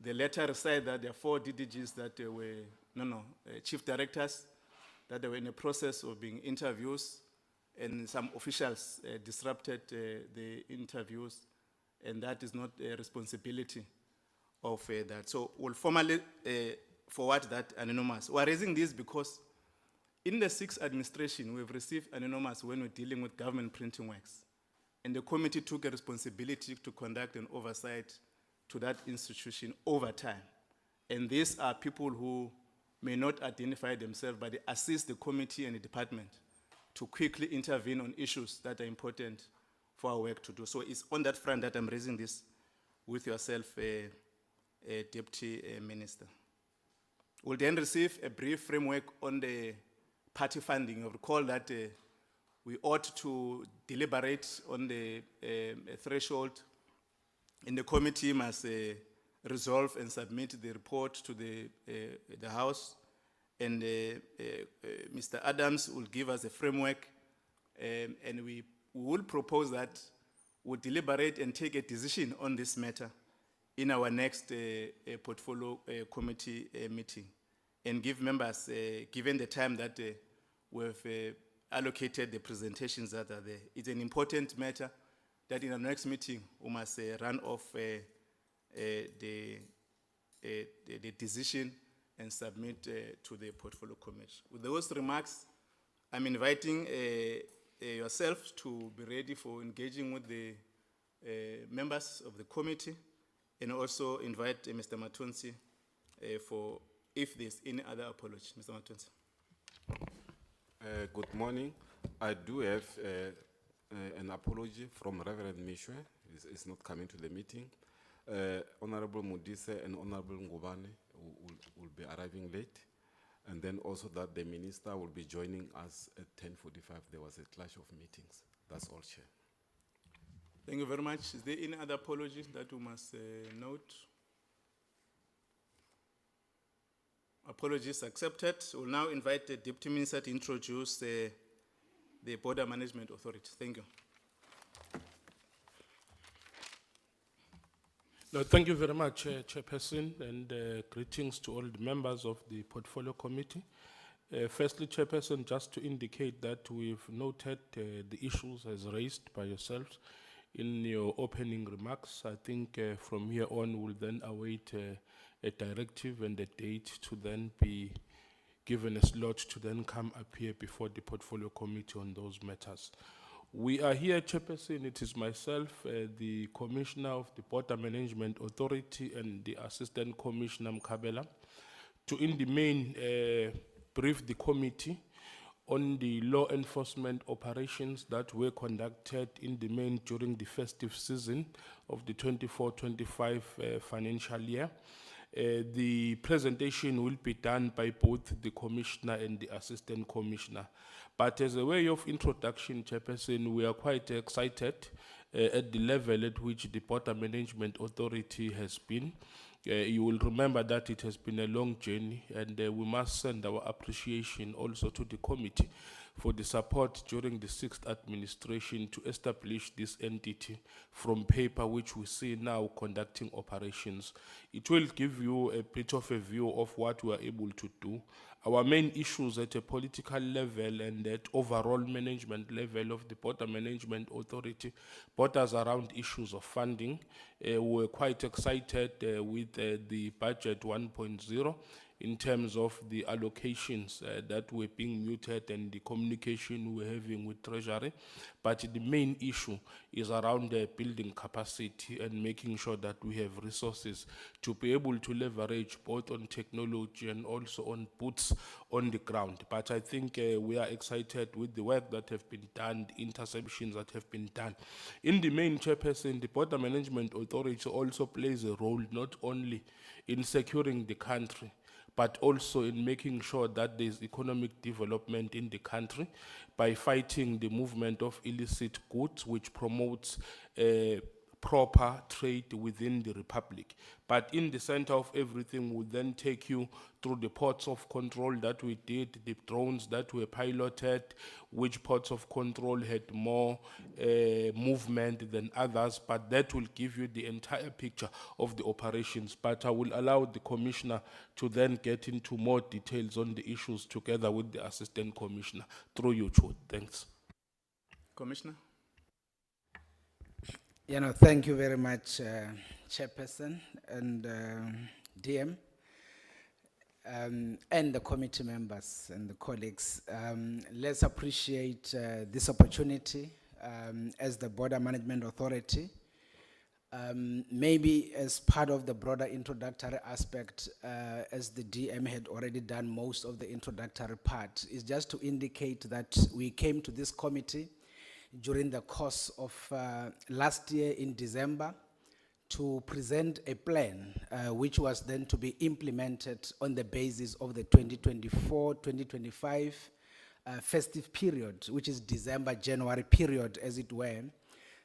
The letter recited that there are 4 DDGs that were, chief directors, that they were in the process of being interviews, and some officials disrupted the interviews, and that is not a responsibility of that. So we'll formally forward that anonymous. We're raising this because in the 6th administration, we've received anonymous when we're dealing with government printing works. And the committee took a responsibility to conduct an oversight to that institution over time. And these are people who may not identify themselves, but they assist the committee and the department to quickly intervene on issues that are important for our work to do. So it's on that front that I'm raising this with yourself, Deputy Minister. We'll then receive a brief framework on the party funding. You recall that we ought to deliberate on the threshold, and the committee must resolve and submit the report to the House, and Mr. Adams will give us a framework, and we will propose that we deliberate and take a decision on this matter in our next portfolio committee meeting, and give members, given the time that we've allocated the presentations that are there. It's an important matter that in our next meeting we must run off the decision and submit to the portfolio committee. With those remarks, I'm inviting yourself to be ready for engaging with the members of the committee, and also invite Mr. Matonsi for if there's any other apology. Mr. Matonsi. Good morning. I do have an apology from Reverend Mishwe. He's not coming to the meeting. Honorable Mudise and Honorable Ngubane will be arriving late. And then also that the minister will be joining us at 10:45. There was a clash of meetings. That's all, Chair. Thank you very much. Is there any other apology that we must note? Apologies accepted. We'll now invite the Deputy Minister to introduce the Border Management Authority. Thank you. No, thank you very much, Chairperson, and greetings to all the members of the Portfolio Committee. Firstly, Chairperson, just to indicate that we've noted the issues as raised by yourselves in your opening remarks. I think from here on, we'll then await a directive and a date to then be given a slot to then come up here before the Portfolio Committee on those matters. We are here, Chairperson. It is myself, the Commissioner of the Border Management Authority, and the Assistant Commissioner Mkabela, to in the main brief the committee on the law enforcement operations that were conducted in the main during the festive season of the 24-25 financial year. The presentation will be done by both the Commissioner and the Assistant Commissioner. But as a way of introduction, Chairperson, we are quite excited at the level at which the Border Management Authority has been. You will remember that it has been a long journey, and we must send our appreciation also to the committee for the support during the 6th administration to establish this entity from paper, which we see now conducting operations. It will give you a bit of a view of what we are able to do. Our main issues at a political level and at overall management level of the Border Management Authority borders around issues of funding. We're quite excited with the budget 1.0 in terms of the allocations that were being muted and the communication we're having with Treasury. But the main issue is around building capacity and making sure that we have resources to be able to leverage both on technology and also on boots on the ground. But I think we are excited with the work that have been done, the interceptions that have been done. In the main, Chairperson, the Border Management Authority also plays a role not only in securing the country, but also in making sure that there's economic development in the country by fighting the movement of illicit goods, which promotes proper trade within the Republic. But in the center of everything will then take you through the ports of control that we did, the drones that were piloted, which ports of control had more movement than others, but that will give you the entire picture of the operations. But I will allow the commissioner to then get into more details on the issues together with the assistant commissioner. Through you, Chot. Thanks. Commissioner? Thank you very much, Chairperson and DM, and the committee members and the colleagues. Let's appreciate this opportunity as the Border Management Authority. Maybe as part of the broader introductory aspect, as the DM had already done most of the introductory part, is just to indicate that we came to this committee during the course of last year in December to present a plan which was then to be implemented on the basis of the 2024-2025 festive period, which is December-January period, as it were,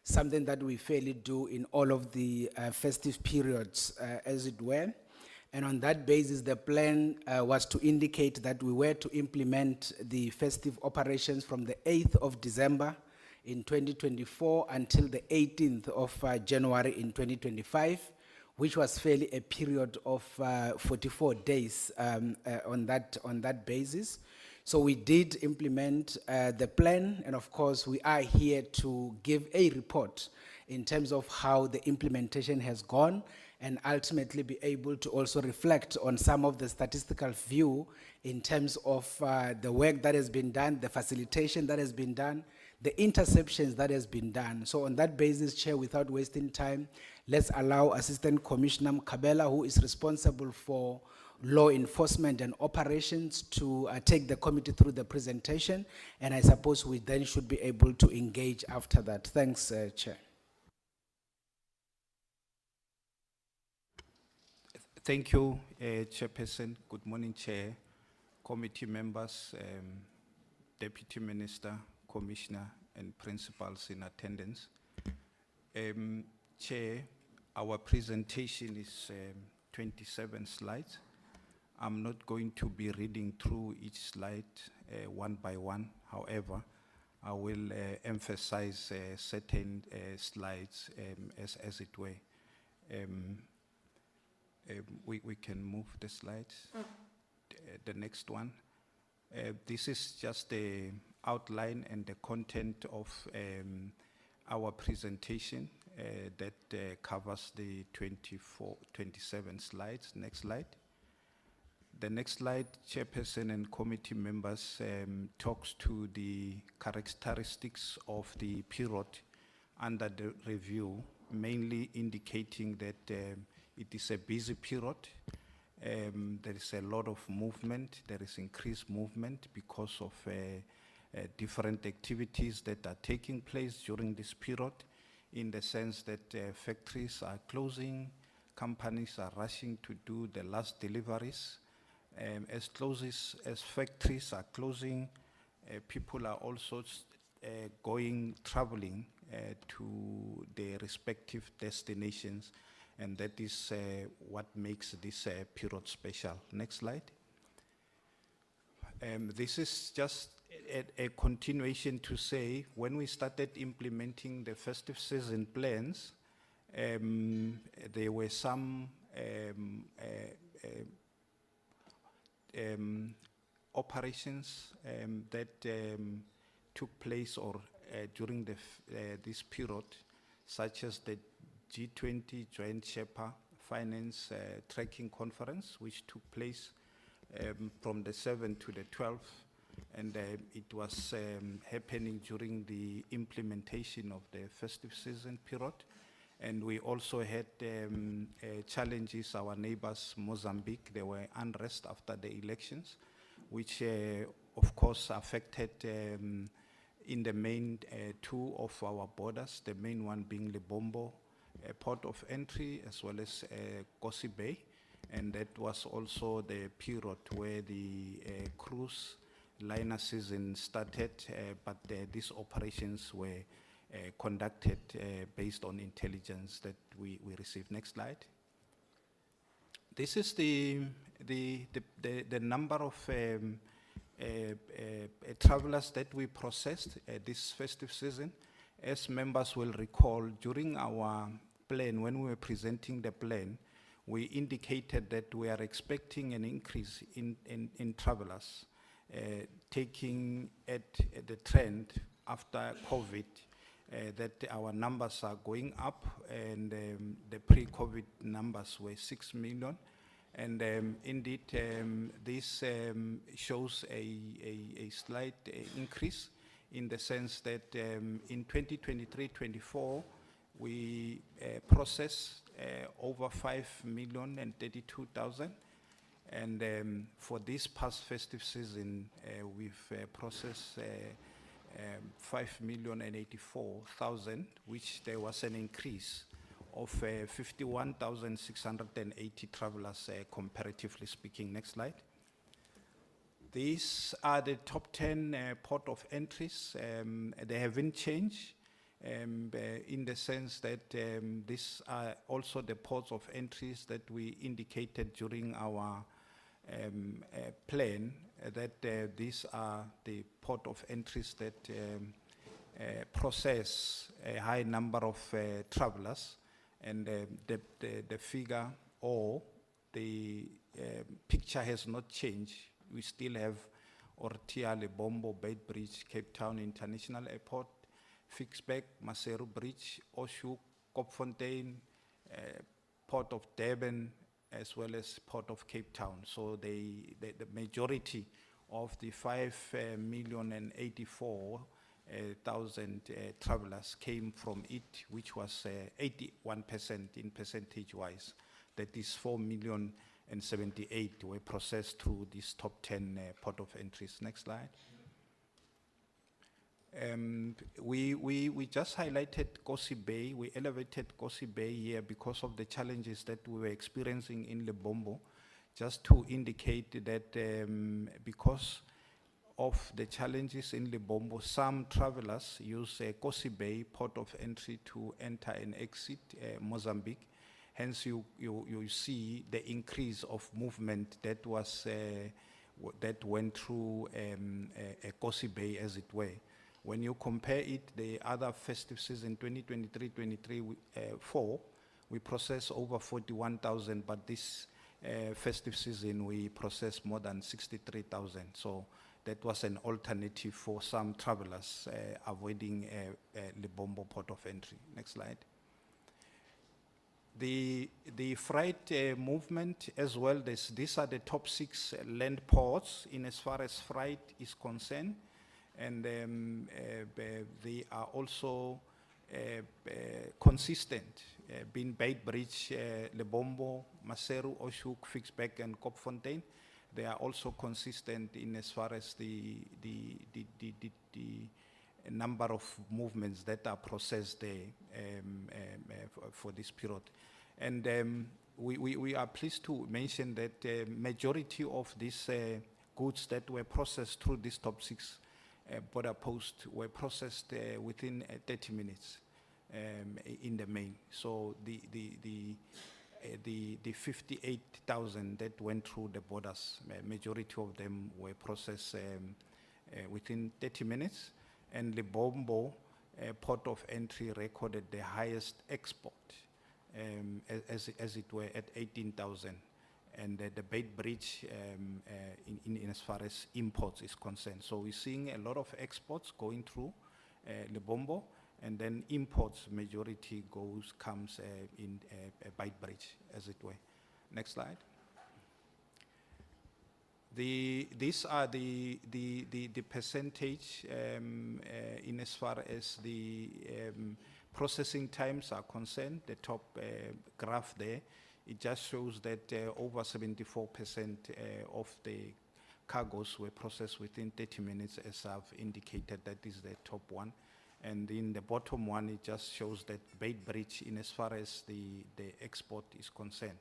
something that we fairly do in all of the festive periods, as it were. And on that basis, the plan was to indicate that we were to implement the festive operations from the 8th of December in 2024 until the 18th of January in 2025, which was fairly a period of 44 days on that basis. So we did implement the plan, and of course we are here to give a report in terms of how the implementation has gone, and ultimately be able to also reflect on some of the statistical view in terms of the work that has been done, the facilitation that has been done, the interceptions that has been done. So on that basis, Chair, without wasting time, let's allow Assistant Commissioner Mkabela, who is responsible for law enforcement and operations, to take the committee through the presentation, and I suppose we then should be able to engage after that. Thanks, Chair. Thank you, Chairperson. Good morning, Chair, committee members, Deputy Minister, Commissioner, and principals in attendance. Chair, our presentation is 27 slides. I'm not going to be reading through each slide one by one. However, I will emphasize certain slides as it were. We can move the slides. The next one. This is just the outline and the content of our presentation that covers the 27 slides. Next slide. The next slide, Chairperson and committee members, talks to the characteristics of the period under the review, mainly indicating that it is a busy period. There is a lot of movement. There is increased movement because of different activities that are taking place during this period, in the sense that factories are closing, companies are rushing to do the last deliveries. As factories are closing, people are also traveling to their respective destinations, and that is what makes this period special. Next slide. This is just a continuation to say, when we started implementing the festive season plans, there were some operations that took place during this period, such as the G20 Joint Sherpa Finance Tracking Conference, which took place from the 7th to the 12th, and it was happening during the implementation of the festive season period. And we also had challenges, our neighbors, Mozambique, there were unrest after the elections, which of course affected in the main two of our borders, the main one being Lebombo, port of entry, as well as Kosi Bay. And that was also the period where the cruise liner season started, but these operations were conducted based on intelligence that we received. Next slide. This is the number of travelers that we processed this festive season. As members will recall, during our plan, when we were presenting the plan, we indicated that we are expecting an increase in travelers, taking at the trend after COVID, that our numbers are going up, and the pre-COVID numbers were 6 million. And indeed, this shows a slight increase in the sense that in 2023-24, we processed over 5,032,000. And for this past festive season, we've processed 5,084,000, which there was an increase of 51,680 travelers, comparatively speaking. Next slide. These are the top 10 port of entries. They haven't changed in the sense that these are also the ports of entries that we indicated during our plan, that these are the port of entries that process a high number of travelers. And the figure or the picture has not changed. We still have Ortia, Lebombo, Beitbridge, Cape Town International Airport, Fixbeck, Maseru Bridge, Oshuk, Kopfontein, Port of Durban, as well as Port of Cape Town. So the majority of the 5,084,000 travelers came from it, which was 81% in percentage-wise. That is 4,078,000 were processed through these top 10 port of entries. Next slide. We just highlighted Kosi Bay. We elevated Kosi Bay here because of the challenges that we were experiencing in Lebombo, just to indicate that because of the challenges in Lebombo, some travelers use Kosi Bay port of entry to enter and exit Mozambique. Hence, you see the increase of movement that was that went through Kosi Bay, as it were. When you compare it, the other festive season, 2023-24, we processed over 41,000, but this festive season, we processed more than 63,000. So that was an alternative for some travelers avoiding Lebombo port of entry. Next slide. The freight movement as well, these are the top 6 land ports in as far as freight is concerned. And they are also consistent, being Beitbridge, Lebombo, Maseru, Oshuk, Fixbeck, and Kopfontein. They are also consistent in as far as the number of movements that are processed there for this period. And we are pleased to mention that majority of these goods that were processed through these top 6 border posts were processed within 30 minutes in the main. So the 58,000 that went through the borders, majority of them were processed within 30 minutes. And Lebombo port of entry recorded the highest export, as it were, at 18,000. And the Beitbridge in as far as imports is concerned. So we're seeing a lot of exports going through Lebombo, and then imports majority comes in Beitbridge, as it were. Next slide. These are the percentage in as far as the processing times are concerned. The top graph there, it just shows that over 74% of the cargoes were processed within 30 minutes, as I've indicated. That is the top one. And in the bottom one, it just shows that Beitbridge, in as far as the export is concerned,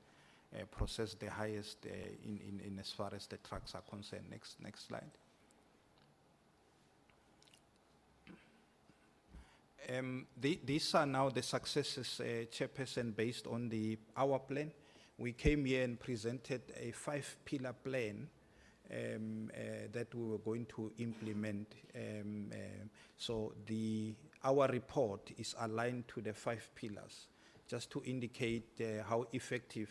processed the highest in as far as the trucks are concerned. Next slide. These are now the successes, Chairperson, based on our plan. We came here and presented a 5-pillar plan that we were going to implement. So our report is aligned to the 5 pillars, just to indicate how effective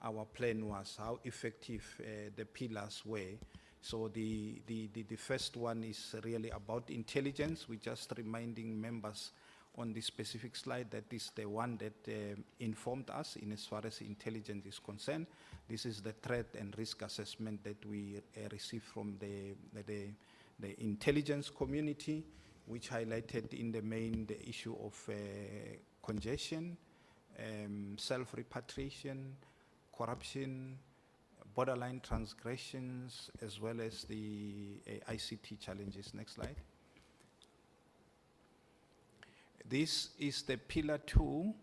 our plan was, how effective the pillars were. So the first one is really about intelligence. We're just reminding members on this specific slide that is the one that informed us in as far as intelligence is concerned. This is the threat and risk assessment that we received from the intelligence community, which highlighted in the main the issue of congestion, self-repatriation, corruption, borderline transgressions, as well as the ICT challenges. Next slide. This is the pillar 2,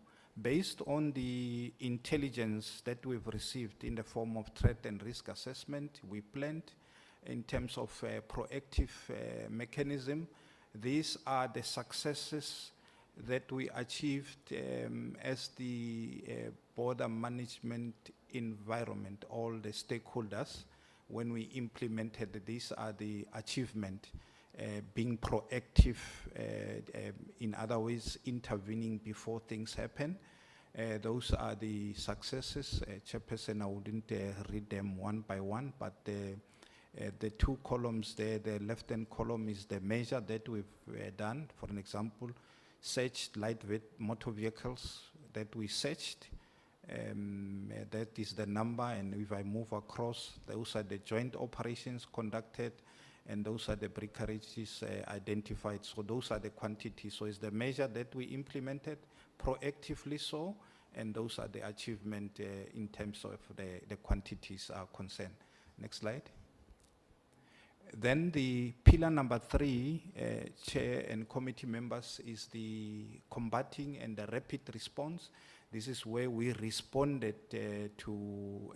based on the intelligence that we've received in the form of threat and risk assessment. We planned in terms of proactive mechanism. These are the successes that we achieved as the border management environment, all the stakeholders, when we implemented. These are the achievement. Being proactive, in other ways, intervening before things happen. Those are the successes. Chairperson, I wouldn't read them one by one, but the 2 columns there, the left-hand column is the measure that we've done. For an example, searched lightweight motor vehicles that we searched. That is the number, and if I move across, those are the joint operations conducted, and those are the breakages identified. So those are the quantities. So it's the measure that we implemented proactively so, and those are the achievement in terms of the quantities are concerned. Next slide. Then the pillar number 3, Chair and committee members, is the combating and the rapid response. This is where we responded to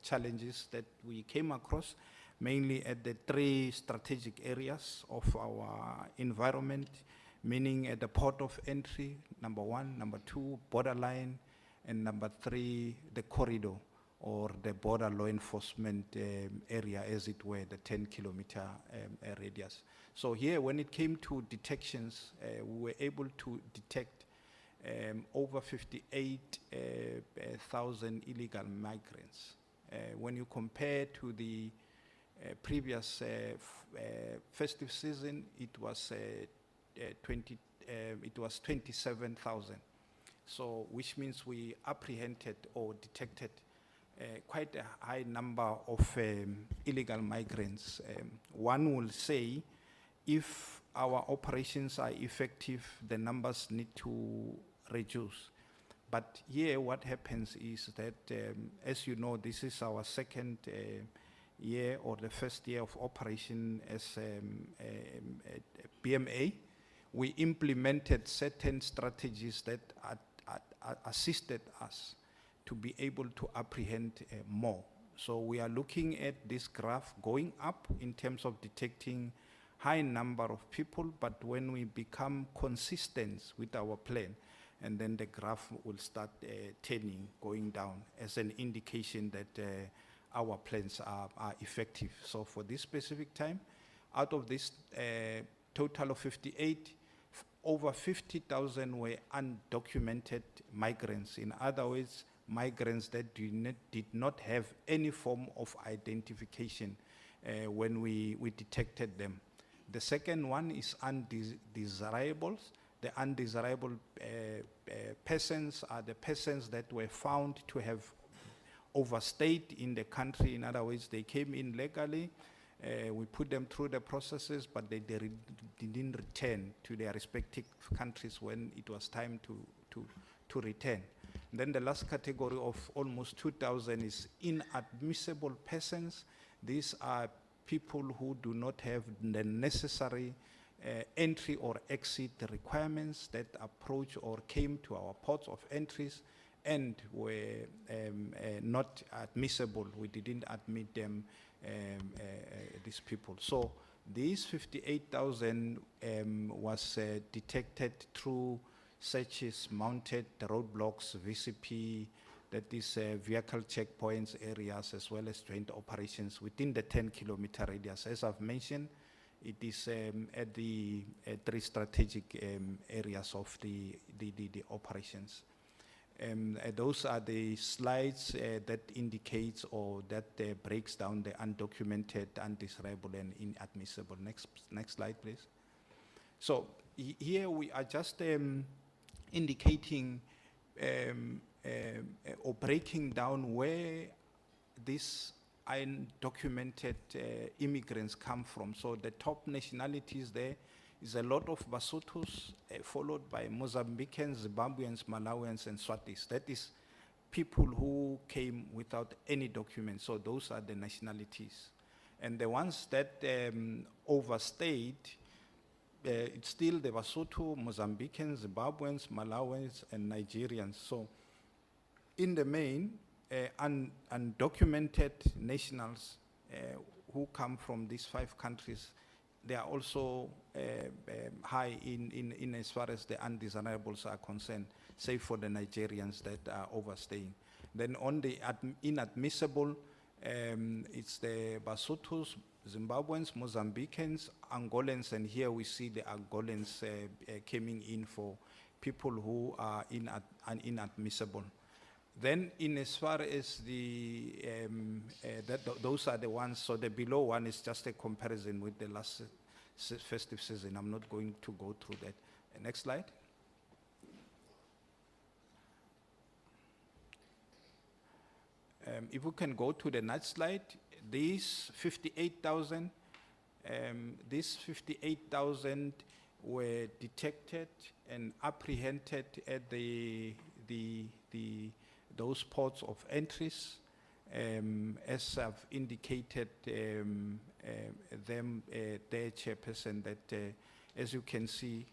challenges that we came across, mainly at the 3 strategic areas of our environment, meaning at the port of entry, number 1, number 2, borderline, and number 3, the corridor, or the border law enforcement area, as it were, the 10-kilometer radius. So here, when it came to detections, we were able to detect over 58,000 illegal migrants. When you compare to the previous festive season, it was 27,000. So, which means we apprehended or detected quite a high number of illegal migrants. One will say, if our operations are effective, the numbers need to reduce. But here, what happens is that, as you know, this is our second year, or the first year of operation as BMA. We implemented certain strategies that assisted us to be able to apprehend more. So we are looking at this graph going up in terms of detecting high number of people, but when we become consistent with our plan, and then the graph will start turning, going down, as an indication that our plans are effective. So for this specific time, out of this total of 58, over 50,000 were undocumented migrants. In other words, migrants that did not have any form of identification when we detected them. The second one is undesirables. The undesirable persons are the persons that were found to have overstayed in the country. In other words, they came in legally, we put them through the processes, but they didn't return to their respective countries when it was time to return. Then the last category of almost 2,000 is inadmissible persons. These are people who do not have the necessary entry or exit requirements that approach or came to our ports of entries and were not admissible. We didn't admit them, these people. So These 58,000 was detected through searches, mounted roadblocks, VCP, that is vehicle checkpoints areas, as well as joint operations within the 10-kilometer radius. As I've mentioned, it is at the 3 strategic areas of the operations. Those are the slides that indicates or that breaks down the undocumented, undesirable, and inadmissible. Next slide, please. So here we are just indicating or breaking down where these undocumented immigrants come from. So the top nationalities there is a lot of Basotos, followed by Mozambicans, Zimbabweans, Malawians, and Swatis. That is people who came without any documents. So those are the nationalities. And the ones that overstayed, it's still the Basotho, Mozambicans, Zimbabweans, Malawians, and Nigerians. So in the main, undocumented nationals who come from these 5 countries, they are also high in as far as the undesirables are concerned, save for the Nigerians that are overstaying. Then on the inadmissible, it's the Basotos, Zimbabweans, Mozambicans, Angolans, and here we see the Angolans coming in for people who are inadmissible. Then in as far as the, those are the ones, so the below one is just a comparison with the last festive season. I'm not going to go through that. Next slide. If we can go to the next slide, these 58,000 were detected and apprehended at those ports of entries, as I've indicated their chairperson, that as you can see,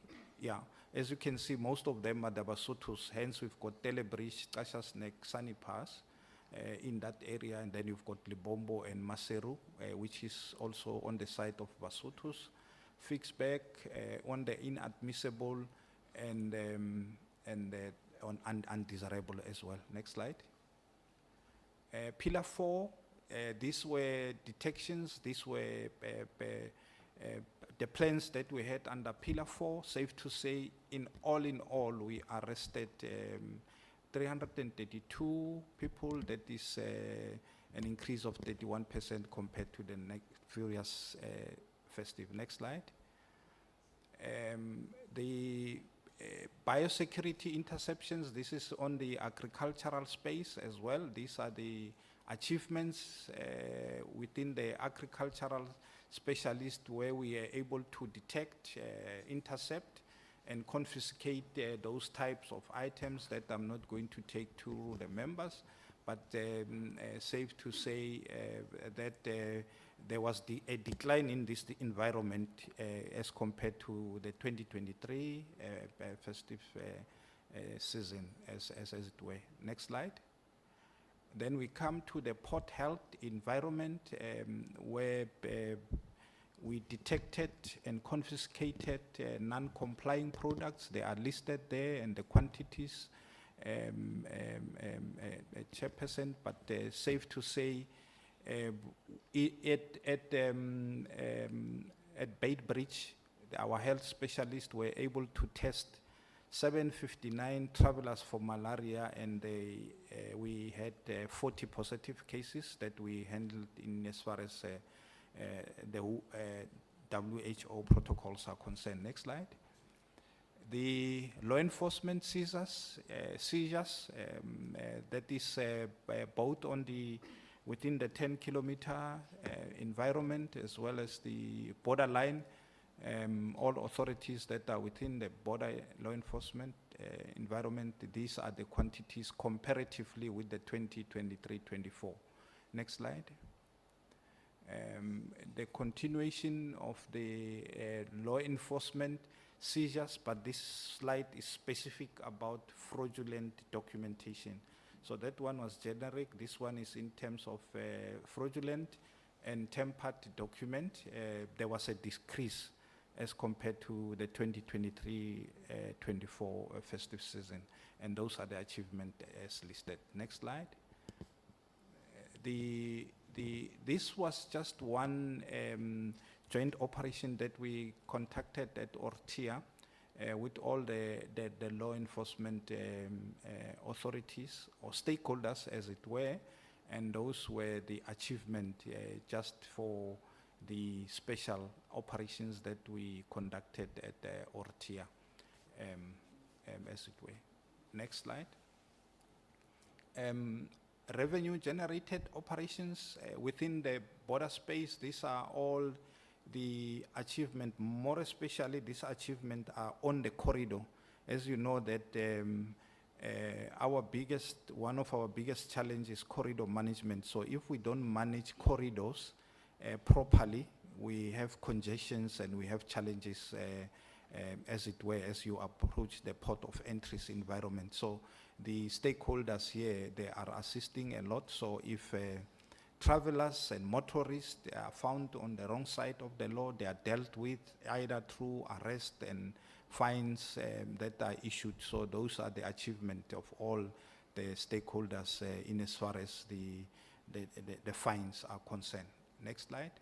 most of them are the Basotos. Hence, we've got Telebridge, Kashasnek, Sunny Pass in that area, and then you've got Libombo and Maseru, which is also on the side of Basotos. Fixback on the inadmissible and on undesirable as well. Next slide. Pillar 4, these were detections, these were the plans that we had under Pillar 4. Safe to say, in all, we arrested 332 people. That is an increase of 31% compared to the previous festive. Next slide. The biosecurity interceptions, this is on the agricultural space as well. These are the achievements within the agricultural specialist, where we are able to detect, intercept, and confiscate those types of items that I'm not going to take to the members, but safe to say that there was a decline in this environment as compared to the 2023 festive season, as it were. Next slide. Then we come to the port health environment, where we detected and confiscated non-complying products. They are listed there, and the quantities, chairperson, but safe to say, at Bait Bridge, our health specialists were able to test 759 travelers for malaria, and we had 40 positive cases that we handled in as far as the WHO protocols are concerned. Next slide. The law enforcement seizures, that is both on the within the 10-kilometer environment as well as the borderline. All authorities that are within the border law enforcement environment, these are the quantities comparatively with the 2023-24. Next slide. The continuation of the law enforcement seizures, but this slide is specific about fraudulent documentation. So that one was generic. This one is in terms of fraudulent. and tempered document, there was a decrease as compared to the 2023-24 festive season. And those are the achievements as listed. Next slide. This was just one joint operation that we conducted at Ortia with all the law enforcement authorities or stakeholders, as it were, and those were the achievement just for the special operations that we conducted at Ortia, as it were. Next slide. Revenue generated operations within the border space. These are all the achievement, more especially these achievements are on the corridor. As you know that one of our biggest challenges is corridor management. So if we don't manage corridors properly, we have congestions and we have challenges as it were, as you approach the port of entries environment. So the stakeholders here, they are assisting a lot. So if travelers and motorists they are found on the wrong side of the law, they are dealt with either through arrest and fines that are issued. So those are the achievement of all the stakeholders in as far as the fines are concerned. Next slide.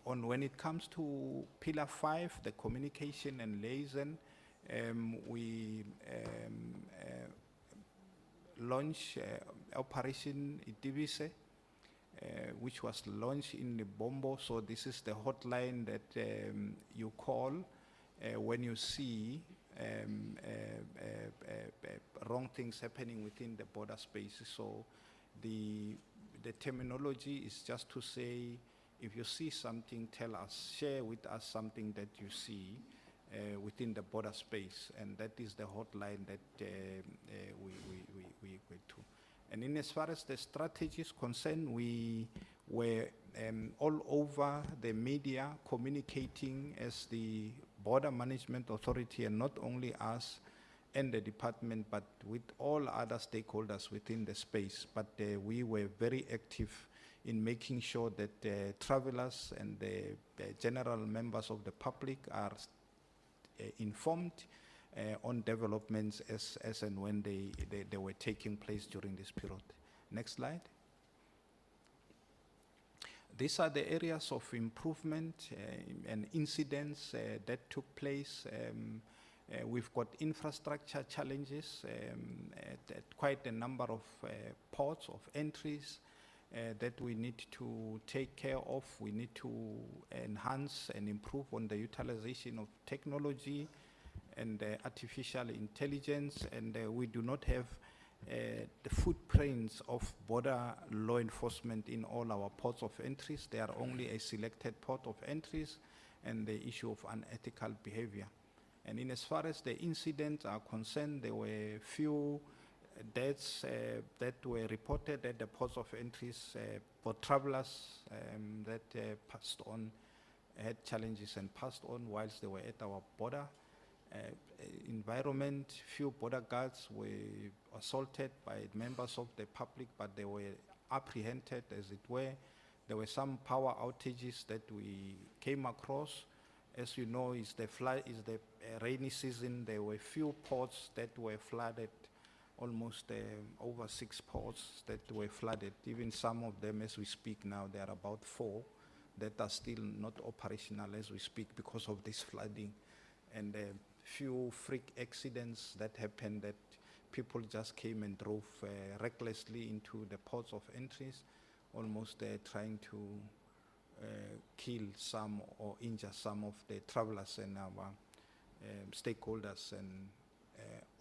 When it comes to Pillar 5, the communication and liaison, we launched Operation Itibise, which was launched in the Bombo. So this is the hotline that you call when you see wrong things happening within the border spaces. So the terminology is just to say, if you see something, tell us, share with us something that you see within the border space, and that is the hotline that we go to. And in as far as the strategy is concerned, we were all over the media communicating as the Border Management Authority, and not only us and the department, but with all other stakeholders within the space. But we were very active in making sure that travelers and the general members of the public are informed on developments as and when they were taking place during this period. Next slide. These are the areas of improvement and incidents that took place. We've got infrastructure challenges at quite a number of ports of entries that we need to take care of. We need to enhance and improve on the utilization of technology and artificial intelligence, and we do not have the footprints of border law enforcement in all our ports of entries. There are only a selected port of entries, and the issue of unethical behavior. And in as far as the incidents are concerned, there were few deaths that were reported at the ports of entries for travelers that passed on, had challenges and passed on whilst they were at our border environment. Few border guards were assaulted by members of the public, but they were apprehended, as it were. There were some power outages that we came across. As you know, is the rainy season. There were few ports that were flooded, almost over 6 ports that were flooded. Even some of them, as we speak now, there are about 4 that are still not operational as we speak because of this flooding. And few freak accidents that happened, that people just came and drove recklessly into the ports of entries, almost trying to kill some or injure some of the travelers and our stakeholders and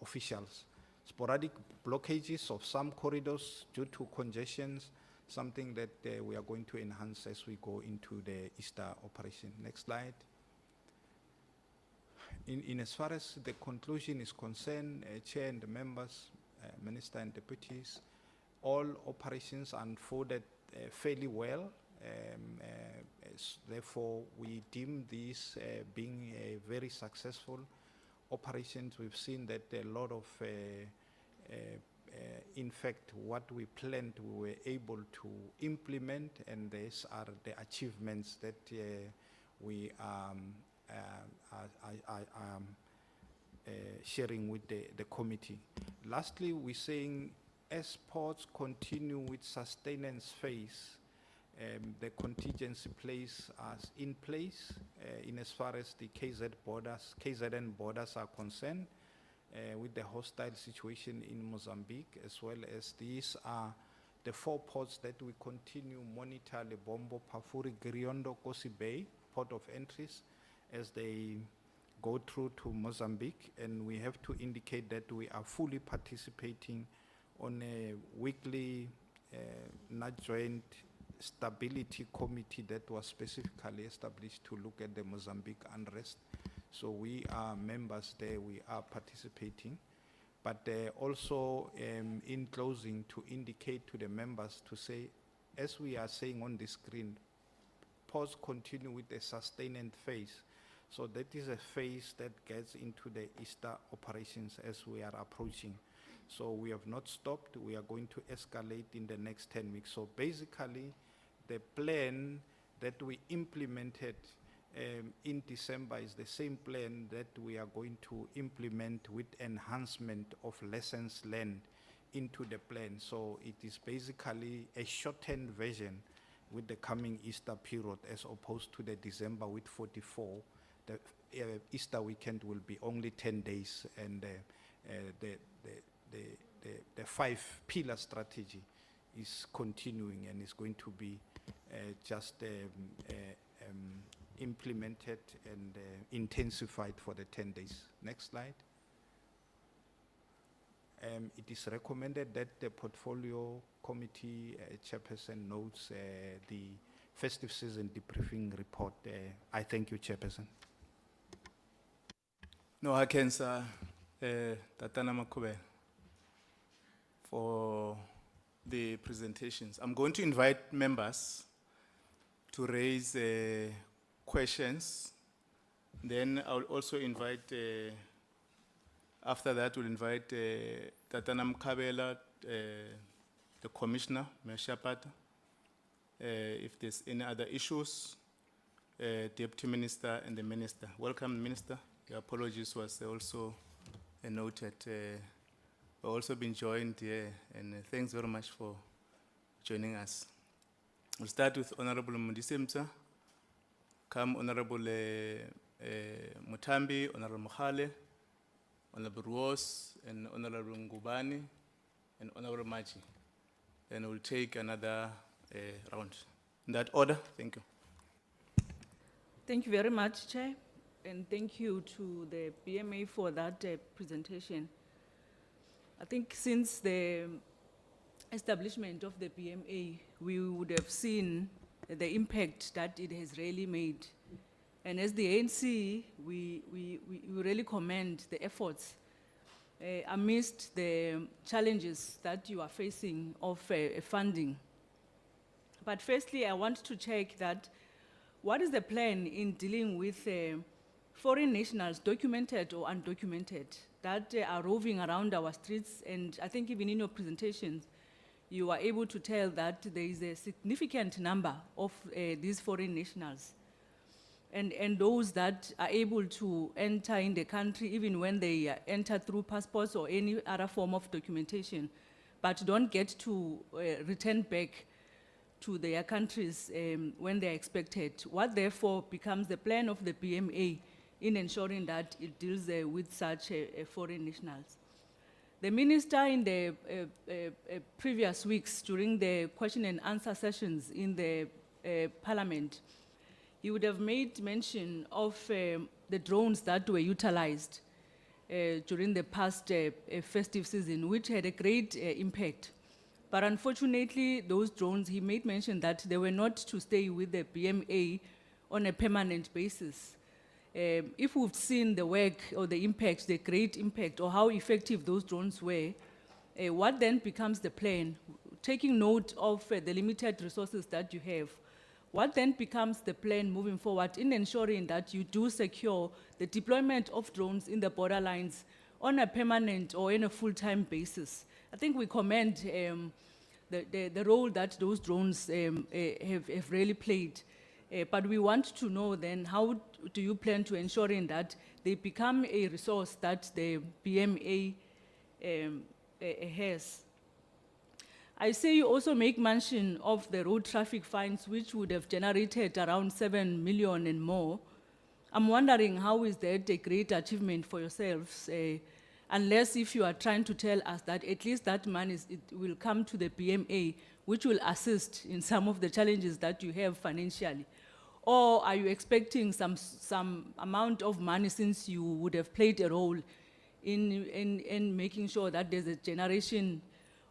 officials. Sporadic blockages of some corridors due to congestions, something that we are going to enhance as we go into the Easter operation. Next slide. In as far as the conclusion is concerned, Chair and the members, Minister and deputies, all operations unfolded fairly well. Therefore, we deem this being a very successful operations. We've seen that a lot of in fact, what we planned, we were able to implement, and these are the achievements that we are sharing with the committee. Lastly, we're saying as ports continue with sustenance phase, the contingency place as in place in as far as the KZN borders are concerned, with the hostile situation in Mozambique, as well as these are the 4 ports that we continue monitor: Lebombo, Pafuri, Giriondo, Kosi Bay, port of entries, as they go through to Mozambique. And we have to indicate that we are fully participating on a weekly joint stability committee that was specifically established to look at the Mozambique unrest. So we are members there, we are participating. But also in closing, to indicate to the members to say, as we are saying on the screen, ports continue with the sustained phase. So that is a phase that gets into the Easter operations as we are approaching. So we have not stopped, we are going to escalate in the next 10 weeks. So basically, the plan that we implemented in December is the same plan that we are going to implement with enhancement of lessons learned into the plan. So it is basically a shortened version with the coming Easter period, as opposed to the December with 44. The Easter weekend will be only 10 days, and the 5-pillar strategy is continuing and is going to be just implemented and intensified for the 10 days. Next slide. It is recommended that the portfolio committee chairperson notes the festive season debriefing report. I thank you, Chairperson. No, I can, sir, Tatana Makube, for the presentations. I'm going to invite members to raise questions. Then I'll also invite, after that, we'll invite Tatana Mkabela, the Commissioner, Meshapata, if there's any other issues, Deputy Minister and the Minister. Welcome, Minister. Your apologies was also noted. We've also been joined here, and thanks very much for joining us. We'll start with Honorable Mundisemsa. Come Honorable Mutambi, Honorable Mohale, Honorable Ruos, and Honorable Ngubani, and Honorable Machi. Then we'll take another round. In that order, thank you. Thank you very much, Chair, and thank you to the BMA for that presentation. I think since the establishment of the BMA, we would have seen the impact that it has really made. And as the ANC, we really commend the efforts amidst the challenges that you are facing of funding. But firstly, I want to check that what is the plan in dealing with foreign nationals, documented or undocumented, that are roving around our streets? And I think even in your presentations, you are able to tell that there is a significant number of these foreign nationals. And those that are able to enter in the country even when they enter through passports or any other form of documentation, but don't get to return back to their countries when they're expected. What therefore becomes the plan of the BMA in ensuring that it deals with such foreign nationals? The minister in the previous weeks during the question and answer sessions in the parliament, he would have made mention of the drones that were utilized during the past festive season, which had a great impact. But unfortunately, those drones, he made mention that they were not to stay with the BMA on a permanent basis. If we've seen the work or the impact, the great impact, or how effective those drones were, what then becomes the plan? Taking note of the limited resources that you have, what then becomes the plan moving forward in ensuring that you do secure the deployment of drones in the borderlines on a permanent or in a full-time basis? I I think we commend the role that those drones have really played. But we want to know then, how do you plan to ensuring that they become a resource that the BMA has? I see you also make mention of the road traffic fines, which would have generated around 7 million and more. I'm wondering, how is that a great achievement for yourselves? Unless if you are trying to tell us that at least that money it will come to the BMA, which will assist in some of the challenges that you have financially. Or are you expecting some amount of money, since you would have played a role in making sure that there's a generation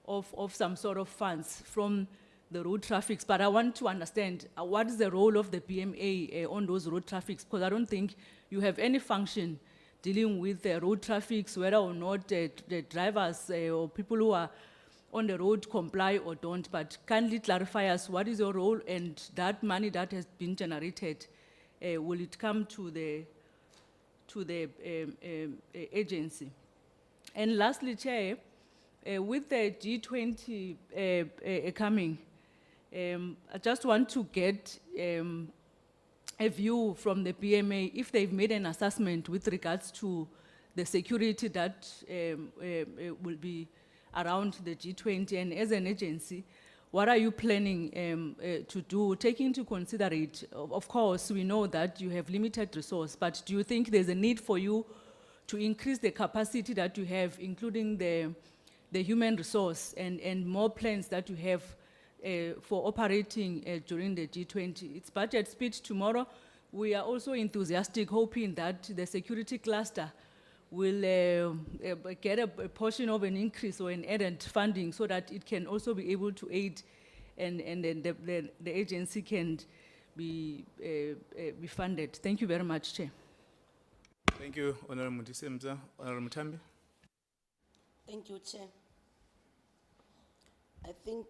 of some sort of funds from the road traffics? But I want to understand, what is the role of the BMA on those road traffics? Because I don't think you have any function dealing with the road traffics, whether or not the drivers or people who are on the road comply or don't. But kindly clarify us, what is your role, and that money that has been generated, will it come to the agency? And lastly, Chair, with the G20 coming, I just want to get a view from the BMA if they've made an assessment with regards to the security that will be around the G20, and as an agency, what are you planning to do, taking into consideration, of course, we know that you have limited resource, but do you think there's a need for you to increase the capacity that you have, including the human resource and more plans that you have for operating during the G20? It's budget speech tomorrow. We are also enthusiastic, hoping that the security cluster will get a portion of an increase or an added funding, so that it can also be able to aid, and then the agency can be funded. Thank you very much, Chair. Thank you, Honorable Mutisemza. Honorable Mutambi. Thank you, Chair. I think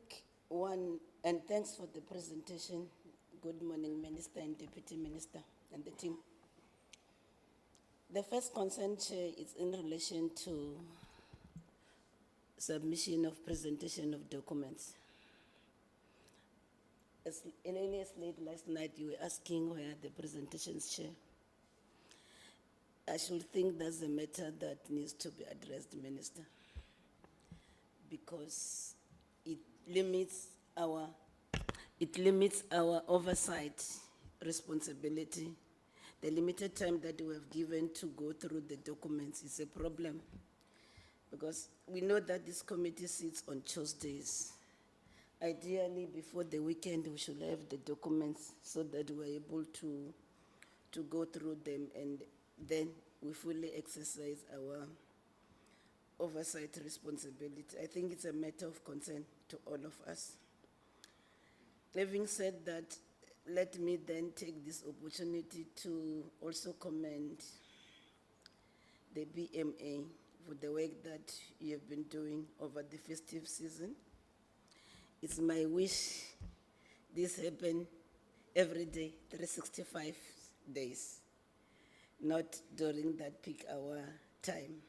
and thanks for the presentation. Good morning, Minister and Deputy Minister and the team. The first concern, Chair, is in relation to submission of presentation of documents. As late last night, you were asking where the presentations, Chair. I should think that's a matter that needs to be addressed, Minister, because it limits our oversight responsibility. The limited time that we have given to go through the documents is a problem, because we know that this committee sits on Tuesdays. Ideally, before the weekend, we should have the documents so that we're able to go through them, and then we fully exercise our oversight responsibility. I think it's a matter of concern to all of us. Having said that, let me then take this opportunity to also commend the BMA for the work that you have been doing over the festive season. It's my wish this happen every day, 365 days, not during that peak hour time.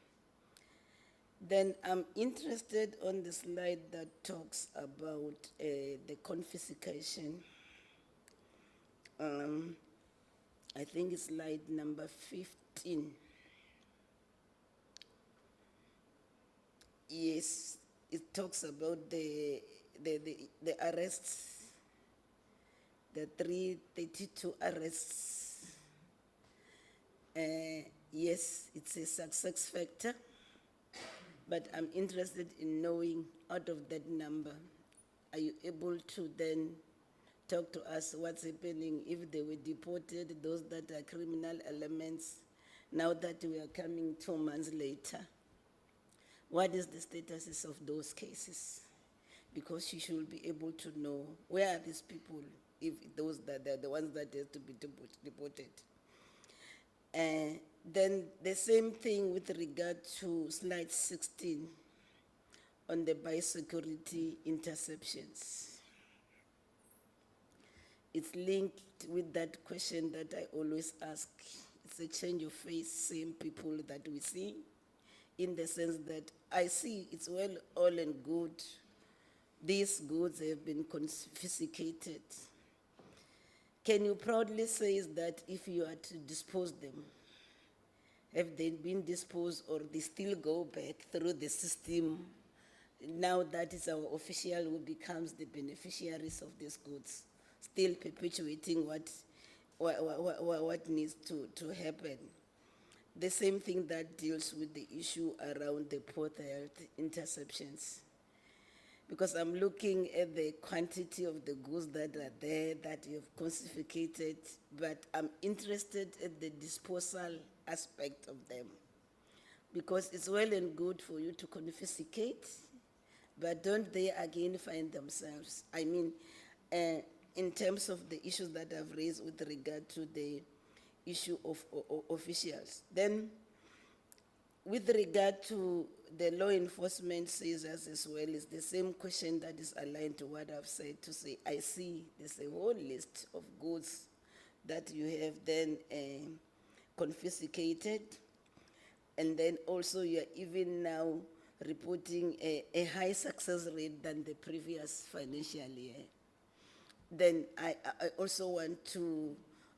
Then I'm interested on the slide that talks about the confiscation. I think it's slide number 15. Yes, it talks about the arrests, the 332 arrests. Yes, it's a success factor, but I'm interested in knowing, out of that number, are you able to then talk to us what's happening if they were deported, those that are criminal elements, now that we are coming 2 months later? What is the status of those cases? Because you should be able to know, where are these people, if those that are the ones that have to be deported. Then the same thing with regard to slide 16 on the biosecurity interceptions. It's linked with that question that I always ask. It's a change of face, same people that we see. in the sense that I see it's well all and good. These goods have been confiscated. Can you proudly say that if you are to dispose them, have they been disposed or they still go back through the system? Now that is our official who becomes the beneficiaries of these goods, still perpetuating what needs to happen. The same thing that deals with the issue around the Port Health interceptions. Because I'm looking at the quantity of the goods that are there that you've confiscated, but I'm interested in the disposal aspect of them. Because it's well and good for you to confiscate, but don't they again find themselves? I mean, in terms of the issues that I've raised with regard to the issue of officials. Then, with regard to the law enforcement seizures as well, it's the same question that is aligned to what I've said, to say, I see there's a whole list of goods that you have then confiscated, and then also you are even now reporting a high success rate than the previous financial year. Then I also want to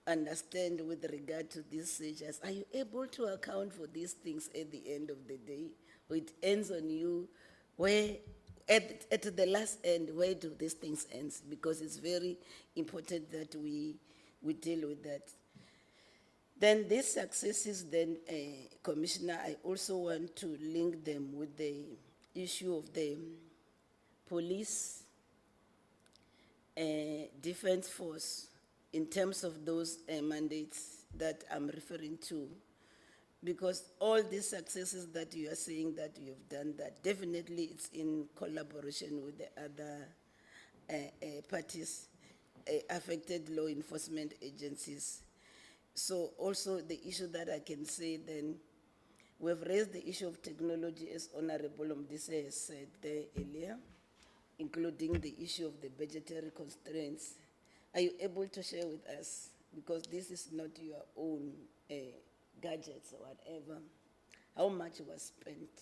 understand with regard to these seizures, are you able to account for these things at the end of the day? Or it ends on you, where, at the last end, where do these things end? Because it's very important that we deal with that. Then these successes, then, Commissioner, I also want to link them with the issue of the police defense force in terms of those mandates that I'm referring to. Because all these successes that you are saying that you have done, that definitely it's in collaboration with the other parties, affected law enforcement agencies. So also the issue that I can say then, we've raised the issue of technology, as Honorable Omdise has said there earlier, including the issue of the budgetary constraints. Are you able to share with us, because this is not your own gadgets or whatever, how much was spent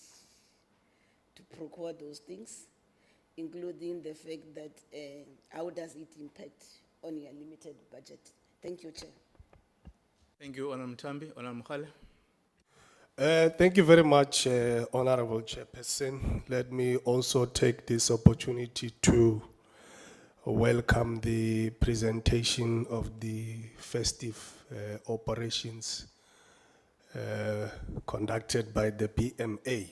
to procure those things, including the fact that how does it impact on your limited budget? Thank you, Chair. Thank you, Honorable Mtambi. Honorable Mkhale. Thank you very much, Honorable Chairperson. Let me also take this opportunity to welcome the presentation of the festive operations conducted by the BMA.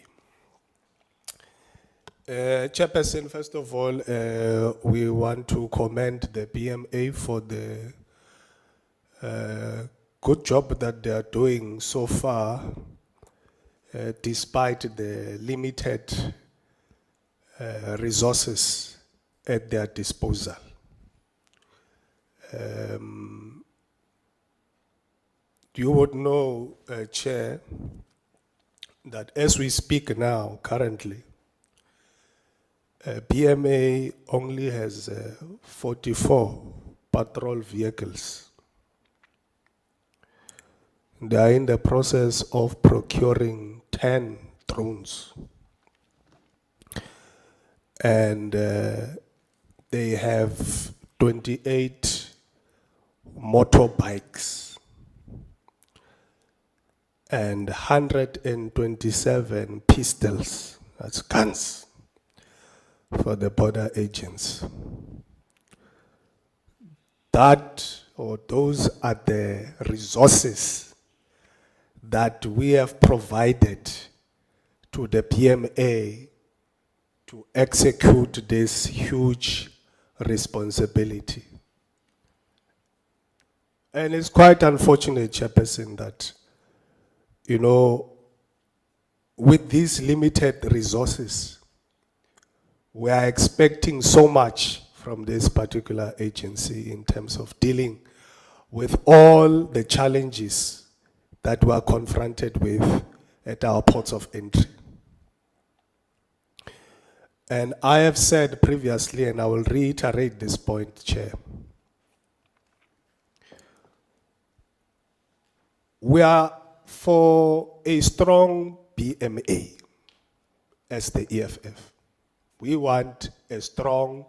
Chairperson, first of all, we want to commend the BMA for the good job that they are doing so far, despite the limited resources at their disposal. You would know, Chair, that as we speak now, currently, BMA only has 44 patrol vehicles. They are in the process of procuring 10 drones. And they have 28 motorbikes and 127 pistols, that's guns, for the border agents. That, or those are the resources that we have provided to the PMA to execute this huge responsibility. And it's quite unfortunate, Chairperson, that, you know, with these limited resources, we are expecting so much from this particular agency in terms of dealing with all the challenges that we are confronted with at our ports of entry. And I have said previously, and I will reiterate this point, Chair. We are for a strong BMA. as the EFF. We want a strong,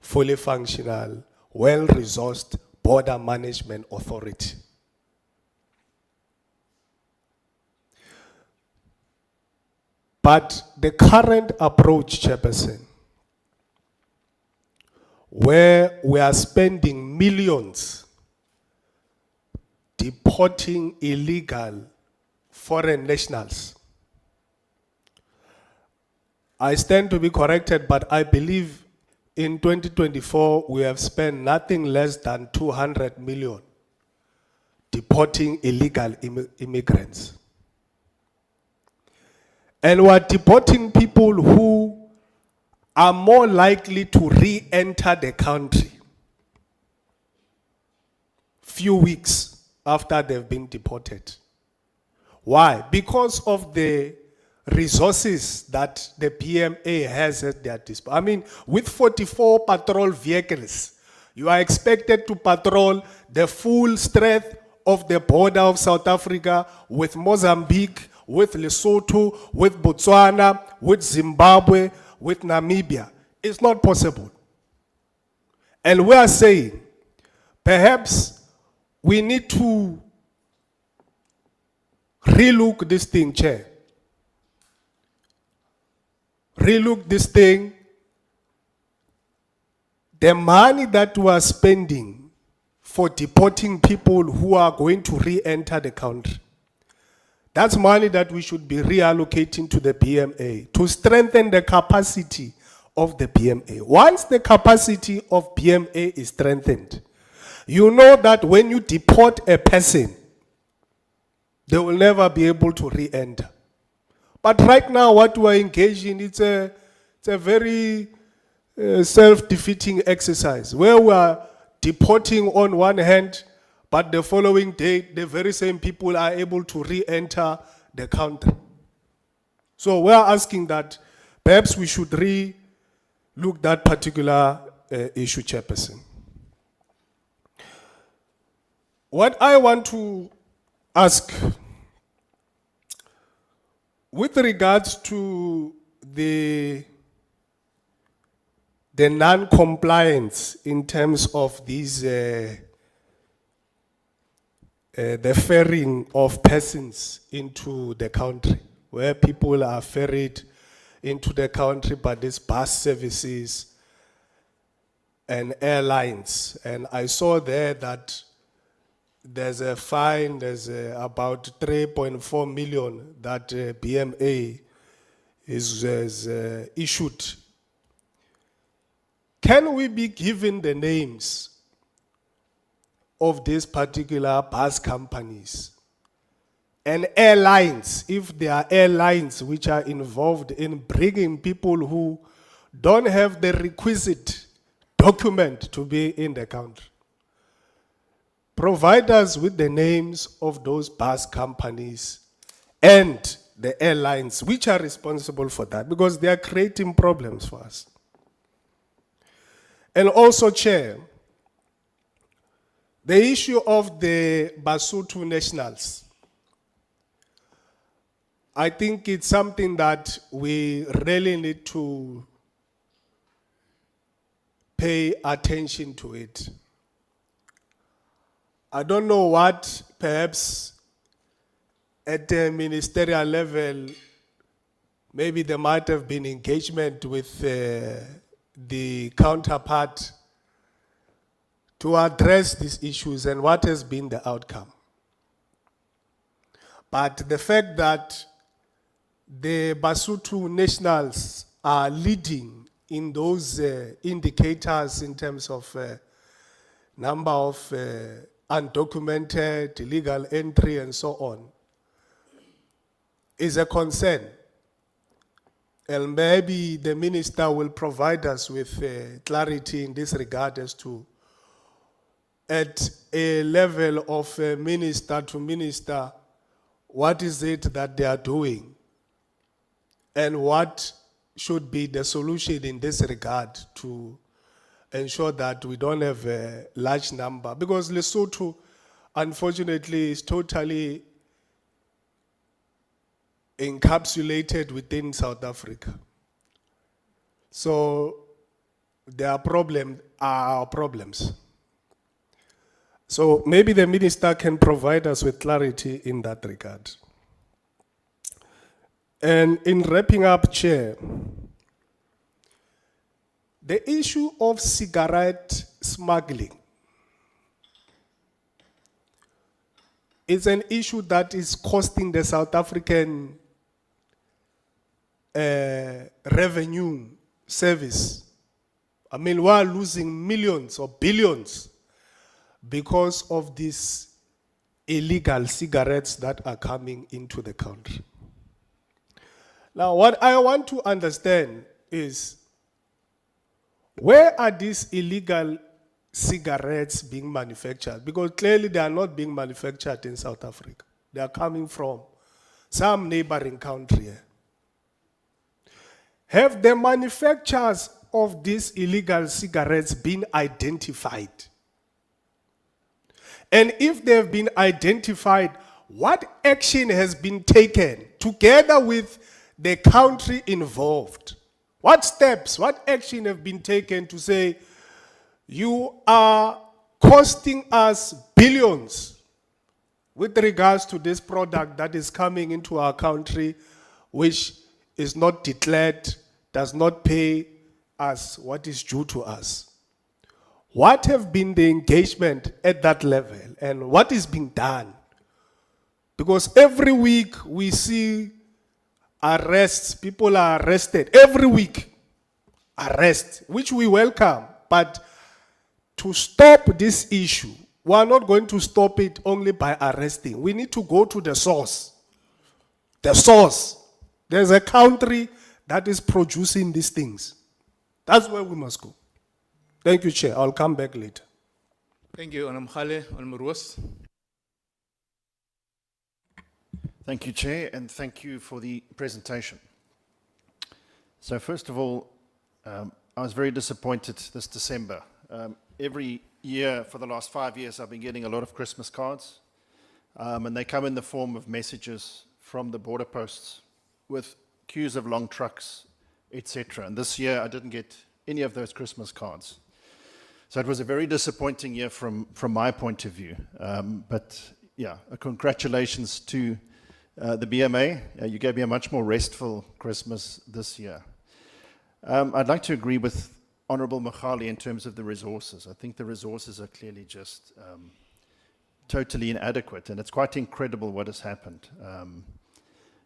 fully functional, well-resourced border management authority. But the current approach, Chairperson, where we are spending millions deporting illegal foreign nationals, I stand to be corrected, but I believe in 2024 we have spent nothing less than 200 million deporting illegal immigrants. And we are deporting people who are more likely to re-enter the country few weeks after they've been deported. Why? Because of the resources that the PMA has at their disposal. I mean, with 44 patrol vehicles, you are expected to patrol the full strength of the border of South Africa with Mozambique, with Lesotho, with Botswana, with Zimbabwe, with Namibia. It's not possible. And we are saying, perhaps we need to relook this thing, Chair. Relook this thing. The money that we are spending for deporting people who are going to re-enter the country, that's money that we should be reallocating to the BMA to strengthen the capacity of the BMA. Once the capacity of BMA is strengthened, you know that when you deport a person, they will never be able to re-enter. But right now, what we are engaged in, it's a very self-defeating exercise, where we are deporting on one hand, but the following day, the very same people are able to re-enter the country. So we are asking that perhaps we should re-look that particular issue, Chairperson. What I want to ask, with regards to the non-compliance in terms of these the ferrying of persons into the country, where people are ferried into the country by these bus services and airlines. And I saw there that there's a fine, there's about 3.4 million that BMA is issued. Can we be given the names of these particular bus companies and airlines, if there are airlines which are involved in bringing people who don't have the requisite document to be in the country? Provide us with the names of those bus companies and the airlines which are responsible for that, because they are creating problems for us. And also, Chair, the issue of the Basotho nationals, I think it's something that we really need to pay attention to it. I don't know what, perhaps at the ministerial level, maybe there might have been engagement with the counterpart to address these issues, and what has been the outcome. But the fact that the Basotho nationals are leading in those indicators in terms of number of undocumented, illegal entry and so on, is a concern. And maybe the minister will provide us with clarity in this regard as to, at a level of minister to minister, what is it that they are doing and what should be the solution in this regard to ensure that we don't have a large number. Because Lesotho, unfortunately, is totally encapsulated within South Africa. So their problem are our problems. So maybe the minister can provide us with clarity in that regard. And in wrapping up, Chair, the issue of cigarette smuggling is an issue that is costing the South African revenue service. I mean, we are losing millions or billions because of these illegal cigarettes that are coming into the country. Now, what I want to understand is, where are these illegal cigarettes being manufactured? Because clearly they are not being manufactured in South Africa. They are coming from some neighboring country. Have the manufacturers of these illegal cigarettes been identified? And if they have been identified, what action has been taken together with the country involved? What steps, what action have been taken to say, you are costing us billions with regards to this product that is coming into our country, which is not declared, does not pay us what is due to us? What have been the engagement at that level, and what is being done? Because every week we see arrests, people are arrested. Every week, arrest, which we welcome. But to stop this issue, we are not going to stop it only by arresting. We need to go to the source. The source. There's a country that is producing these things. That's where we must go. Thank you, Chair. I'll come back later. Thank you, Honorable Roos. Thank you, Chair, and thank you for the presentation. So first of all, I was very disappointed this December. Every year for the last 5 years, I've been getting a lot of Christmas cards, and they come in the form of messages from the border posts with queues of long trucks, etc. And this year, I didn't get any of those Christmas cards. So it was a very disappointing year from my point of view. But yeah, congratulations to the BMA. You gave me a much more restful Christmas this year. I'd like to agree with Honourable Makhali in terms of the resources. I think the resources are clearly just totally inadequate, and it's quite incredible what has happened.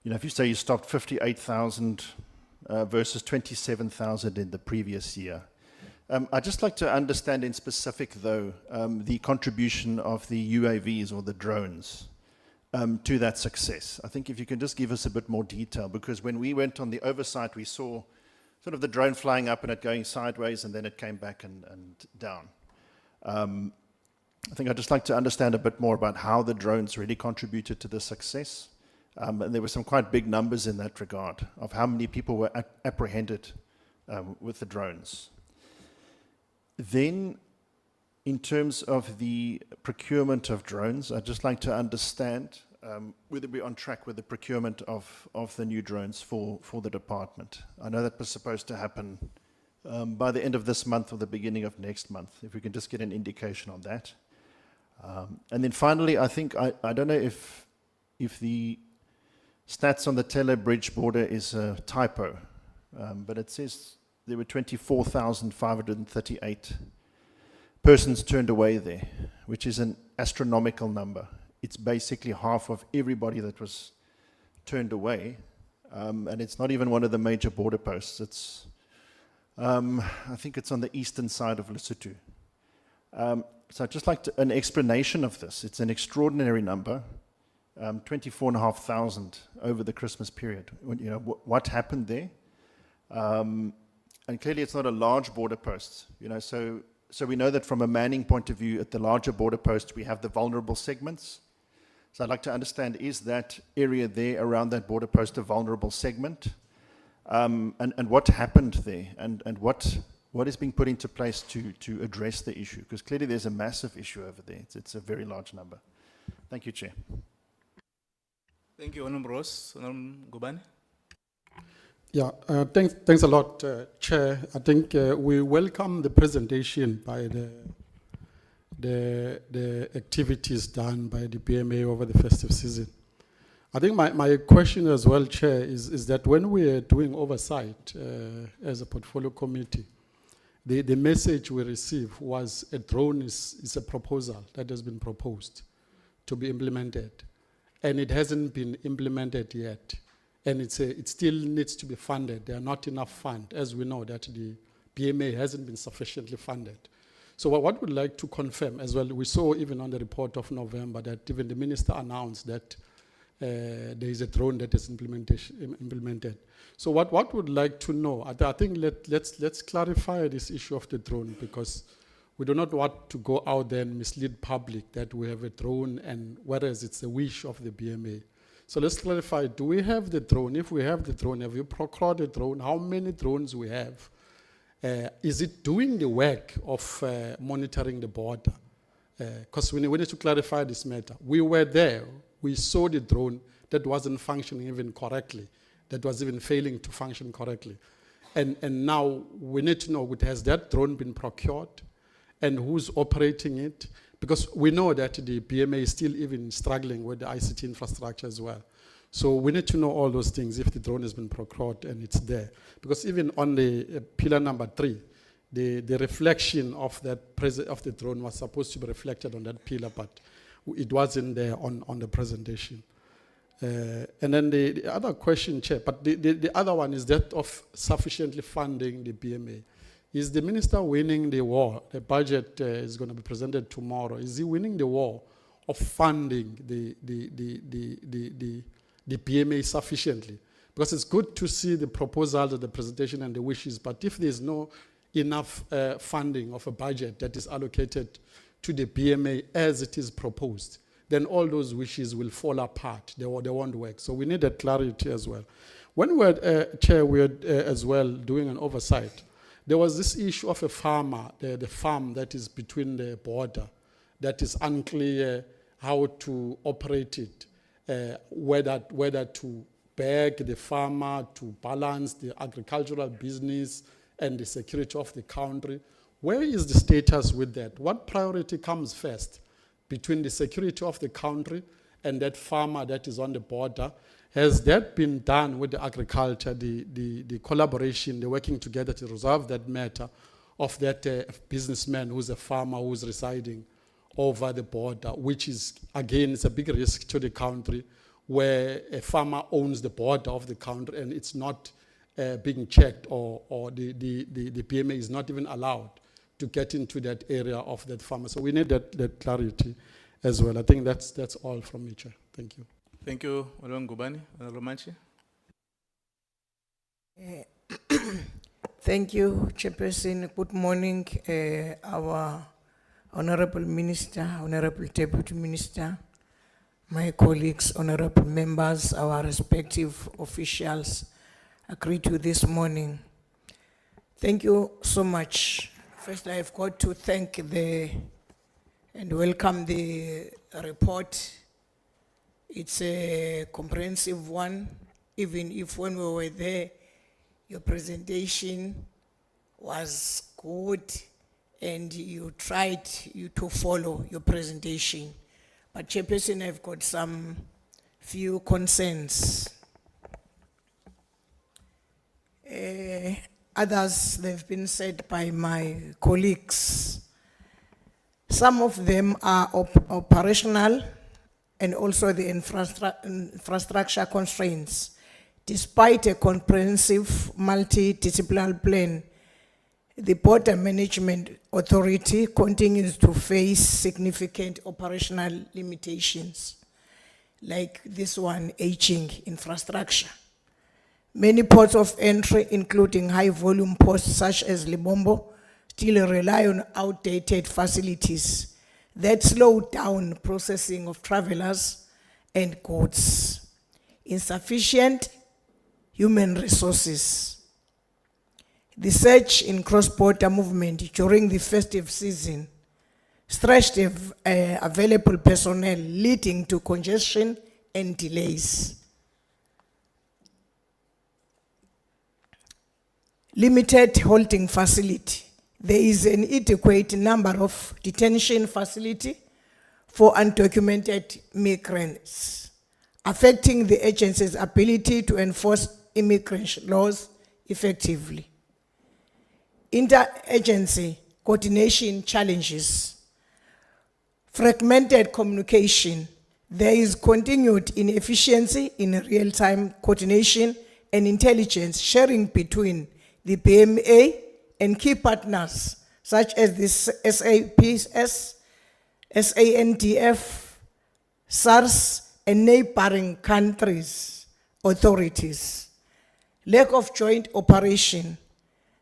You know, if you say you stopped 58,000 versus 27,000 in the previous year, I'd just like to understand in specific, though, the contribution of the UAVs or the drones to that success. I think if you can just give us a bit more detail, because when we went on the oversight, we saw sort of the drone flying up and it going sideways, and then it came back and down. I think I'd just like to understand a bit more about how the drones really contributed to the success. And there were some quite big numbers in that regard of how many people were apprehended with the drones. Then, in terms of the procurement of drones, I'd just like to understand whether we're on track with the procurement of the new drones for the department. I know that was supposed to happen by the end of this month or the beginning of next month, if we can just get an indication on that. And then finally, I think, I don't know if the stats on the Tele Bridge border is a typo, but it says there were 24,538 persons turned away there, which is an astronomical number. It's basically half of everybody that was turned away, and it's not even one of the major border posts. It's, I think it's on the eastern side of Lesotho. So I'd just like an explanation of this. It's an extraordinary number, 24,500 over the Christmas period. You know, what happened there? And clearly it's not a large border post, you know, so we know that from a manning point of view, at the larger border posts, we have the vulnerable segments. So I'd like to understand, is that area there around that border post a vulnerable segment? And what happened there? And what is being put into place to address the issue? Because clearly there's a massive issue over there. It's a very large number. Thank you, Chair. Thank you, Honorable Ross. Honorable Ngubane. Yeah, thanks a lot, Chair. I think we welcome the presentation by the activities done by the BMA over the festive season. I think my question as well, Chair, is that when we are doing oversight as a portfolio committee, the message we received was a drone is a proposal that has been proposed to be implemented, and it hasn't been implemented yet. And it still needs to be funded. There are not enough funds, as we know that the BMA hasn't been sufficiently funded. So what we'd like to confirm as well, we saw even on the report of November that even the minister announced that there is a drone that is implemented. So what we'd like to know, I think let's clarify this issue of the drone, because we do not want to go out there and mislead public that we have a drone, and whereas it's the wish of the BMA. So let's clarify, do we have the drone? If we have the drone, have you procured the drone? How many drones we have? Is it doing the work of monitoring the border? Because we need to clarify this matter. We were there, we saw the drone that wasn't functioning even correctly, that was even failing to function correctly. And now we need to know, has that drone been procured? And who's operating it? Because we know that the BMA is still even struggling with the ICT infrastructure as well. So we need to know all those things if the drone has been procured and it's there. Because even on the pillar number 3, the reflection of the drone was supposed to be reflected on that pillar, but it wasn't there on the presentation. And then the other question, Chair, but the other one is that of sufficiently funding the BMA. Is the minister winning the war? The budget is going to be presented tomorrow. Is he winning the war of funding the BMA sufficiently? Because it's good to see the proposals, the presentation, and the wishes, but if there's no enough funding of a budget that is allocated to the BMA as it is proposed, then all those wishes will fall apart. They won't work. So we need that clarity as well. When we're, Chair, we're as well doing an oversight, there was this issue of a farmer, the farm that is between the border, that is unclear how to operate it, whether to beg the farmer to balance the agricultural business and the security of the country. Where is the status with that? What priority comes first between the security of the country and that farmer that is on the border? Has that been done with the agriculture, the collaboration, the working together to resolve that matter of that businessman who's a farmer who's residing over the border, which is, again, it's a big risk to the country, where a farmer owns the border of the country and it's not being checked, or the BMA is not even allowed to get into that area of that farmer. So we need that clarity as well. I think that's all from me, Chair. Thank you. Thank you, Honorable Ngubane. Honorable Manchi. Thank you, Chairperson. Good morning, our Honorable Minister, Honorable Deputy Minister, my colleagues, honorable members, our respective officials agreed to this morning. Thank you so much. First, I've got to thank and welcome the report. It's a comprehensive one, even if when we were there, your presentation was good and you tried to follow your presentation. But Chairperson, I've got some few concerns. Others, they've been said by my colleagues. Some of them are operational and also the infrastructure constraints. Despite a comprehensive multidisciplinary plan, the Border Management Authority continues to face significant operational limitations, like this one, aging infrastructure. Many ports of entry, including high-volume ports such as Libombo, still rely on outdated facilities that slow down processing of travelers and goods. Insufficient human resources. The surge in cross-border movement during the festive season stretched available personnel, leading to congestion and delays. Limited holding facility. There is an inadequate number of detention facility for undocumented migrants, affecting the agency's ability to enforce immigration laws effectively. Interagency coordination challenges. Fragmented communication. There is continued inefficiency in real-time coordination and intelligence sharing between the BMA and key partners such as the SAPS, SANDF, SARS, and neighboring countries' authorities. Lack of joint operation.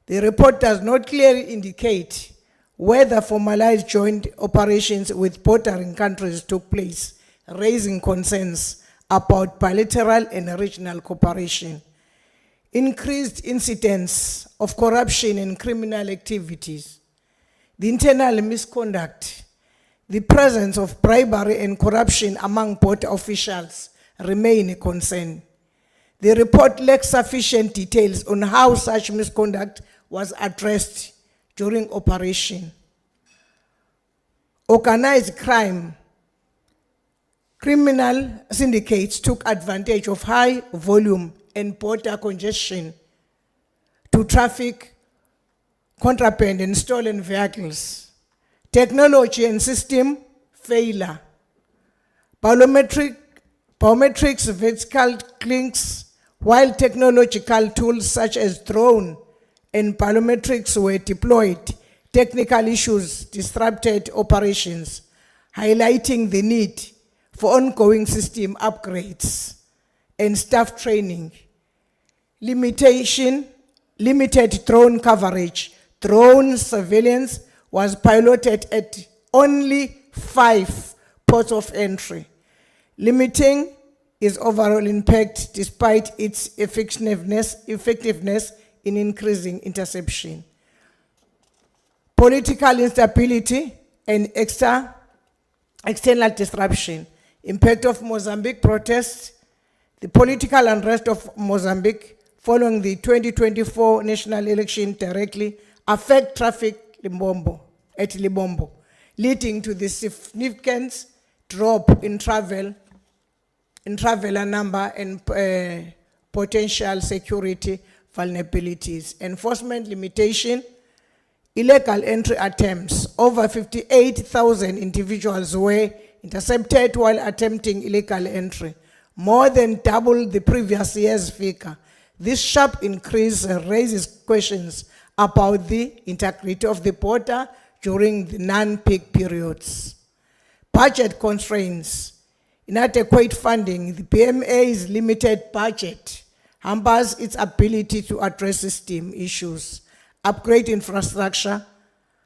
The report does not clearly indicate whether formalized joint operations with bordering countries took place, raising concerns about bilateral and regional cooperation. Increased incidents of corruption and criminal activities. The internal misconduct. The presence of bribery and corruption among border officials remain a concern. The report lacks sufficient details on how such misconduct was addressed during operation. Organized crime. Criminal syndicates took advantage of high volume and border congestion to traffic contraband and stolen vehicles. Technology and system failure. Biometrics vertical links. While technological tools such as drone and biometrics were deployed, technical issues disrupted operations, highlighting the need for ongoing system upgrades and staff training. Limited drone coverage. Drone surveillance was piloted at only 5 ports of entry, limiting its overall impact despite its effectiveness in increasing interception. Political instability and external disruption. Impact of Mozambique protests. The political unrest of Mozambique following the 2024 national election directly affect traffic at Libombo, leading to the significant drop in traveler number and potential security vulnerabilities. Enforcement limitation. Illegal entry attempts. Over 58,000 individuals were intercepted while attempting illegal entry, more than double the previous year's figure. This sharp increase raises questions about the integrity of the border during the non-peak periods. Budget constraints. Inadequate funding. The BMA's limited budget hampers its ability to address system issues, upgrade infrastructure,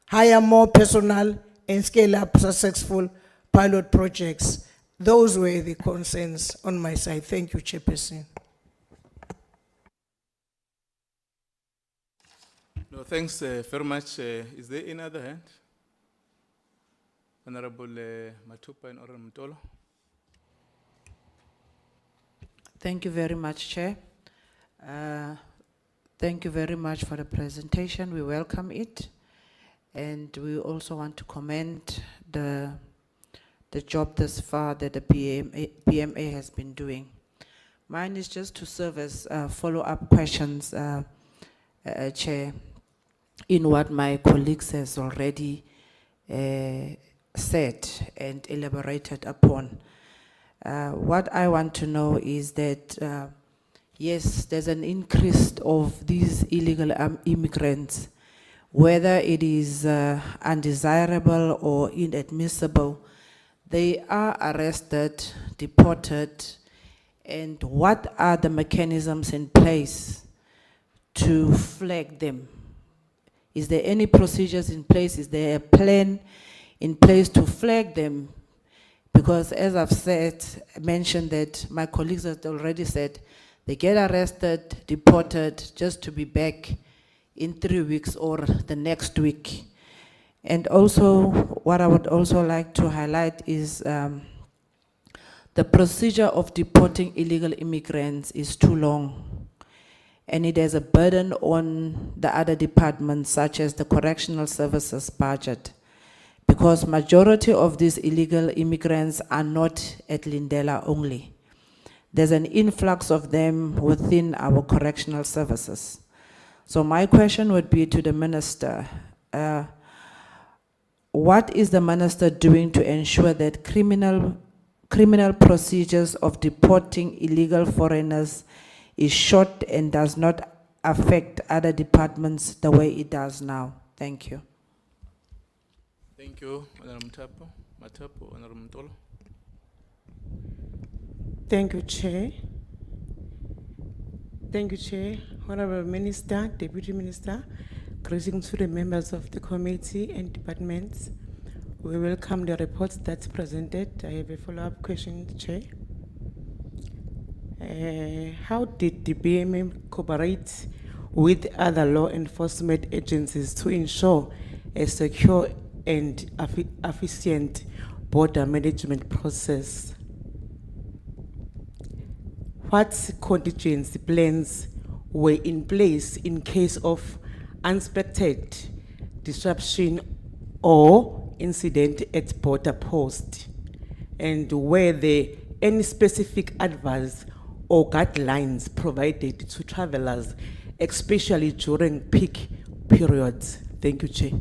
hire more personnel, and scale up successful pilot projects. Those were the concerns on my side. Thank you, Chairperson. No, thanks very much. Is there any other hand? Honorable Matupa and Honorable Mtolo. Thank you very much, Chair. Thank you very much for the presentation. We welcome it. And we also want to commend the job thus far that the BMA has been doing. Mine is just to serve as follow-up questions, Chair, in what my colleagues has already said and elaborated upon. What I want to know is that, yes, there's an increase of these illegal immigrants, whether it is undesirable or inadmissible. They are arrested, deported, and what are the mechanisms in place to flag them? Is there any procedures in place? Is there a plan in place to flag them? Because as I've mentioned that my colleagues have already said, they get arrested, deported, just to be back in 3 weeks or the next week. And also, what I would also like to highlight is the the procedure of deporting illegal immigrants is too long, and it has a burden on the other departments, such as the correctional services budget, because majority of these illegal immigrants are not at Lindela only. There's an influx of them within our correctional services. So my question would be to the minister, what is the minister doing to ensure that criminal procedures of deporting illegal foreigners is short and does not affect other departments the way it does now? Thank you. Thank you, Honorable Matapo, Honorable Mtolo. Thank you, Chair. Thank you, Chair. Honorable Minister, Deputy Minister, greetings to the members of the committee and departments. We welcome the reports that's presented. I have a follow-up question, Chair. How did the BMA cooperate with other law enforcement agencies to ensure a secure and efficient border management process? What contingency plans were in place in case of unexpected disruption or incident at border post? And were there any specific advice or guidelines provided to travelers, especially during peak periods? Thank you, Chair.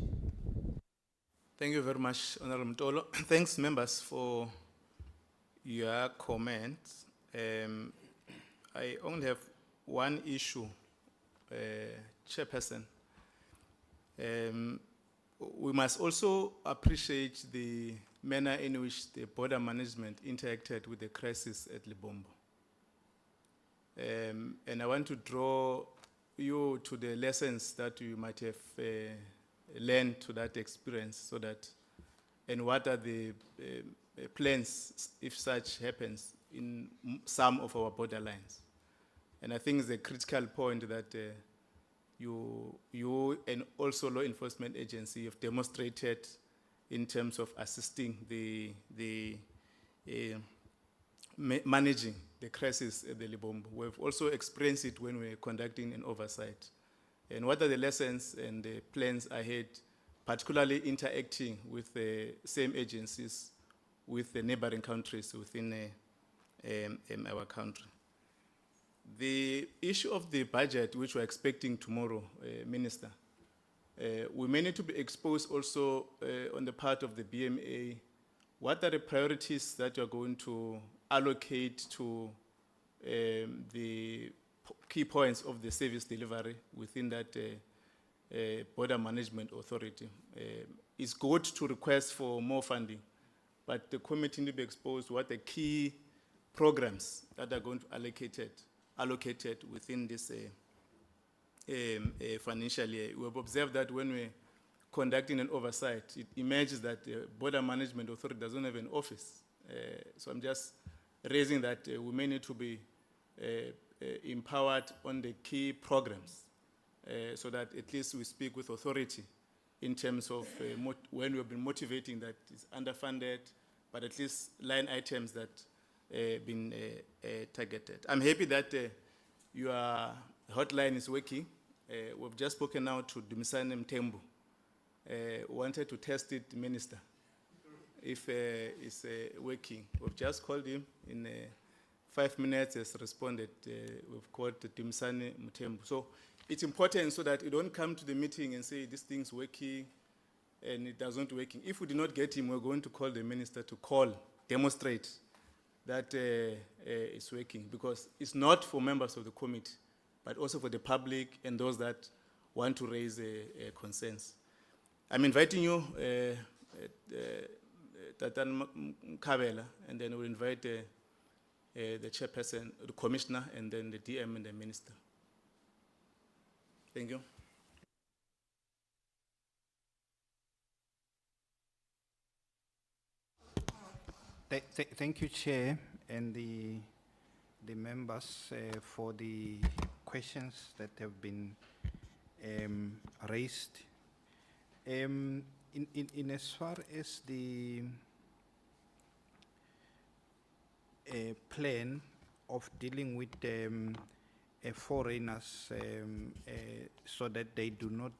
Thank you very much, Honorable Mtolo. Thanks, members, for your comments. I only have one issue, Chairperson. We must also appreciate the manner in which the border management interacted with the crisis at Libombo. And I want to draw you to the lessons that you might have learned to that experience, so that, and what are the plans if such happens in some of our borderlines. And I think it's a critical point that you and also law enforcement agency have demonstrated in terms of assisting the managing the crisis at the Libombo. We've also experienced it when we're conducting an oversight. And what are the lessons and the plans ahead, particularly interacting with the same agencies with the neighboring countries within our country. The issue of the budget, which we're expecting tomorrow, Minister, we may need to be exposed also on the part of the BMA. What are the priorities that you're going to allocate to the key points of the service delivery within that border management authority? It's good to request for more funding, but the committee need to be exposed to what the key programs that are going to allocated within this financial year. We have observed that when we're conducting an oversight, it emerges that the Border Management Authority doesn't have an office. So I'm just raising that we may need to be empowered on the key programs so that at least we speak with authority in terms of when we've been motivating that it's underfunded, but at least line items that been targeted. I'm happy that your hotline is working. We've just spoken now to Dumisani Mtembu. Wanted to test it, Minister, if it's working. We've just called him in 5 minutes, has responded. We've called Dumisani Mtembu. So it's important so that you don't come to the meeting and say this thing's working and it doesn't working. If we do not get him, we're going to call the minister to demonstrate that it's working, because it's not for members of the committee, but also for the public and those that want to raise concerns. I'm inviting you, Tatan Mkabela, and then we'll invite the chairperson, the commissioner, and then the DM and the minister. Thank you. Thank you, Chair, and the members for the questions that have been raised. In as far as the a plan of dealing with foreigners so that they do not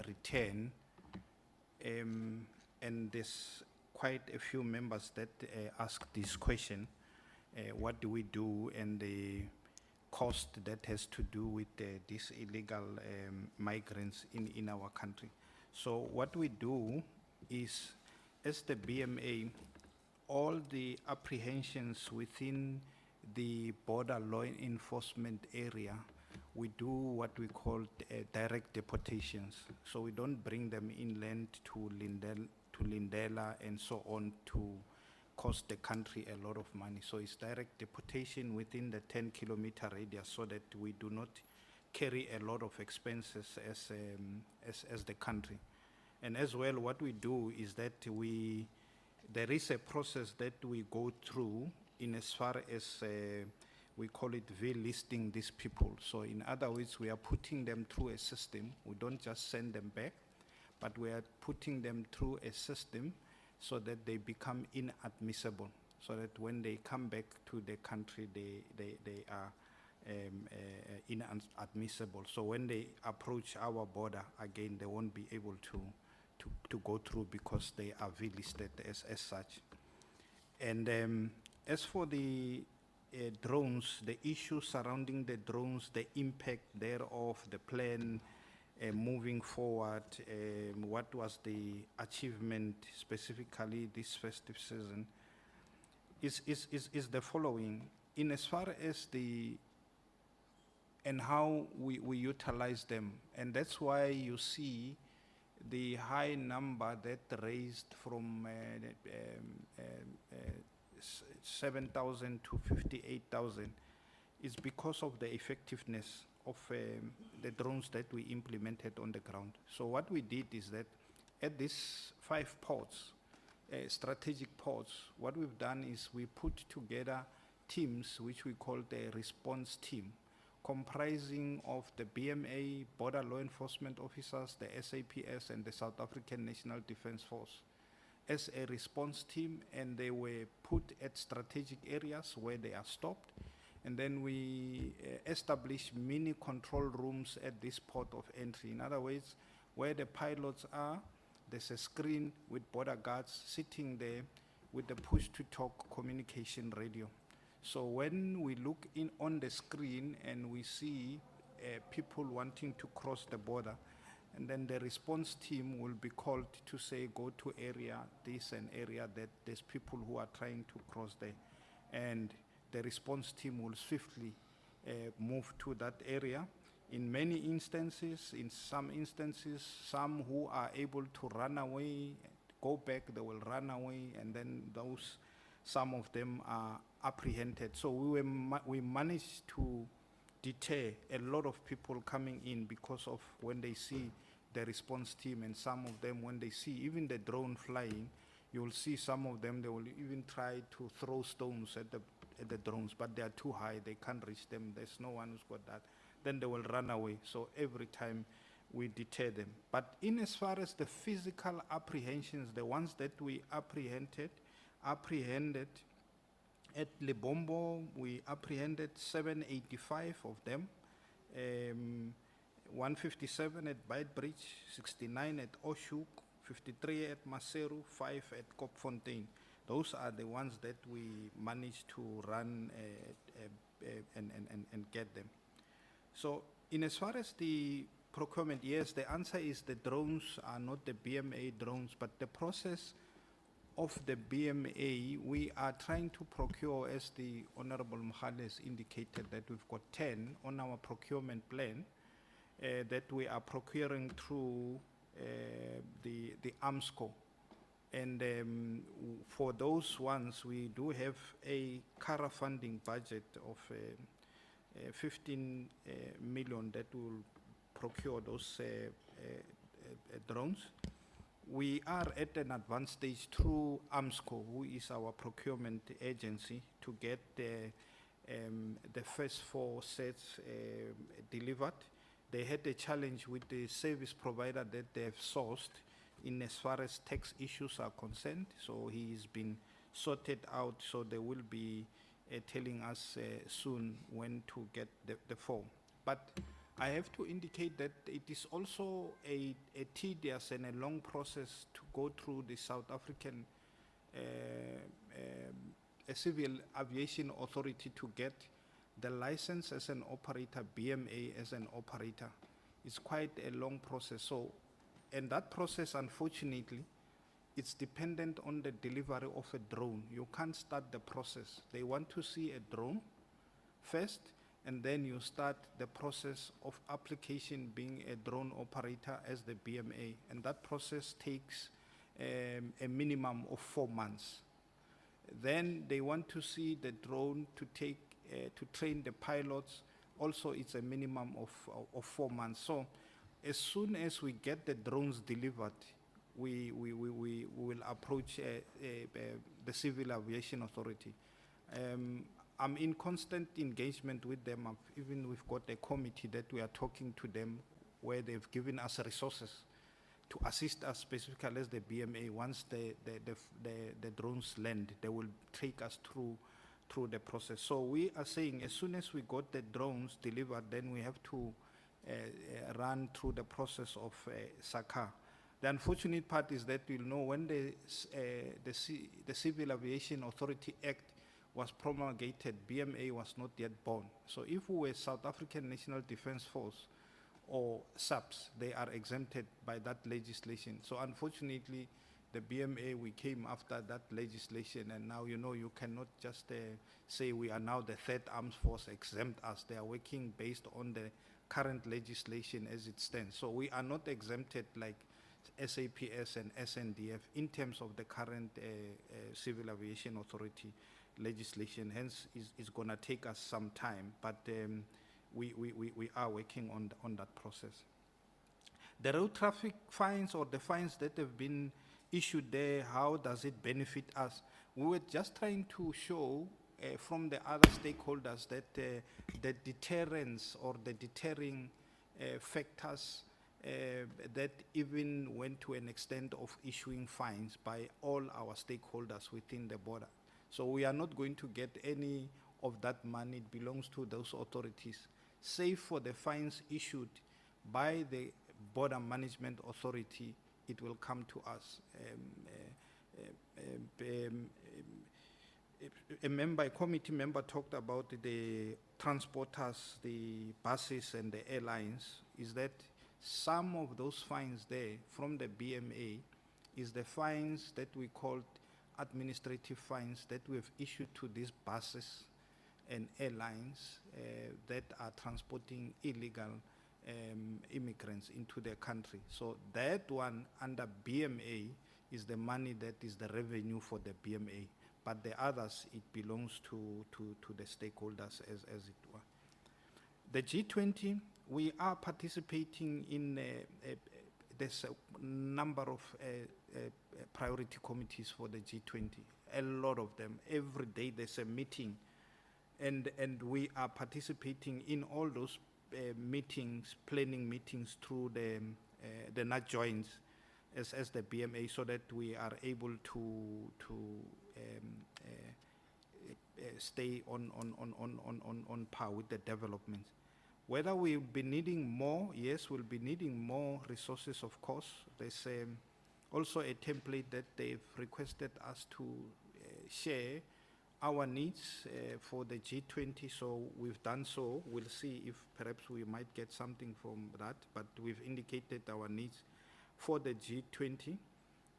return. And there's quite a few members that ask this question, what do we do, and the cost that has to do with these illegal migrants in our country. So what we do is, as the BMA, all the apprehensions within the border law enforcement area, we do what we call direct deportations. So we don't bring them inland to Lindela and so on to cost the country a lot of money. So it's direct deportation within the 10-kilometer radius so that we do not carry a lot of expenses as the country. And as well, what we do is that there is a process that we go through in as far as we call it V-listing these people. So in other words, we are putting them through a system. We don't just send them back, but we are putting them through a system so that they become inadmissible, so that when they come back to the country, they are inadmissible. So when they approach our border, again, they won't be able to go through because they are V-listed as such. And as for the drones, the issues surrounding the drones, the impact thereof, the plan moving forward, what was the achievement specifically this festive season, is the following. In as far as and how we utilize them, and that's why you see the high number that raised from 7,000 to 58,000 is because of the effectiveness of the drones that we implemented on the ground. So what we did is that at these 5 ports, strategic ports, what we've done is we put together teams which we call the response team, comprising of the BMA, border law enforcement officers, the SAPS, and the South African National Defence Force as a response team, and they were put at strategic areas where they are stopped. And then we establish mini control rooms at this port of entry. In other words, where the pilots are, there's a screen with border guards sitting there with the push-to-talk communication radio. So when we look in on the screen and we see people wanting to cross the border, and then the response team will be called to say, go to area this and area that, there's people who are trying to cross there. And the response team will swiftly move to that area. In many instances, in some instances, some who are able to run away, go back, they will run away, and then some of them are apprehended. So we managed to deter a lot of people coming in because of when they see the response team, and some of them, when they see even the drone flying, you will see some of them, they will even try to throw stones at the drones, but they are too high, they can't reach them, there's no one who's got that. Then they will run away. So every time we deter them. But in as far as the physical apprehensions, the ones that we apprehended at Lebombo, we apprehended 785 of them, 157 at Beitbridge, 69 at Oshuk, 53 at Maseru, 5 at Kopfontein. Those are the ones that we managed to run and get them. So in as far as the procurement, yes, the answer is the drones are not the BMA drones, but the process of the BMA, we are trying to procure, as the Honorable Mkhale has indicated, that we've got 10 on our procurement plan that we are procuring through the AMSCO. And for those ones, we do have a CARA funding budget of 15 million that will procure those drones. We are at an advanced stage through AMSCO, who is our procurement agency, to get the first 4 sets delivered. They had a challenge with the service provider that they have sourced in as far as tax issues are concerned, so he's been sorted out, so they will be telling us soon when to get the form. But I have to indicate that it is also a tedious and a long process to go through the South African Civil Aviation Authority to get the license as an operator, BMA as an operator. It's quite a long process. So, and that process, unfortunately, it's dependent on the delivery of a drone. You can't start the process. They want to see a drone first, and then you start the process of application being a drone operator as the BMA. And that process takes a minimum of 4 months. Then they want to see the drone to take, to train the pilots. Also, it's a minimum of 4 months. So as soon as we get the drones delivered, we will approach the Civil Aviation Authority. I'm in constant engagement with them. Even we've got a committee that we are talking to them, where they've given us resources to assist us specifically as the BMA. Once the drones land, they will take us through the process. So we are saying as soon as we got the drones delivered, then we have to run through the process of SACA. The unfortunate part is that we'll know when the Civil Aviation Authority Act was promulgated, BMA was not yet born. So if we were South African National Defence Force or SAPS, they are exempted by that legislation. So unfortunately, the BMA, we came after that legislation, and now you cannot just say we are now the third armed force, exempt us. They are working based on the current legislation as it stands. So we are not exempted like SAPS and SNDF in terms of the current Civil Aviation Authority legislation. Hence, it's going to take us some time, but we are working on that process. The road traffic fines, or the fines that have been issued there, how does it benefit us? We were just trying to show from the other stakeholders that the deterrence or the deterring factors that even went to an extent of issuing fines by all our stakeholders within the border. So we are not going to get any of that money. It belongs to those authorities, save for the fines issued by the Border Management Authority. It will come to us. A committee member talked about the transporters, the buses and the airlines. Is that some of those fines there from the BMA is the fines that we called administrative fines that we have issued to these buses and airlines that are transporting illegal immigrants into their country. So that one under BMA is the money that is the revenue for the BMA, but the others, it belongs to the stakeholders as it were. The G20, we are participating in there's a number of priority committees for the G20, a lot of them. Every day there's a meeting, and we are participating in all those meetings, planning meetings through the NAT joints as the BMA, so that we are able to stay on par with the developments. Whether we'll be needing more, yes, we'll be needing more resources, of course. There's also a template that they've requested us to share our needs for the G20, so we've done so. We'll see if perhaps we might get something from that, but we've indicated our needs for the G20.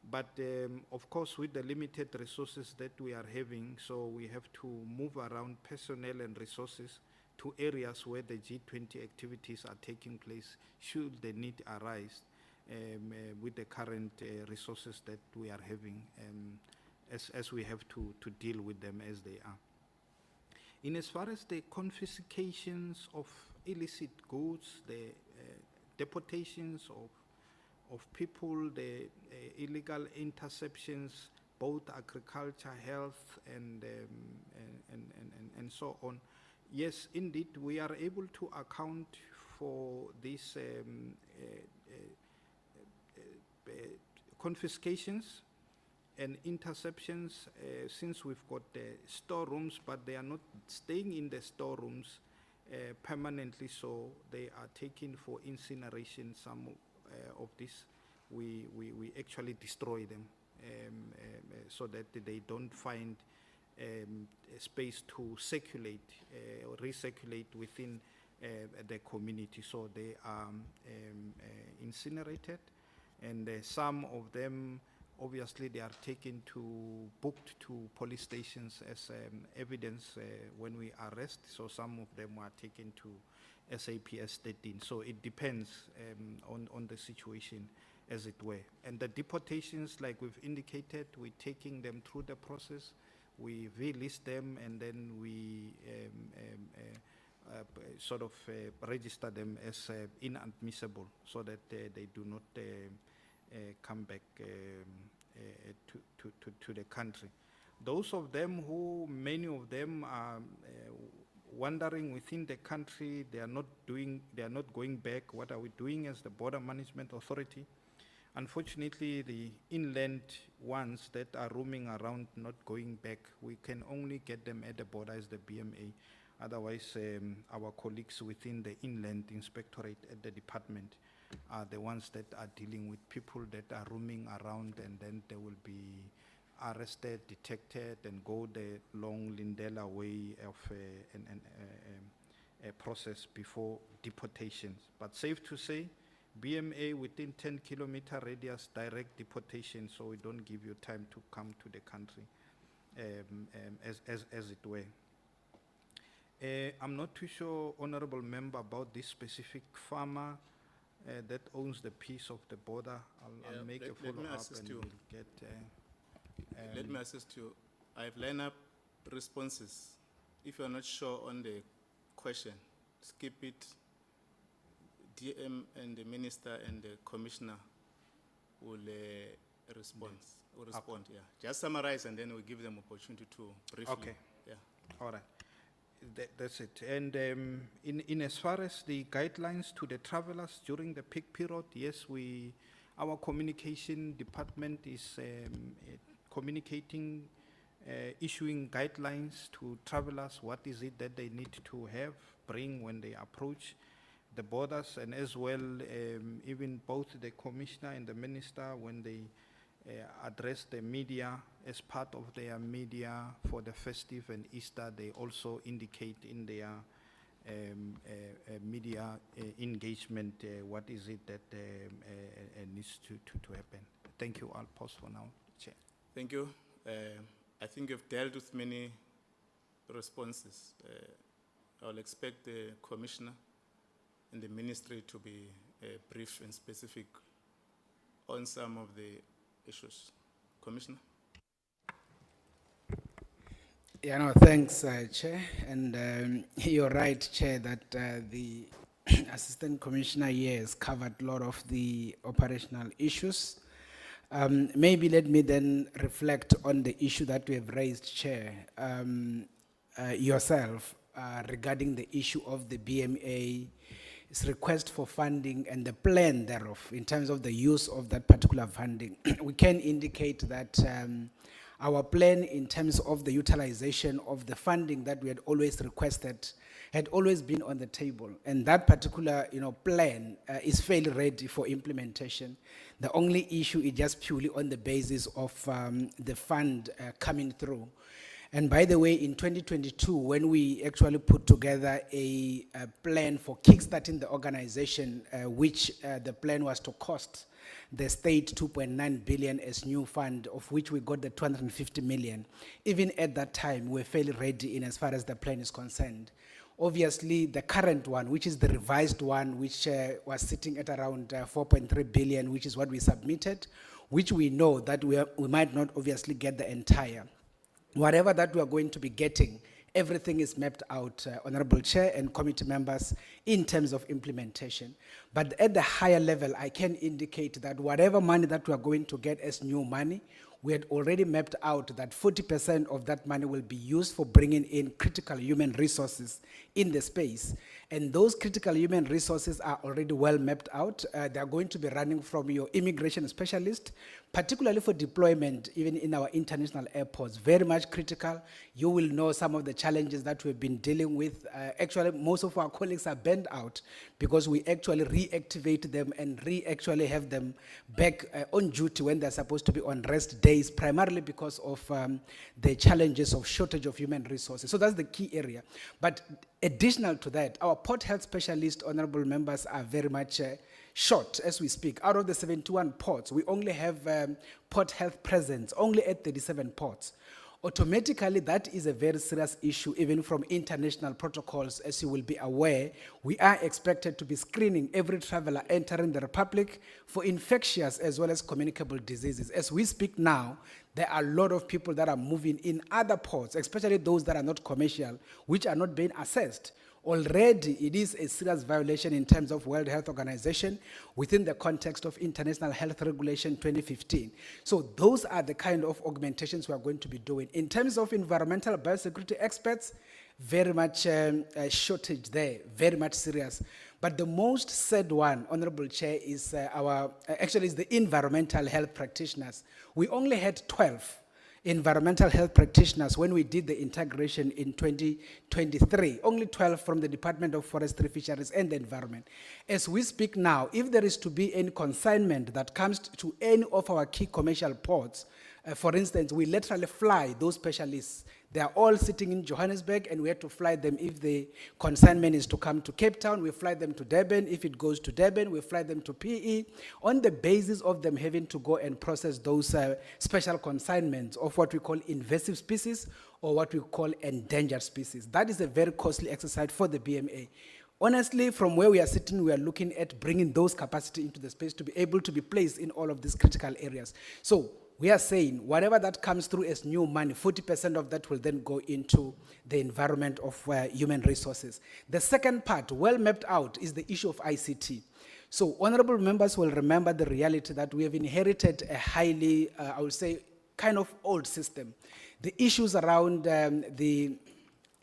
But of course, with the limited resources that we are having, so we have to move around personnel and resources to areas where the G20 activities are taking place, should the need arise with the current resources that we are having, as we have to deal with them as they are. In as far as the confiscations of illicit goods, the deportations of people, the illegal interceptions, both agriculture, health, and so on. Yes, indeed, we are able to account for these confiscations And interceptions, since we've got storerooms, but they are not staying in the storerooms permanently, so they are taken for incineration. Some of this, we actually destroy them so that they don't find a space to circulate or recirculate within the community. So they are incinerated, and some of them, obviously, they are taken booked to police stations as evidence when we arrest. So some of them are taken to SAPS 13. So it depends on the situation, as it were. And the deportations, like we've indicated, we're taking them through the process. We relist them, and then we sort of register them as inadmissible, so that they do not come back to the country. Those of them who, many of them are wandering within the country, they are not going back. What are we doing as the Border Management Authority? Unfortunately, the inland ones that are roaming around not going back, we can only get them at the border as the BMA. Otherwise, our colleagues within the inland inspectorate at the department are the ones that are dealing with people that are roaming around, and then they will be arrested, detected, and go the long Lindela way of a process before deportations. But safe to say, BMA within 10-kilometer radius, direct deportation, so we don't give you time to come to the country, as it were. I'm not too sure, Honorable Member, about this specific farmer that owns the piece of the border. I'll make a follow-up and we'll get... Let me assist you. I've lined up responses. If you're not sure on the question, skip it. DM and the Minister and the Commissioner will respond. Will respond, yeah. Just summarize, and then we'll give them opportunity to briefly. Okay. Yeah. All right. That's it. And in as far as the guidelines to the travelers during the peak period, yes, our communication department is communicating, issuing guidelines to travelers. What is it that they need to bring when they approach the borders, and as well, even both the Commissioner and the Minister, when they address the media as part of their media for the festive and Easter, they also indicate in their media engagement what is it that needs to happen. Thank you. I'll pause for now, Chair. Thank you. I think you've dealt with many responses. I'll expect the Commissioner and the Ministry to be brief and specific on some of the issues. Commissioner? Yeah, no, thanks, Chair. And you're right, Chair, that the Assistant Commissioner here has covered a lot of the operational issues. Maybe let me then reflect on the issue that we have raised, Chair, yourself, regarding the issue of the BMA's request for funding and the plan thereof in terms of the use of that particular funding. We can indicate that our plan in terms of the utilization of the funding that we had always requested had always been on the table, and that particular plan is fairly ready for implementation. The only issue is just purely on the basis of the fund coming through. And by the way, in 2022, when we actually put together a plan for kickstarting the organization, which the plan was to cost the state 2.9 billion as new fund, of which we got the 250 million. Even at that time, we're fairly ready in as far as the plan is concerned. Obviously, the current one, which is the revised one, which was sitting at around 4.3 billion, which is what we submitted, which we know that we might not obviously get the entire. Whatever that we are going to be getting, everything is mapped out, Honorable Chair and committee members, in terms of implementation. But at the higher level, I can indicate that whatever money that we are going to get as new money we had already mapped out that 40% of that money will be used for bringing in critical human resources in the space. And those critical human resources are already well mapped out. They are going to be running from your immigration specialist, particularly for deployment, even in our international airports, very much critical. You will know some of the challenges that we've been dealing with. Actually, most of our colleagues are burned out because we actually reactivate them and actually have them back on duty when they're supposed to be on rest days, primarily because of the challenges of shortage of human resources. So that's the key area. But additional to that, our port health specialists, honorable members, are very much short as we speak. Out of the 71 ports, we only have port health presence only at 37 ports. Automatically, that is a very serious issue, even from international protocols. As you will be aware, we are expected to be screening every traveler entering the Republic for infectious as well as communicable diseases. As we speak now, there are a lot of people that are moving in other ports, especially those that are not commercial, which are not being assessed. Already, it is a serious violation in terms of World Health Organization within the context of International Health Regulation 2015. So those are the kind of augmentations we are going to be doing. In terms of environmental biosecurity experts, very much a shortage there, very much serious. But the most sad one, Honorable Chair, is actually is the environmental health practitioners. We only had 12 environmental health practitioners when we did the integration in 2023, only 12 from the Department of Forestry, Fisheries and the Environment. As we speak now, if there is to be any consignment that comes to any of our key commercial ports, for instance, we literally fly those specialists. They are all sitting in Johannesburg, and we have to fly them. If the consignment is to come to Cape Town, we fly them to Durban. If it goes to Durban, we fly them to PE, on the basis of them having to go and process those special consignments of what we call invasive species or what we call endangered species. That is a very costly exercise for the BMA. Honestly, from where we are sitting, we are looking at bringing those capacity into the space to be able to be placed in all of these critical areas. So we are saying whatever that comes through as new money, 40% of that will then go into the environment of human resources. The second part, well mapped out, is the issue of ICT. So honorable members will remember the reality that we have inherited a highly, I would say, kind of old system. The issues around the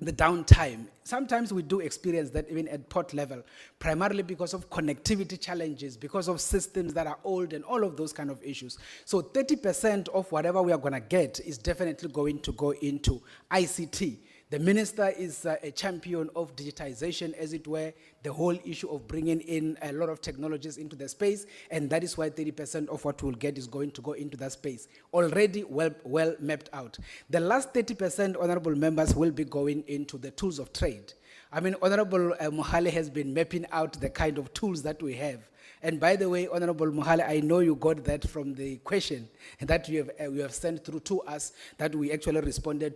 downtime. Sometimes we do experience that even at port level, primarily because of connectivity challenges, because of systems that are old and all of those kind of issues. So 30% of whatever we are going to get is definitely going to go into ICT. The minister is a champion of digitization, as it were, the whole issue of bringing in a lot of technologies into the space, and that is why 30% of what we'll get is going to go into that space. Already well mapped out. The last 30%, honorable members, will be going into the tools of trade. I mean, Honorable Mohale has been mapping out the kind of tools that we have. And by the way, Honorable Mohale, I know you got that from the question that you have sent through to us, that we actually responded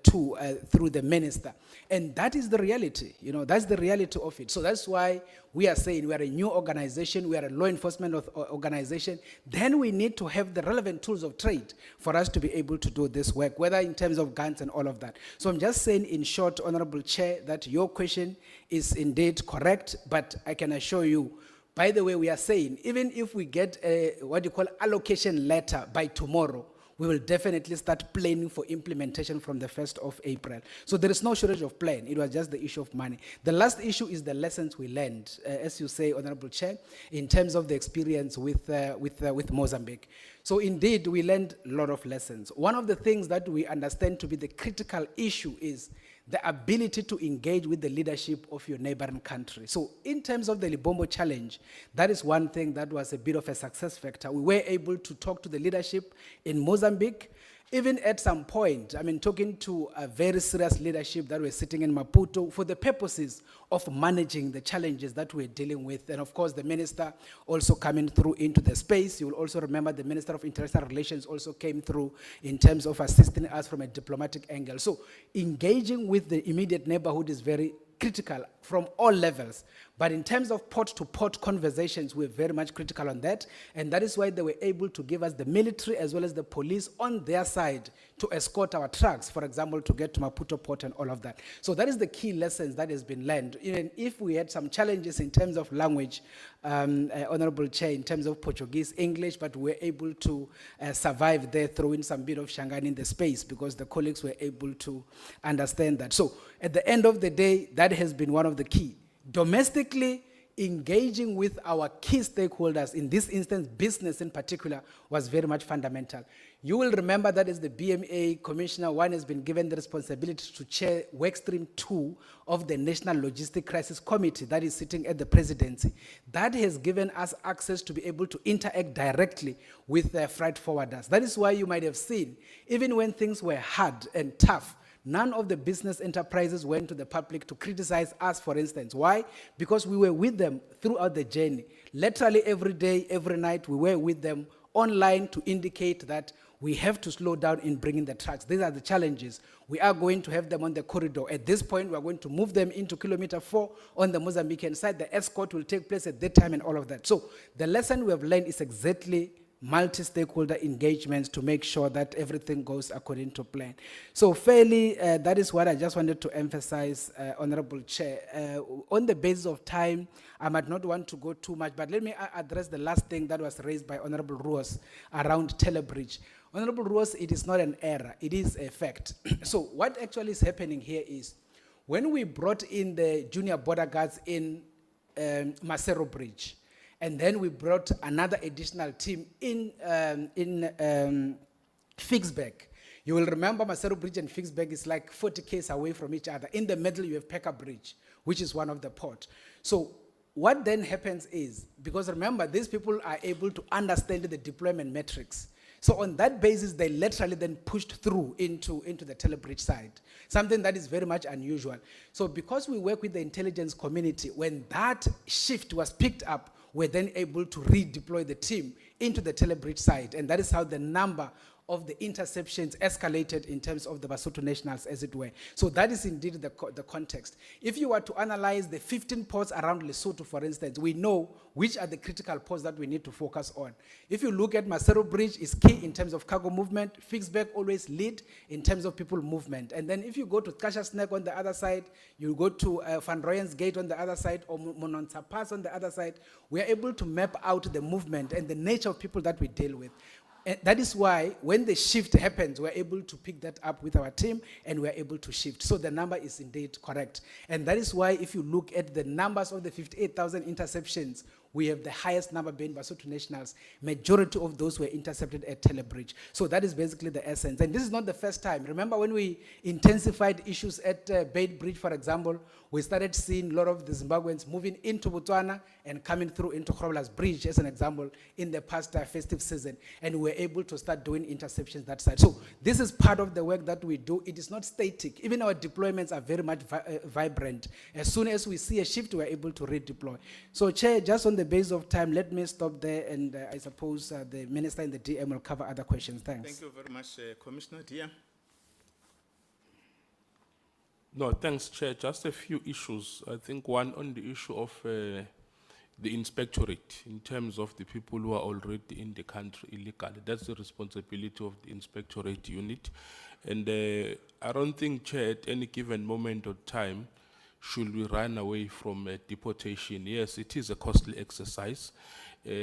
to through the minister. And that is the reality, you know, that's the reality of it. So that's why we are saying we are a new organization, we are a law enforcement organization, then we need to have the relevant tools of trade for us to be able to do this work, whether in terms of guns and all of that. So I'm just saying in short, Honorable Chair, that your question is indeed correct, but I can assure you, by the way, we are saying, even if we get a, what you call allocation letter by tomorrow, we will definitely start planning for implementation from the 1st of April. So there is no shortage of plan. It was just the issue of money. The last issue is the lessons we learned, as you say, Honorable Chair, in terms of the experience with Mozambique. So indeed, we learned a lot of lessons. One of the things that we understand to be the critical issue is the ability to engage with the leadership of your neighboring country. So in terms of the Libombo challenge, that is one thing that was a bit of a success factor. We were able to talk to the leadership in Mozambique, even at some point, I mean, talking to a very serious leadership that were sitting in Maputo for the purposes of managing the challenges that we're dealing with. And of course, the minister also coming through into the space. You will also remember the Minister of International Relations also came through in terms of assisting us from a diplomatic angle. So engaging with the immediate neighborhood is very critical from all levels. But in terms of port-to-port conversations, we're very much critical on that, and that is why they were able to give us the military as well as the police on their side to escort our trucks, for example, to get to Maputo Port and all of that. So that is the key lessons that has been learned. Even if we had some challenges in terms of language, Honorable Chair, in terms of Portuguese, English, but we were able to survive there, throwing some bit of Shangaan in the space because the colleagues were able to understand that. So at the end of the day, that has been one of the key. Domestically, engaging with our key stakeholders, in this instance, business in particular, was very much fundamental. You will remember that as the BMA Commissioner, one has been given the responsibility to chair Workstream 2 of the National Logistic Crisis Committee that is sitting at the presidency. That has given us access to be able to interact directly with freight forwarders. That is why you might have seen, even when things were hard and tough, none of the business enterprises went to the public to criticize us, for instance. Why? Because we were with them throughout the journey. Literally every day, every night, we were with them online to indicate that we have to slow down in bringing the trucks. These are the challenges. We are going to have them on the corridor. At this point, we are going to move them into kilometer 4 on the Mozambican side. The escort will take place at that time and all of that. So the lesson we have learned is exactly multi-stakeholder engagements to make sure that everything goes according to plan. So fairly, that is what I just wanted to emphasize, Honorable Chair. On the basis of time, I might not want to go too much, but let me address the last thing that was raised by Honorable Ruos around Telebridge. Honorable Ruos, it is not an error, it is a fact. So what actually is happening here is, when we brought in the junior border guards in Macero Bridge, and then we brought another additional team in Fixburg. You will remember Macero Bridge and Fixburg is like 40 km away from each other. In the middle, you have Peka Bridge, which is one of the ports. So what then happens is, because remember, these people are able to understand the deployment metrics. So on that basis, they literally then pushed through into the Telebridge side, something that is very much unusual. So because we work with the intelligence community, when that shift was picked up, we're then able to redeploy the team into the Telebridge side. And that is how the number of the interceptions escalated in terms of the Basotho nationals, as it were. So that is indeed the context. If you were to analyze the 15 ports around Lesotho, for instance, we know which are the critical ports that we need to focus on. If you look at Macero Bridge, it's key in terms of cargo movement. Fixburg always lead in terms of people movement. And then if you go to Kashasnek on the other side, you go to Van Rooyen's Gate on the other side, or Mononsa Pass on the other side, we are able to map out the movement and the nature of people that we deal with. And that is why when the shift happens, we're able to pick that up with our team and we're able to shift. So the number is indeed correct. And that is why if you look at the numbers of the 58,000 interceptions, we have the highest number being Basotho nationals. Majority of those were intercepted at Telebridge. So that is basically the essence. And this is not the first time. Remember when we intensified issues at Bait Bridge, for example, we started seeing a lot of the Zimbabweans moving into Botswana and coming through into Grobler's Bridge, as an example, in the past festive season. And we were able to start doing interceptions that side. So this is part of the work that we do. It is not static. Even our deployments are very much vibrant. As soon as we see a shift, we're able to redeploy. So Chair, just on the basis of time, let me stop there, and I suppose the Minister and the DM will cover other questions. Thanks. Thank you very much, Commissioner. Dear. No, thanks, Chair. Just a few issues. I think one on the issue of the inspectorate in terms of the people who are already in the country illegally. That's the responsibility of the inspectorate unit. And I don't think, Chair, at any given moment of time, should we run away from deportation. Yes, it is a costly exercise.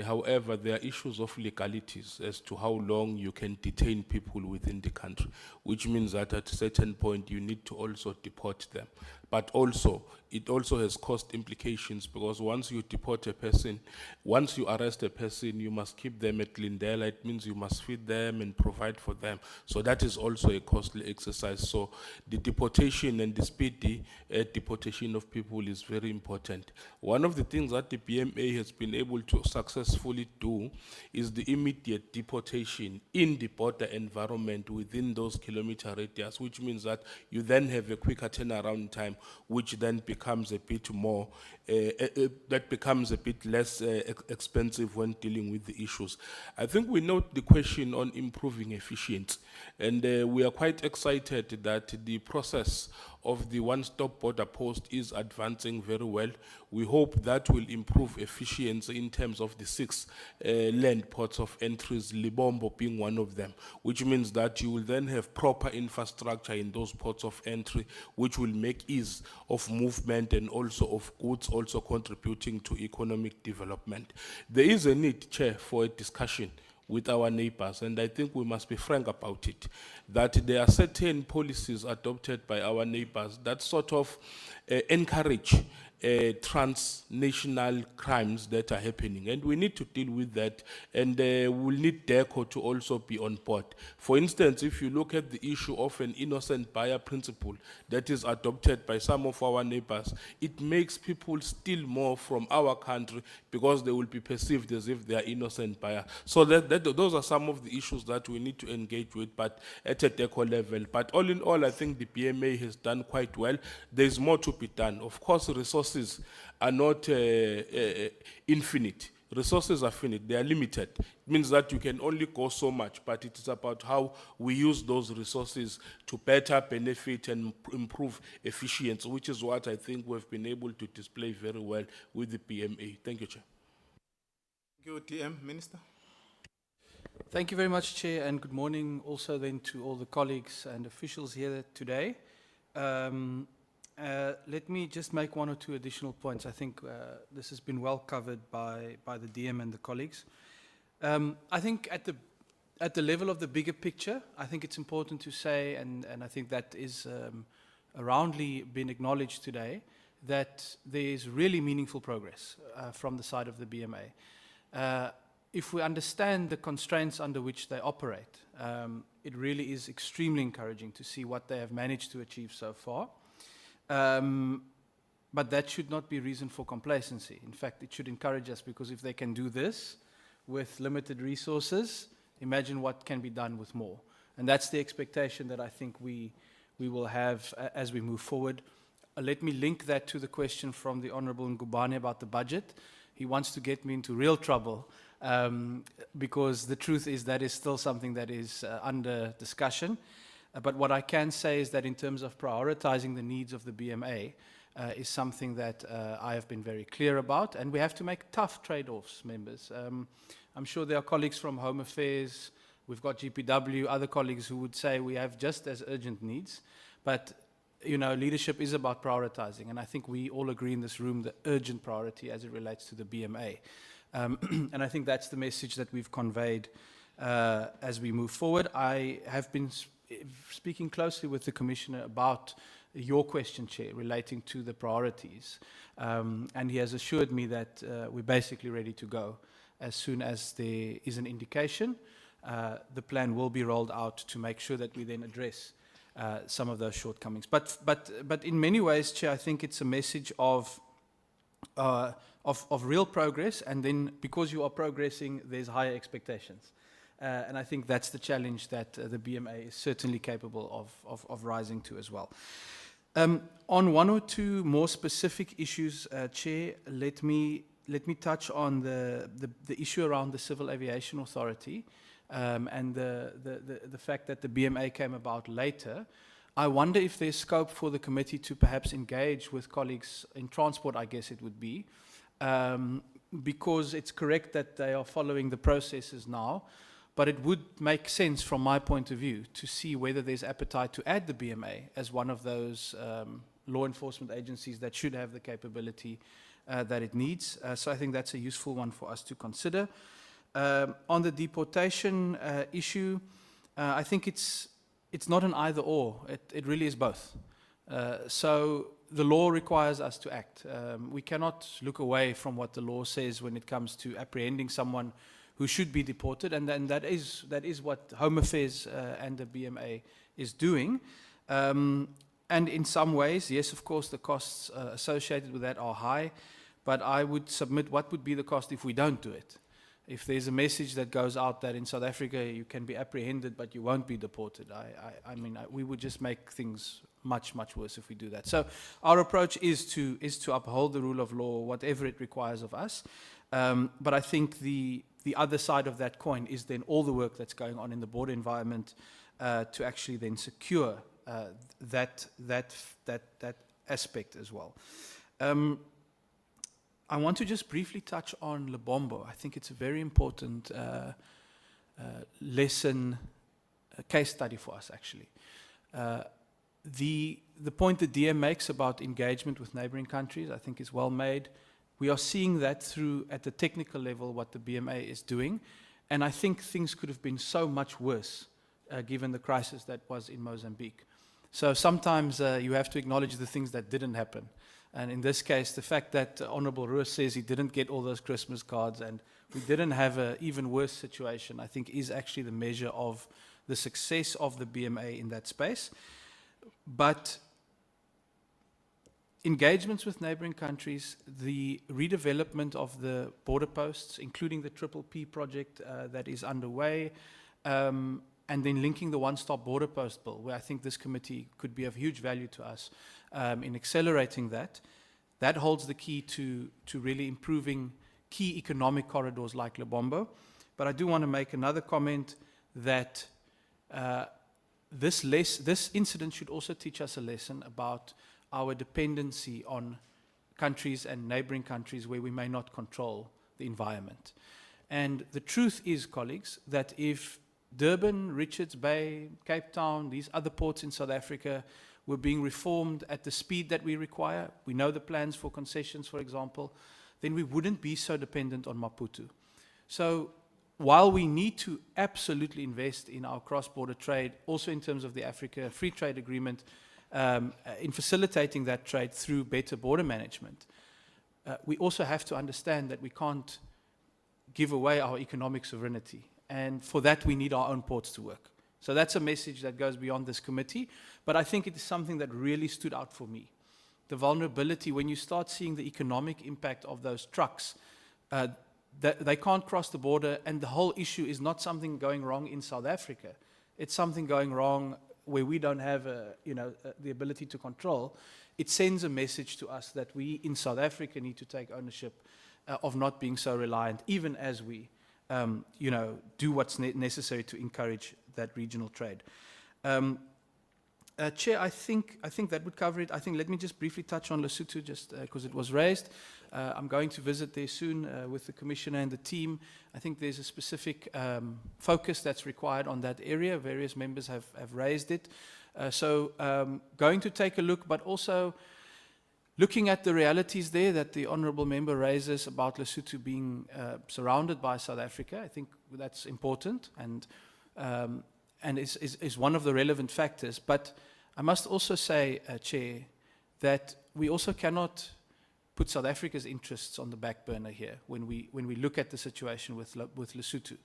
However, there are issues of legalities as to how long you can detain people within the country, which means that at a certain point you need to also deport them. But also, it also has cost implications, because once you deport a person, once you arrest a person, you must keep them at Lindela. It means you must feed them and provide for them. So that is also a costly exercise. So the deportation and the speedy deportation of people is very important. One of the things that the BMA has been able to successfully do is the immediate deportation in the border environment within those kilometer radius, which means that you then have a quicker turnaround time, which then becomes a bit more, that becomes a bit less expensive when dealing with the issues. I think we note the question on improving efficiency, and we are quite excited that the process of the one-stop border post is advancing very well. We hope that will improve efficiency in terms of the 6 land ports of entries, Libombo being one of them, which means that you will then have proper infrastructure in those ports of entry, which will make ease of movement and also of goods, also contributing to economic development. There is a need, Chair, for a discussion with our neighbors, and I think we must be frank about it, that there are certain policies adopted by our neighbors that sort of encourage transnational crimes that are happening, and we need to deal with that, and we'll need DECO to also be on board. For instance, if you look at the issue of an innocent buyer principle that is adopted by some of our neighbors, it makes people steal more from our country because they will be perceived as if they are innocent buyer. So those are some of the issues that we need to engage with, but at a DECO level. But all in all, I think the BMA has done quite well. There's more to be done. Of course, resources are not infinite. Resources are finite, they are limited. It means that you can only go so much, but it is about how we use those resources to better benefit and improve efficiency, which is what I think we've been able to display very well with the BMA. Thank you, Chair. Thank you, DM. Minister. Thank you very much, Chair, and good morning also then to all the colleagues and officials here today. Let me just make 1 or 2 additional points. I think this has been well covered by the DM and the colleagues. I think at the level of the bigger picture, I think it's important to say, and I think that is roundly been acknowledged today, that there is really meaningful progress from the side of the BMA. If we understand the constraints under which they operate, it really is extremely encouraging to see what they have managed to achieve so far. But that should not be reason for complacency. In fact, it should encourage us, because if they can do this with limited resources, imagine what can be done with more. And that's the expectation that I think we will have as we move forward. Let me link that to the question from the Honourable Ngubane about the budget. He wants to get me into real trouble, because the truth is that is still something that is under discussion. But what I can say is that in terms of prioritizing the needs of the BMA is something that I have been very clear about, and we have to make tough trade-offs, members. I'm sure there are colleagues from Home Affairs, we've got GPW, other colleagues who would say we have just as urgent needs, but you know, leadership is about prioritizing, and I think we all agree in this room the urgent priority as it relates to the BMA. And I think that's the message that we've conveyed as we move forward. I have been speaking closely with the Commissioner about your question, Chair, relating to the priorities. And he has assured me that we're basically ready to go. As soon as there is an indication, the plan will be rolled out to make sure that we then address some of those shortcomings. But in many ways, Chair, I think it's a message of real progress, and then because you are progressing, there's higher expectations. And I think that's the challenge that the BMA is certainly capable of rising to as well. On 1 or 2 more specific issues, Chair, let me touch on the issue around the Civil Aviation Authority and the fact that the BMA came about later. I wonder if there's scope for the committee to perhaps engage with colleagues in transport, I guess it would be, because it's correct that they are following the processes now. But it would make sense from my point of view to see whether there's appetite to add the BMA as one of those law enforcement agencies that should have the capability that it needs. So I think that's a useful one for us to consider. On the deportation issue, I think it's not an either or. It really is both. So the law requires us to act. We cannot look away from what the law says when it comes to apprehending someone who should be deported, and that is what Home Affairs and the BMA is doing. And in some ways, yes, of course, the costs associated with that are high, but I would submit what would be the cost if we don't do it. If there's a message that goes out that in South Africa you can be apprehended but you won't be deported, I mean, we would just make things much, much worse if we do that. So our approach is to uphold the rule of law, whatever it requires of us. But I think the other side of that coin is then all the work that's going on in the border environment to actually then secure that aspect as well. I want to just briefly touch on Lebombo. I think it's a very important lesson, case study for us, actually. The point that DM makes about engagement with neighboring countries, I think is well made. We are seeing that through, at the technical level, what the BMA is doing. And I think things could have been so much worse, given the crisis that was in Mozambique. So sometimes you have to acknowledge the things that didn't happen. And in this case, the fact that Honorable Roos says he didn't get all those Christmas cards and we didn't have an even worse situation, I think is actually the measure of the success of the BMA in that space. But engagements with neighboring countries, the redevelopment of the border posts, including the PPP project that is underway, and then linking the one-stop border post bill, where I think this committee could be of huge value to us in accelerating that. That holds the key to really improving key economic corridors like Lebombo. But I do want to make another comment that this incident should also teach us a lesson about our dependency on countries and neighboring countries where we may not control the environment. And the truth is, colleagues, that if Durban, Richards Bay, Cape Town, these other ports in South Africa were being reformed at the speed that we require, we know the plans for concessions, for example, then we wouldn't be so dependent on Maputo. So while we need to absolutely invest in our cross-border trade, also in terms of the Africa Free Trade Agreement, in facilitating that trade through better border management, we also have to understand that we can't give away our economic sovereignty. And for that, we need our own ports to work. So that's a message that goes beyond this committee. But I think it is something that really stood out for me. The vulnerability, when you start seeing the economic impact of those trucks, they can't cross the border, and the whole issue is not something going wrong in South Africa. It's something going wrong where we don't have the ability to control. It sends a message to us that we in South Africa need to take ownership of not being so reliant, even as we do what's necessary to encourage that regional trade. Chair, I think that would cover it. I think let me just briefly touch on Lesotho, just because it was raised. I'm going to visit there soon with the Commissioner and the team. I think there's a specific focus that's required on that area. Various members have raised it. So going to take a look, but also looking at the realities there that the Honourable Member raises about Lesotho being surrounded by South Africa. I think that's important and is one of the relevant factors. But I must also say, Chair, that we also cannot put South Africa's interests on the back burner here when we look at the situation with Lesotho.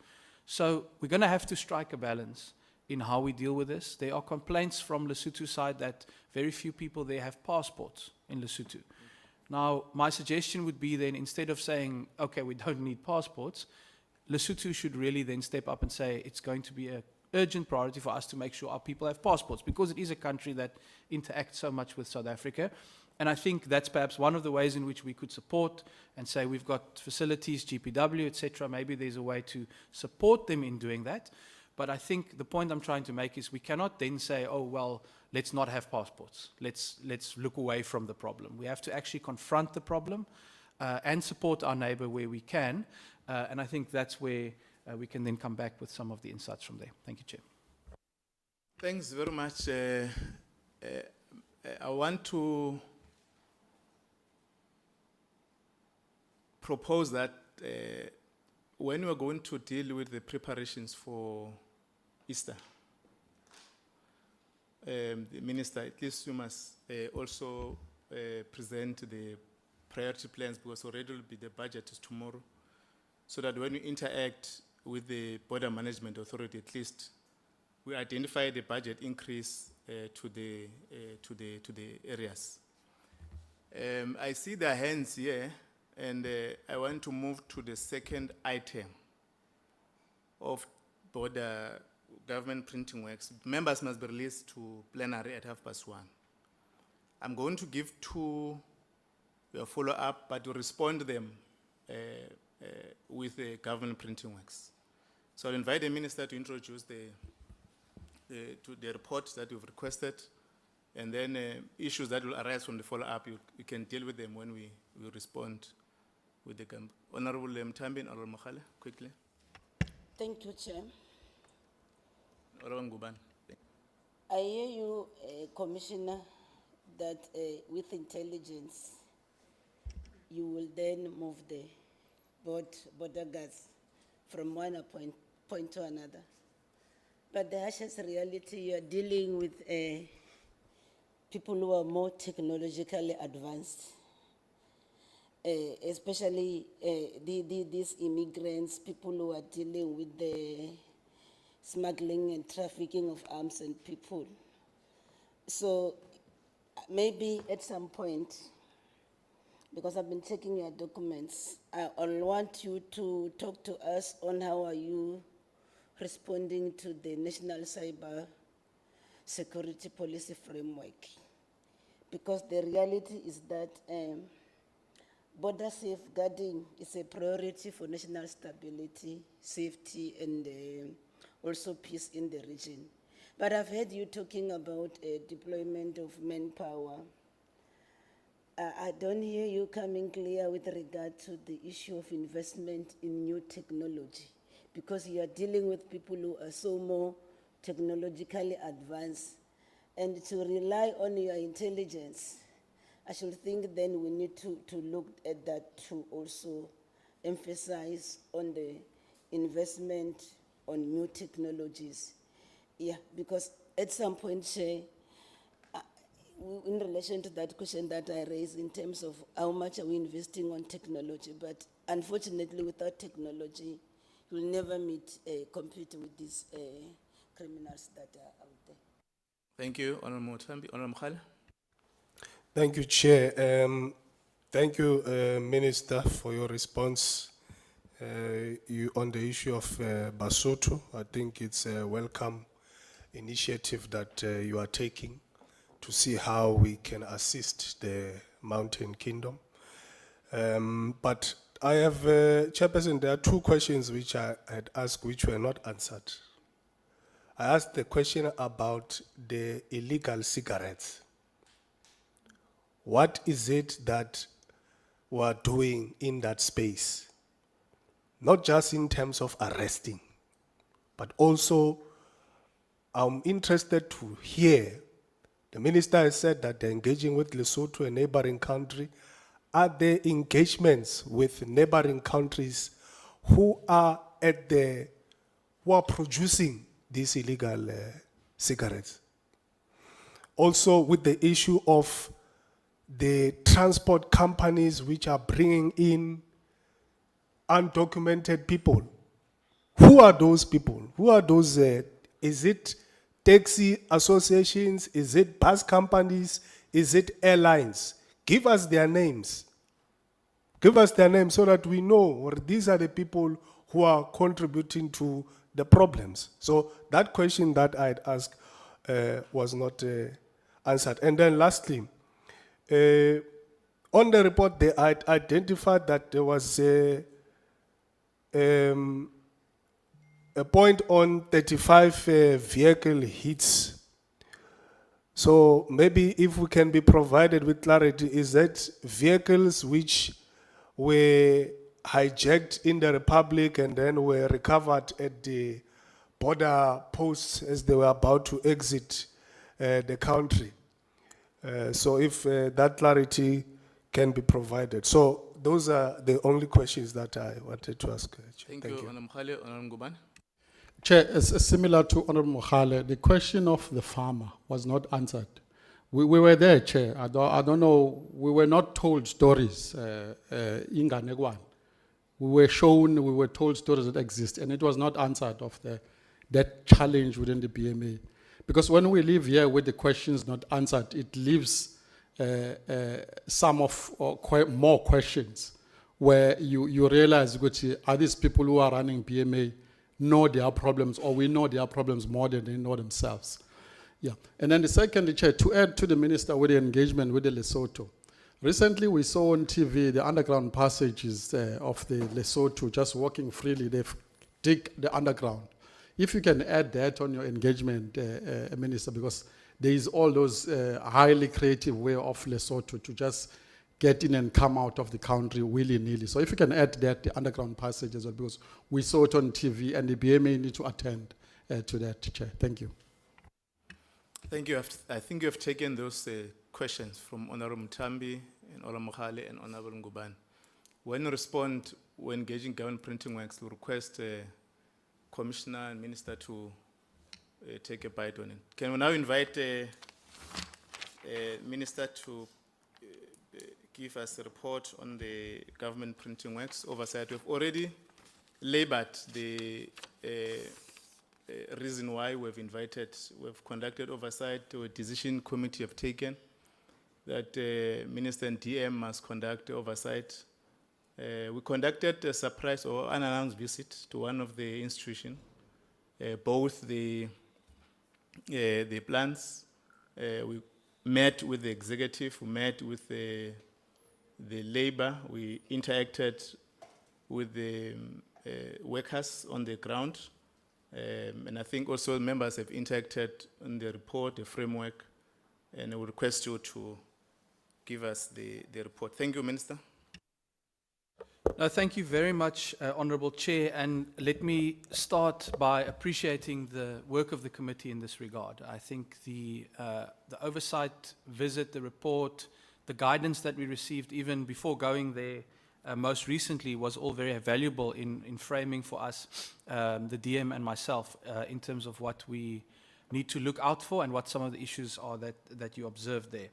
So we're going to have to strike a balance in how we deal with this. There are complaints from Lesotho's side that very few people there have passports in Lesotho. Now, my suggestion would be then, instead of saying, okay, we don't need passports, Lesotho should really then step up and say it's going to be an urgent priority for us to make sure our people have passports, because it is a country that interacts so much with South Africa. And I think that's perhaps one of the ways in which we could support and say we've got facilities, GPW, etc. Maybe there's a way to support them in doing that. But I think the point I'm trying to make is we cannot then say, oh, well, let's not have passports. Let's look away from the problem. We have to actually confront the problem and support our neighbor where we can. And I think that's where we can then come back with some of the insights from there. Thank you, Chair. Thanks very much. I want to propose that when we're going to deal with the preparations for Easter, the Minister, at least you must also present the priority plans, because already will be the budget is tomorrow, so that when we interact with the Border Management Authority, at least we identify the budget increase to the areas. I see their hands here, and I want to move to the second item of border government printing works. Members must be released to plenary at 1:30. I'm going to give two follow-up, but to respond to them with the government printing works. So I'll invite the Minister to introduce the report that you've requested, And then issues that will arise from the follow-up, you can deal with them when we respond with the camp. Honorable Mthambi and Honorable Makhale, quickly. Thank you, Chair. Honorable Ngubane. I hear you, Commissioner, that with intelligence, you will then move the border guards from one point to another. But the harshest reality, you are dealing with people who are more technologically advanced, especially these immigrants, people who are dealing with the smuggling and trafficking of arms and people. So maybe at some point, because I've been checking your documents, I'll want you to talk to us on how are you responding to the National Cyber Security Policy Framework. Because the reality is that border safeguarding is a priority for national stability, safety, and also peace in the region. But I've heard you talking about deployment of manpower. I don't hear you coming clear with regard to the issue of investment in new technology, because you are dealing with people who are so more technologically advanced. And to rely on your intelligence, I should think then we need to look at that to also emphasize on the investment on new technologies. Yeah, because at some point, Chair, in relation to that question that I raised in terms of how much are we investing on technology, but unfortunately without technology, you'll never compete with these criminals that are out there. Thank you, Honorable Mthambi. Honorable Makhale. Thank you, Chair. Thank you, Minister, for your response on the issue of Basotho. I think it's a welcome initiative that you are taking to see how we can assist the Mountain Kingdom. But I have, Chairperson, there are two questions which I had asked which were not answered. I asked the question about the illegal cigarettes. What is it that we are doing in that space? Not just in terms of arresting, but also I'm interested to hear, the minister has said that they're engaging with Lesotho, a neighboring country. Are there engagements with neighboring countries who are producing these illegal cigarettes? Also with the issue of the transport companies which are bringing in undocumented people. Who are those people? Who are those? Is it taxi associations? Is it bus companies? Is it airlines? Give us their names. Give us their names so that we know, or these are the people who are contributing to the problems. So that question that I'd asked was not answered. And then lastly, on the report, they identified that there was a point on 35 vehicle hits. So maybe if we can be provided with clarity, is that vehicles which were hijacked in the Republic and then were recovered at the border posts as they were about to exit the country? So if that clarity can be provided. So those are the only questions that I wanted to ask. Thank you, Honorable Makhale. Honorable Ngubane. Chair, similar to Honorable Mokhale, the question of the farmer was not answered. We were there, Chair. I don't know, we were not told stories, Inganegwan. We were shown, we were told stories that exist, and it was not answered of that challenge within the BMA. Because when we leave here with the questions not answered, it leaves some of more questions where you realize, are these people who are running BMA know their problems, or we know their problems more than they know themselves? Yeah. And then the second, Chair, to add to the minister with the engagement with the Lesotho. Recently we saw on TV the underground passages of the Lesotho just walking freely. They've dig the underground. If you can add that on your engagement, Minister, because there is all those highly creative way of Lesotho to just get in and come out of the country willy-nilly. So if you can add that, the underground passage as well, because we saw it on TV and the BMA need to attend to that, Chair. Thank you. Thank you. I think you have taken those questions from Honorable Mtambi and Honorable Mohale and Honorable Ngubane. When you respond, when engaging government printing works, we request Commissioner and Minister to take a bite on it. Can we now invite Minister to give us a report on the government printing works oversight? We've already labored the reason why we've conducted oversight, or a decision committee have taken that Minister and DM must conduct oversight. We conducted a surprise or unannounced visit to one of the institutions, both the plans. We met with the executive, we met with the labor, we interacted with the workers on the ground. And I think also members have interacted on the report, the framework, and I will request you to give us the report. Thank you, Minister. No, thank you very much, Honourable Chair, and let me start by appreciating the work of the committee in this regard. I think the oversight visit, the report, the guidance that we received even before going there most recently was all very valuable in framing for us, the DM and myself, in terms of what we need to look out for and what some of the issues are that you observed there.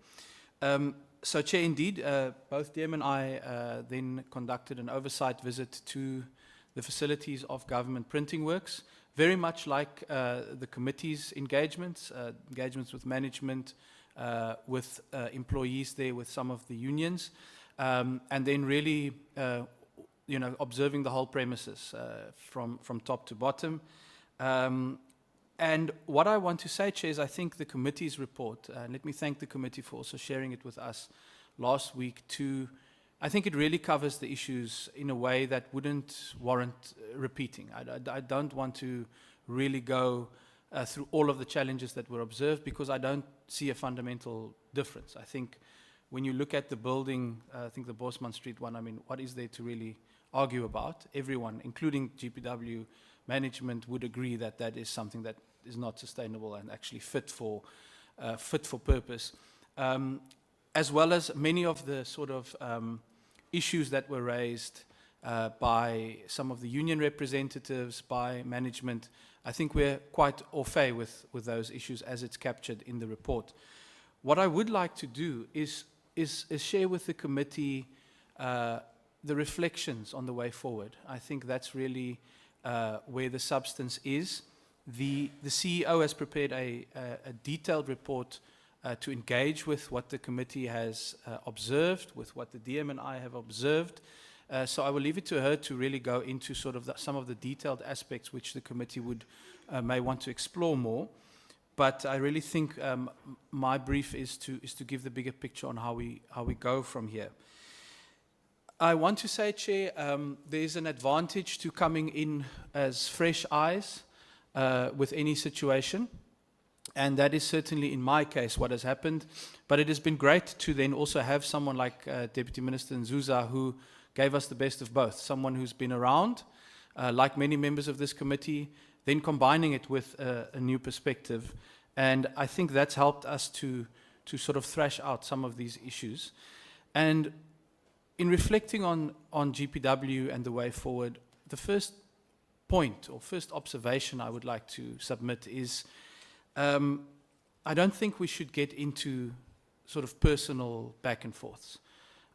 So, Chair, indeed, both DM and I then conducted an oversight visit to the facilities of Government Printing Works, very much like the committee's engagements with management, with employees there, with some of the unions, and then really, observing the whole premises from top to bottom. And what I want to say, Chair, is I think the committee's report, and let me thank the committee for also sharing it with us last week too. I think it really covers the issues in a way that wouldn't warrant repeating. I don't want to really go through all of the challenges that were observed because I don't see a fundamental difference. I think when you look at the building, I think the Bosman Street one, I mean, what is there to really argue about? Everyone, including GPW management, would agree that that is something that is not sustainable and actually fit for purpose. As well as many of the sort of issues that were raised by some of the union representatives, by management. I think we're quite au fait with those issues as it's captured in the report. What I would like to do is share with the committee the reflections on the way forward. I think that's really where the substance is. The CEO has prepared a detailed report to engage with what the committee has observed, with what the DM and I have observed. So I will leave it to her to really go into sort of some of the detailed aspects which the committee may want to explore more. But I really think my brief is to give the bigger picture on how we go from here. I want to say, Chair, there's an advantage to coming in as fresh eyes with any situation. And that is certainly, in my case, what has happened. But it has been great to then also have someone like Deputy Minister Nzuza, who gave us the best of both. Someone who's been around, like many members of this committee, then combining it with a new perspective. And I think that's helped us to sort of thrash out some of these issues. And in reflecting on GPW and the way forward, the first point or first observation I would like to submit is I don't think we should get into sort of personal back and forths.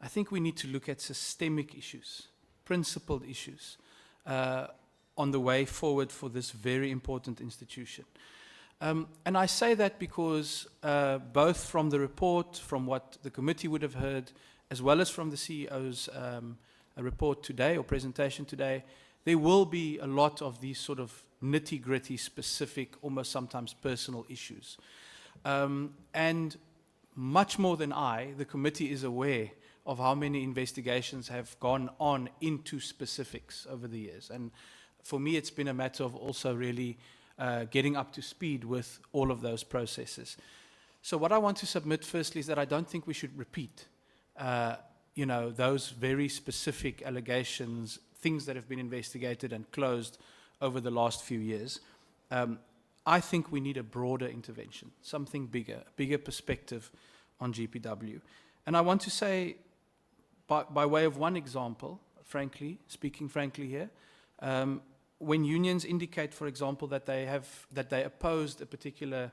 I think we need to look at systemic issues, principled issues on the way forward for this very important institution. And I say that because both from the report, from what the committee would have heard, as well as from the CEO's report today or presentation today, there will be a lot of these sort of nitty-gritty, specific, almost sometimes personal issues. And much more than I, the committee is aware of how many investigations have gone on into specifics over the years. And for me, it's been a matter of also really getting up to speed with all of those processes. So what I want to submit firstly is that I don't think we should repeat, those very specific allegations, things that have been investigated and closed over the last few years. I think we need a broader intervention, something bigger, a bigger perspective on GPW. And I want to say, by way of one example, speaking frankly here, when unions indicate, for example, that they opposed a particular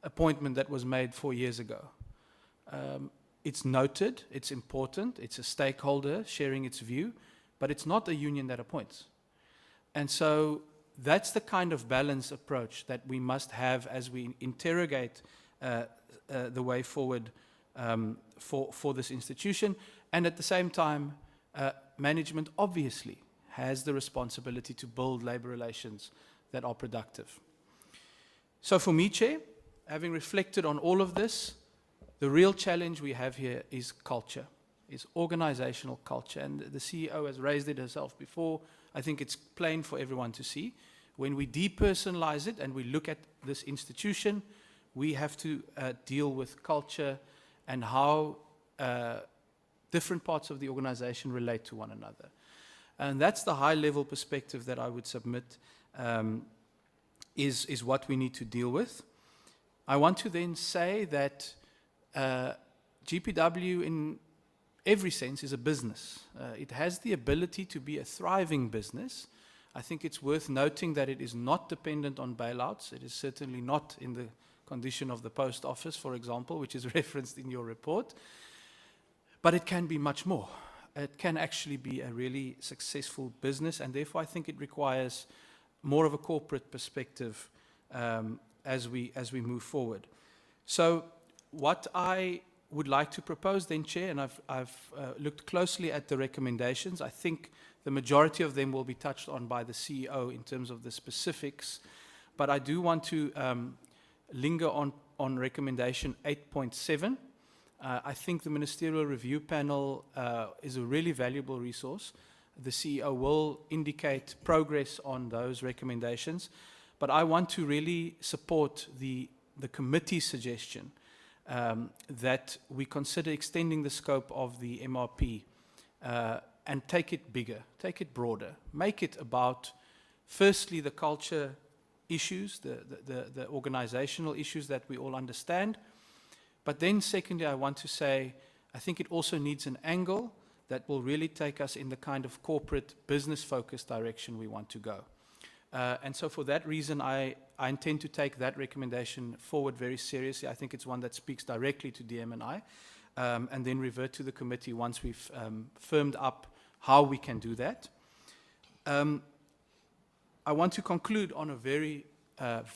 appointment that was made 4 years ago, it's noted, it's important, it's a stakeholder sharing its view, but it's not a union that appoints. And so that's the kind of balanced approach that we must have as we interrogate the way forward for this institution. And at the same time, management obviously has the responsibility to build labor relations that are productive. So for me, Chair, having reflected on all of this, the real challenge we have here is culture, is organizational culture. And the CEO has raised it herself before. I think it's plain for everyone to see. When we depersonalize it and we look at this institution, we have to deal with culture and how different parts of the organization relate to one another. And that's the high-level perspective that I would submit is what we need to deal with. I want to then say that GPW in every sense is a business. It has the ability to be a thriving business. I think it's worth noting that it is not dependent on bailouts. It is certainly not in the condition of the post office, for example, which is referenced in your report. But it can be much more. It can actually be a really successful business, and therefore I think it requires more of a corporate perspective as we move forward. So what I would like to propose then, Chair, and I've looked closely at the recommendations. I think the majority of them will be touched on by the CEO in terms of the specifics, but I do want to linger on recommendation 8.7. I think the Ministerial Review Panel is a really valuable resource. The CEO will indicate progress on those recommendations, but I want to really support the committee's suggestion that we consider extending the scope of the MRP and take it bigger, take it broader, make it about, firstly, the culture issues, the organizational issues that we all understand. But then secondly, I want to say, I think it also needs an angle that will really take us in the kind of corporate business-focused direction we want to go. And so for that reason, I intend to take that recommendation forward very seriously. I think it's one that speaks directly to DM&I, and then revert to the committee once we've firmed up how we can do that. I want to conclude on a very,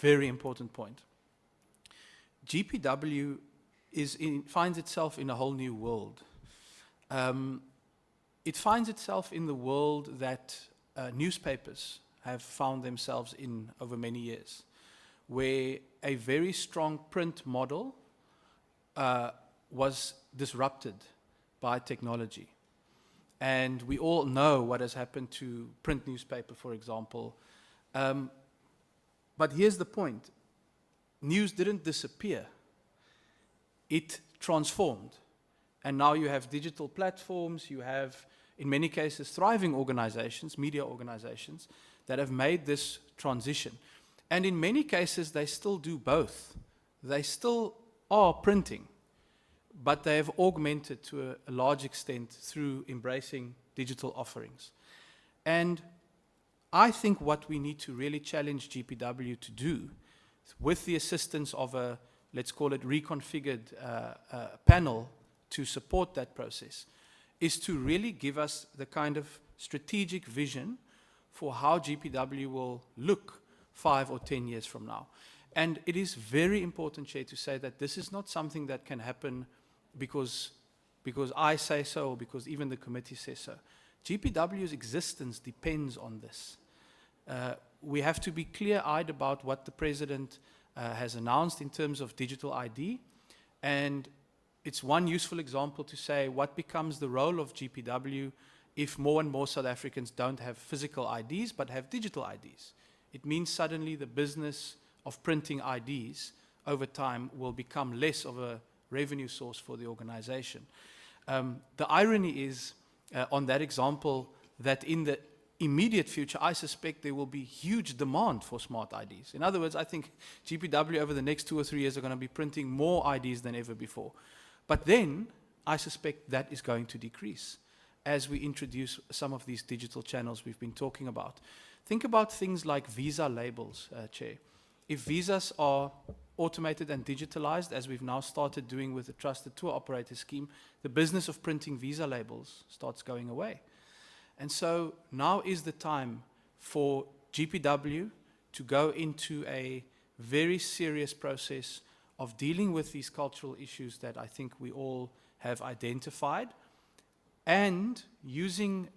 very important point. GPW finds itself in a whole new world. It finds itself in the world that newspapers have found themselves in over many years, where a very strong print model was disrupted by technology. And we all know what has happened to print newspaper, for example. But here's the point. News didn't disappear. It transformed. And now you have digital platforms, you have, in many cases, thriving organizations, media organizations, that have made this transition. And in many cases, they still do both. They still are printing, but they have augmented to a large extent through embracing digital offerings. And I think what we need to really challenge GPW to do, with the assistance of a, let's call it reconfigured panel to support that process, is to really give us the kind of strategic vision for how GPW will look 5 or 10 years from now. And it is very important, Chair, to say that this is not something that can happen because I say so or because even the committee says so. GPW's existence depends on this. We have to be clear-eyed about what the President has announced in terms of digital ID, and it's one useful example to say what becomes the role of GPW if more and more South Africans don't have physical IDs but have digital IDs. It means suddenly the business of printing IDs over time will become less of a revenue source for the organization. The irony is, on that example, that in the immediate future, I suspect there will be huge demand for smart IDs. In other words, I think GPW over the next 2 or 3 years are going to be printing more IDs than ever before. But then, I suspect that is going to decrease as we introduce some of these digital channels we've been talking about. Think about things like visa labels, Chair. If visas are automated and digitalized, as we've now started doing with the Trusted Tour Operator Scheme, the business of printing visa labels starts going away. And so now is the time for GPW to go into a very serious process of dealing with these cultural issues that I think we all have identified, and using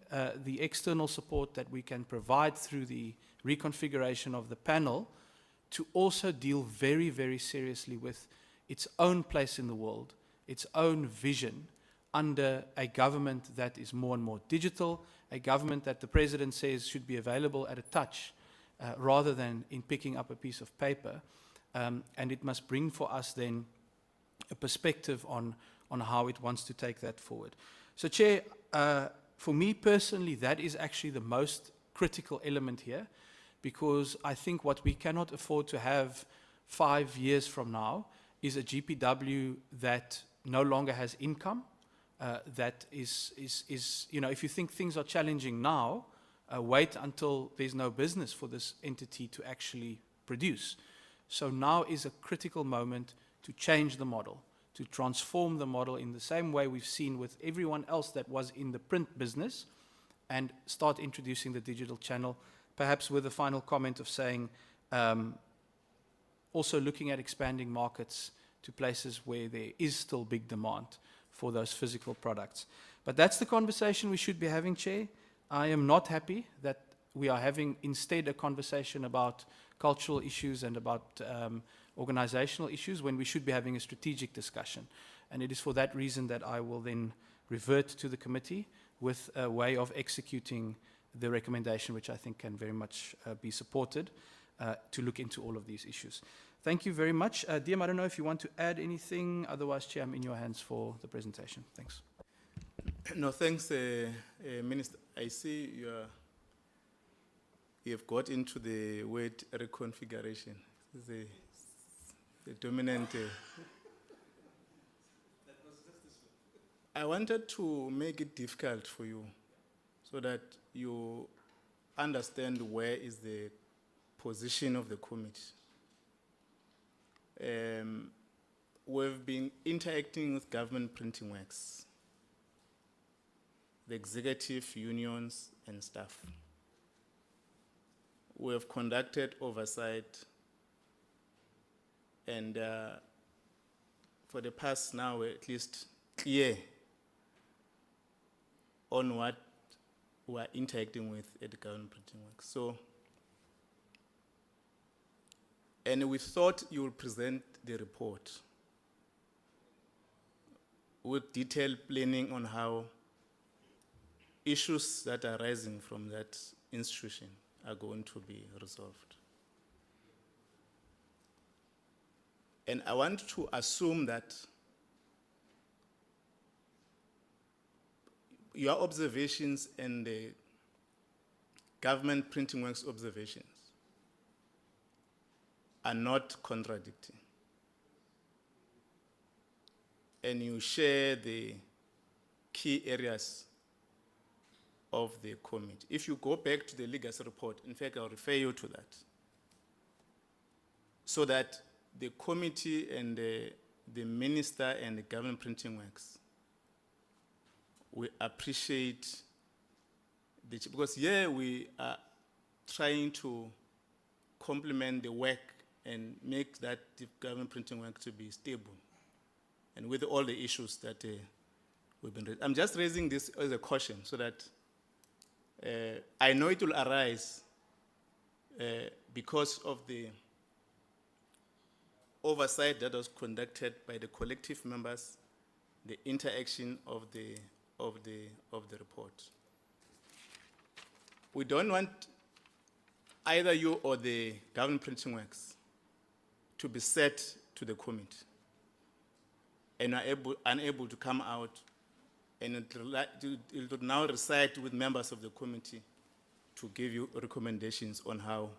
the external support that we can provide through the reconfiguration of the panel to also deal very, very seriously with its own place in the world, its own vision under a government that is more and more digital, a government that the President says should be available at a touch rather than in picking up a piece of paper. And it must bring for us then a perspective on how it wants to take that forward. So, Chair, for me personally, that is actually the most critical element here, because I think what we cannot afford to have 5 years from now is a GPW that no longer has income, that is, you know, if you think things are challenging now, wait until there's no business for this entity to actually produce. So now is a critical moment to change the model, to transform the model in the same way we've seen with everyone else that was in the print business, and start introducing the digital channel, perhaps with a final comment of saying, also looking at expanding markets to places where there is still big demand for those physical products. But that's the conversation we should be having, Chair. I am not happy that we are having instead a conversation about cultural issues and about organizational issues when we should be having a strategic discussion. And it is for that reason that I will then revert to the committee with a way of executing the recommendation, which I think can very much be supported, to look into all of these issues. Thank you very much. Diem, I don't know if you want to add anything. Otherwise, Chair, I'm in your hands for the presentation. Thanks. No, thanks, Minister. I see you have got into the word reconfiguration. The dominant. I wanted to make it difficult for you so that you understand where is the position of the committee. We've been interacting with government printing works, the executive unions and staff. We have conducted oversight, and for the past now we're at least clear on what we are interacting with at the government printing works. So, and we thought you will present the report with detailed planning on how issues that are arising from that institution are going to be resolved. And I want to assume that your observations and the government printing works observations are not contradicting. And you share the key areas of the committee. If you go back to the legacy report, in fact, I'll refer you to that, so that the committee and the minister and the government printing works, we appreciate because here we are trying to complement the work and make that government printing work to be stable, and with all the issues that we've been raising. I'm just raising this as a caution so that I know it will arise because of the oversight that was conducted by the collective members, the interaction of the report. We don't want either you or the government printing works to be set to the committee and are unable to come out, and it will now reside with members of the committee to give you recommendations on how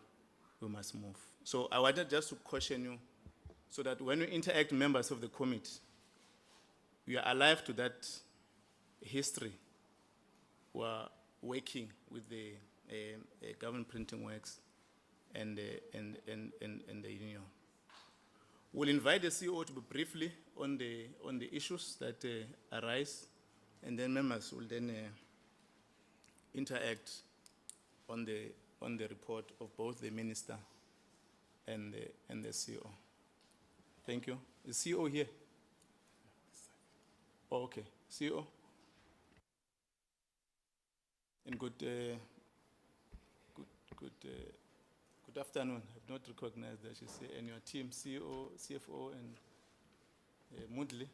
we must move. So I wanted just to caution you so that when you interact with members of the committee, you are alive to that history. We are working with the government printing works and the union. We'll invite the CEO to be briefly on the issues that arise, and then members will then interact on the report of both the minister and the CEO. Thank you. Is CEO here? Oh, okay. CEO. And good afternoon. I've not recognized that she's here. And your team, CEO, CFO, and Mudley,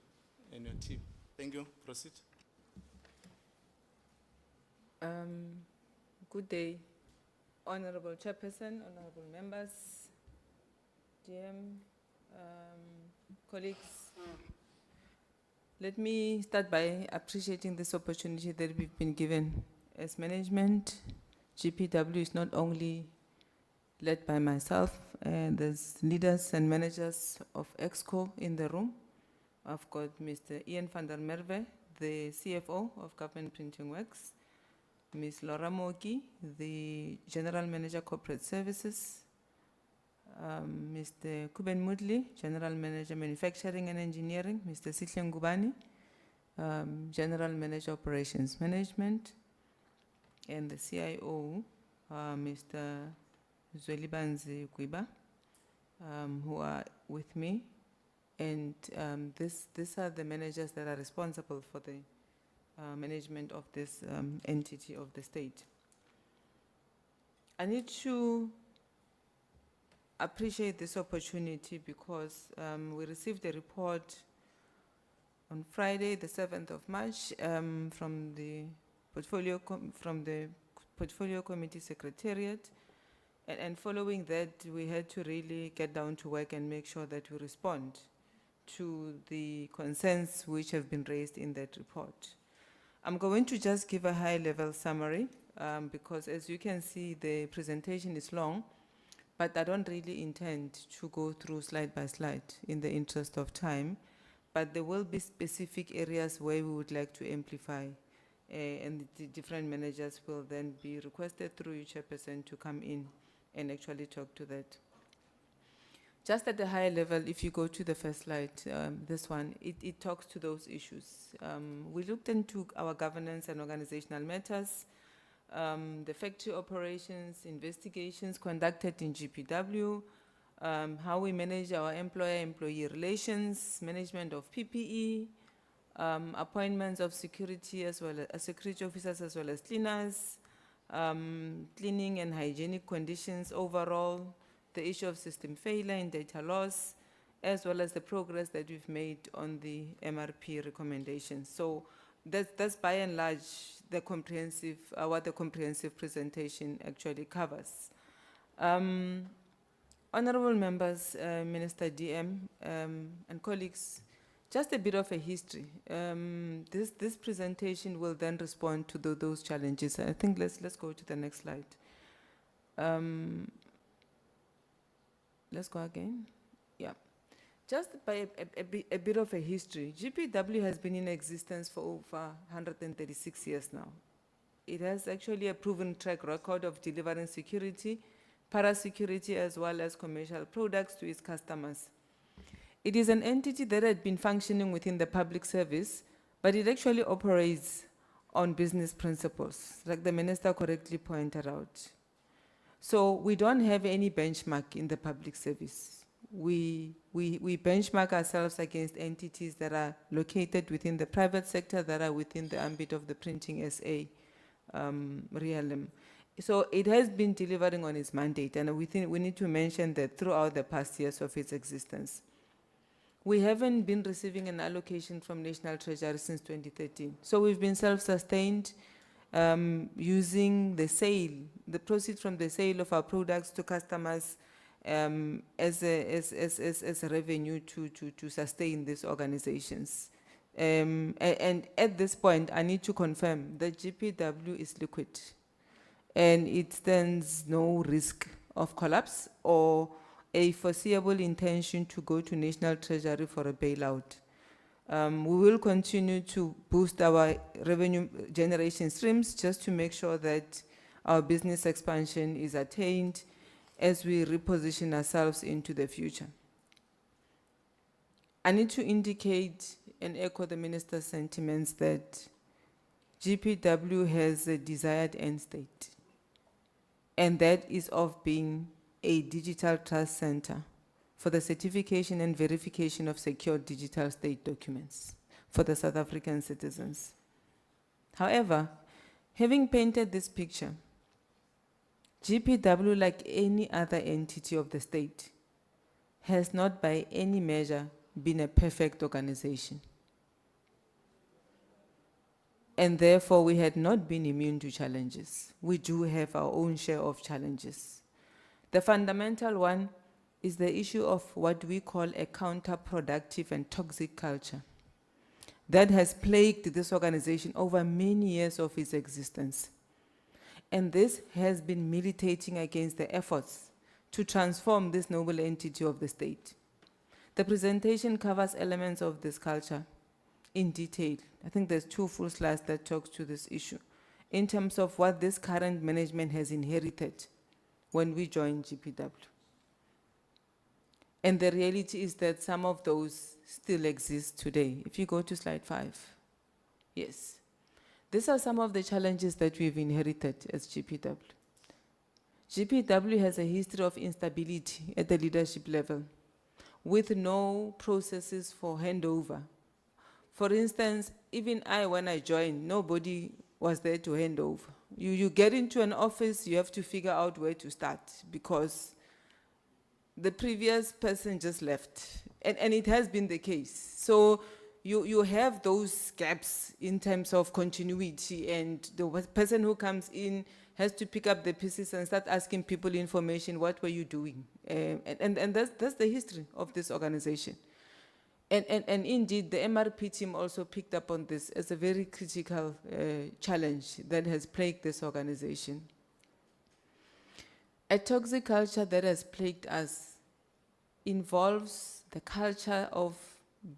and your team. Thank you. Proceed. Good day, Honorable Chairperson, honorable members, DM, colleagues. Let me start by appreciating this opportunity that we've been given. As management, GPW is not only led by myself, and there's leaders and managers of EXCO in the room. I've got Mr. Ian van der Merwe, the CFO of Government Printing Works, Ms. Laura Moki, the General Manager Corporate Services, Mr. Kuben Mudli, General Manager Manufacturing and Engineering, Mr. Sihle Ngubani, General Manager Operations Management, and the CIO, Mr. Zwelibanzi Kwiba, who are with me. And these are the managers that are responsible for the management of this entity of the state. I need to appreciate this opportunity because we received a report on Friday, the 7th of March, from the Portfolio Committee Secretariat. And following that, we had to really get down to work and make sure that we respond to the concerns which have been raised in that report. I'm going to just give a high-level summary because, as you can see, the presentation is long, but I don't really intend to go through slide by slide in the interest of time, but there will be specific areas where we would like to amplify, and the different managers will then be requested through you, Chairperson, to come in and actually talk to that. Just at a higher level, if you go to the first slide, this one, it talks to those issues. We looked into our governance and organizational matters, the factory operations, investigations conducted in GPW, how we manage our employer-employee relations, management of PPE, appointments of security as well as security officers as well as cleaners, cleaning and hygienic conditions overall, the issue of system failure and data loss, as well as the progress that we've made on the MRP recommendations. So that's by and large the comprehensive, what the comprehensive presentation actually covers. Honorable members, Minister DM, and colleagues, just a bit of a history. This presentation will then respond to those challenges. I think let's go to the next slide. Let's go again. Yeah. Just by a bit of a history, GPW has been in existence for over 136 years now. It has actually a proven track record of delivering security, para-security, as well as commercial products to its customers. It is an entity that had been functioning within the public service, but it actually operates on business principles, like the minister correctly pointed out. So we don't have any benchmark in the public service. We benchmark ourselves against entities that are located within the private sector, that are within the ambit of the Printing SA realm. So it has been delivering on its mandate, and we need to mention that throughout the past years of its existence. We haven't been receiving an allocation from National Treasury since 2013. So we've been self-sustained, using the proceeds from the sale of our products to customers, as a revenue to sustain these organizations. And at this point, I need to confirm that GPW is liquid and it stands no risk of collapse or a foreseeable intention to go to National Treasury for a bailout. We will continue to boost our revenue generation streams just to make sure that our business expansion is attained as we reposition ourselves into the future. I need to indicate and echo the minister's sentiments that GPW has a desired end state, and that is of being a digital trust center for the certification and verification of secure digital state documents for the South African citizens. However, having painted this picture, GPW, like any other entity of the state, has not by any measure been a perfect organization. And therefore, we had not been immune to challenges. We do have our own share of challenges. The fundamental one is the issue of what we call a counterproductive and toxic culture that has plagued this organization over many years of its existence. And this has been militating against the efforts to transform this noble entity of the state. The presentation covers elements of this culture in detail. I think there's 2 full slides that talks to this issue in terms of what this current management has inherited when we joined GPW. And the reality is that some of those still exist today. If you go to slide 5. Yes. These are some of the challenges that we've inherited as GPW. GPW has a history of instability at the leadership level with no processes for handover. For instance, even when I joined, nobody was there to hand over. You get into an office, you have to figure out where to start because the previous person just left. And it has been the case. So you have those gaps in terms of continuity, and the person who comes in has to pick up the pieces and start asking people information, what were you doing? And that's the history of this organization. And indeed, the MRP team also picked up on this as a very critical challenge that has plagued this organization. A toxic culture that has plagued us involves the culture of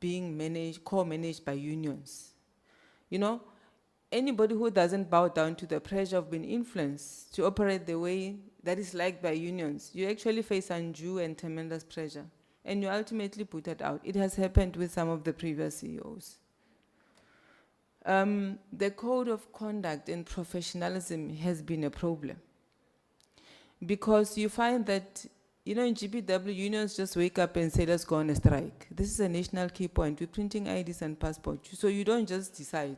being co-managed by unions. You know, anybody who doesn't bow down to the pressure of being influenced to operate the way that is liked by unions, you actually face undue and tremendous pressure, and you ultimately put it out. It has happened with some of the previous CEOs. The code of conduct and professionalism has been a problem because you find that, you know, in GPW, unions just wake up and say, let's go on a strike. This is a national key point. We're printing IDs and passports. So you don't just decide.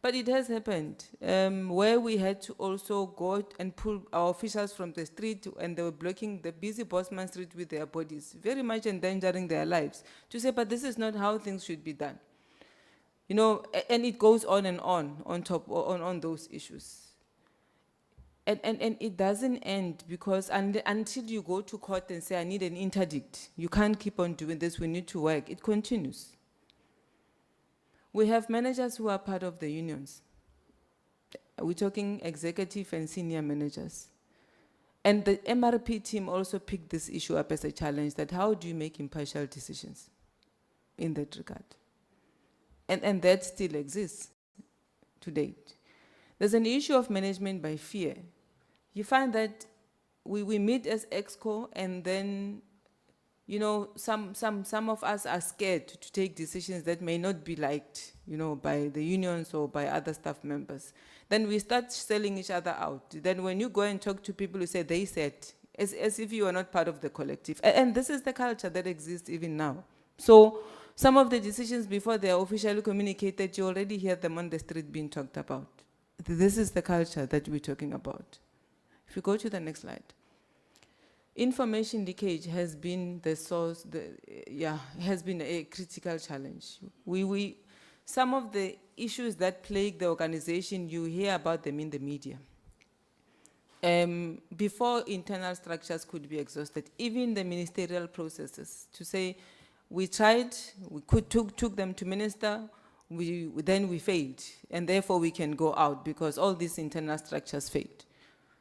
But it has happened where we had to also go and pull our officials from the street, and they were blocking the busy Bosman Street with their bodies, very much endangering their lives, to say, but this is not how things should be done. You know, and it goes on and on those issues. And it doesn't end because until you go to court and say, I need an interdict, you can't keep on doing this, we need to work, it continues. We have managers who are part of the unions. We're talking executive and senior managers. And the MRP team also picked this issue up as a challenge, that how do you make impartial decisions in that regard? And that still exists to date. There's an issue of management by fear. You find that we meet as EXCO, and then, you know, some of us are scared to take decisions that may not be liked, you know, by the unions or by other staff members. Then we start selling each other out. Then when you go and talk to people who say they said, as if you are not part of the collective. And this is the culture that exists even now. So some of the decisions, before they are officially communicated, you already hear them on the street being talked about. This is the culture that we're talking about. If you go to the next slide. Information leakage has been the source, has been a critical challenge. Some of the issues that plague the organization, you hear about them in the media. before internal structures could be exhausted, even the ministerial processes, to say, we tried, took them to minister, then we failed, and therefore we can go out because all these internal structures failed.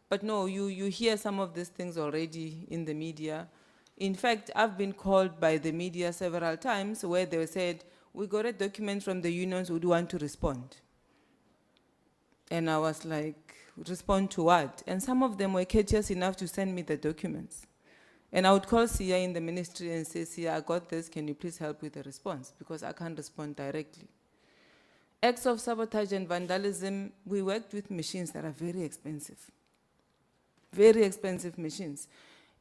But no, you hear some of these things already in the media. In fact, I've been called by the media several times where they said, we got a document from the unions, would you want to respond? And I was like, respond to what? And some of them were courteous enough to send me the documents. And I would call Sia in the ministry and say, Sia, I got this, can you please help with the response? Because I can't respond directly. Acts of sabotage and vandalism, we worked with machines that are very expensive. Very expensive machines.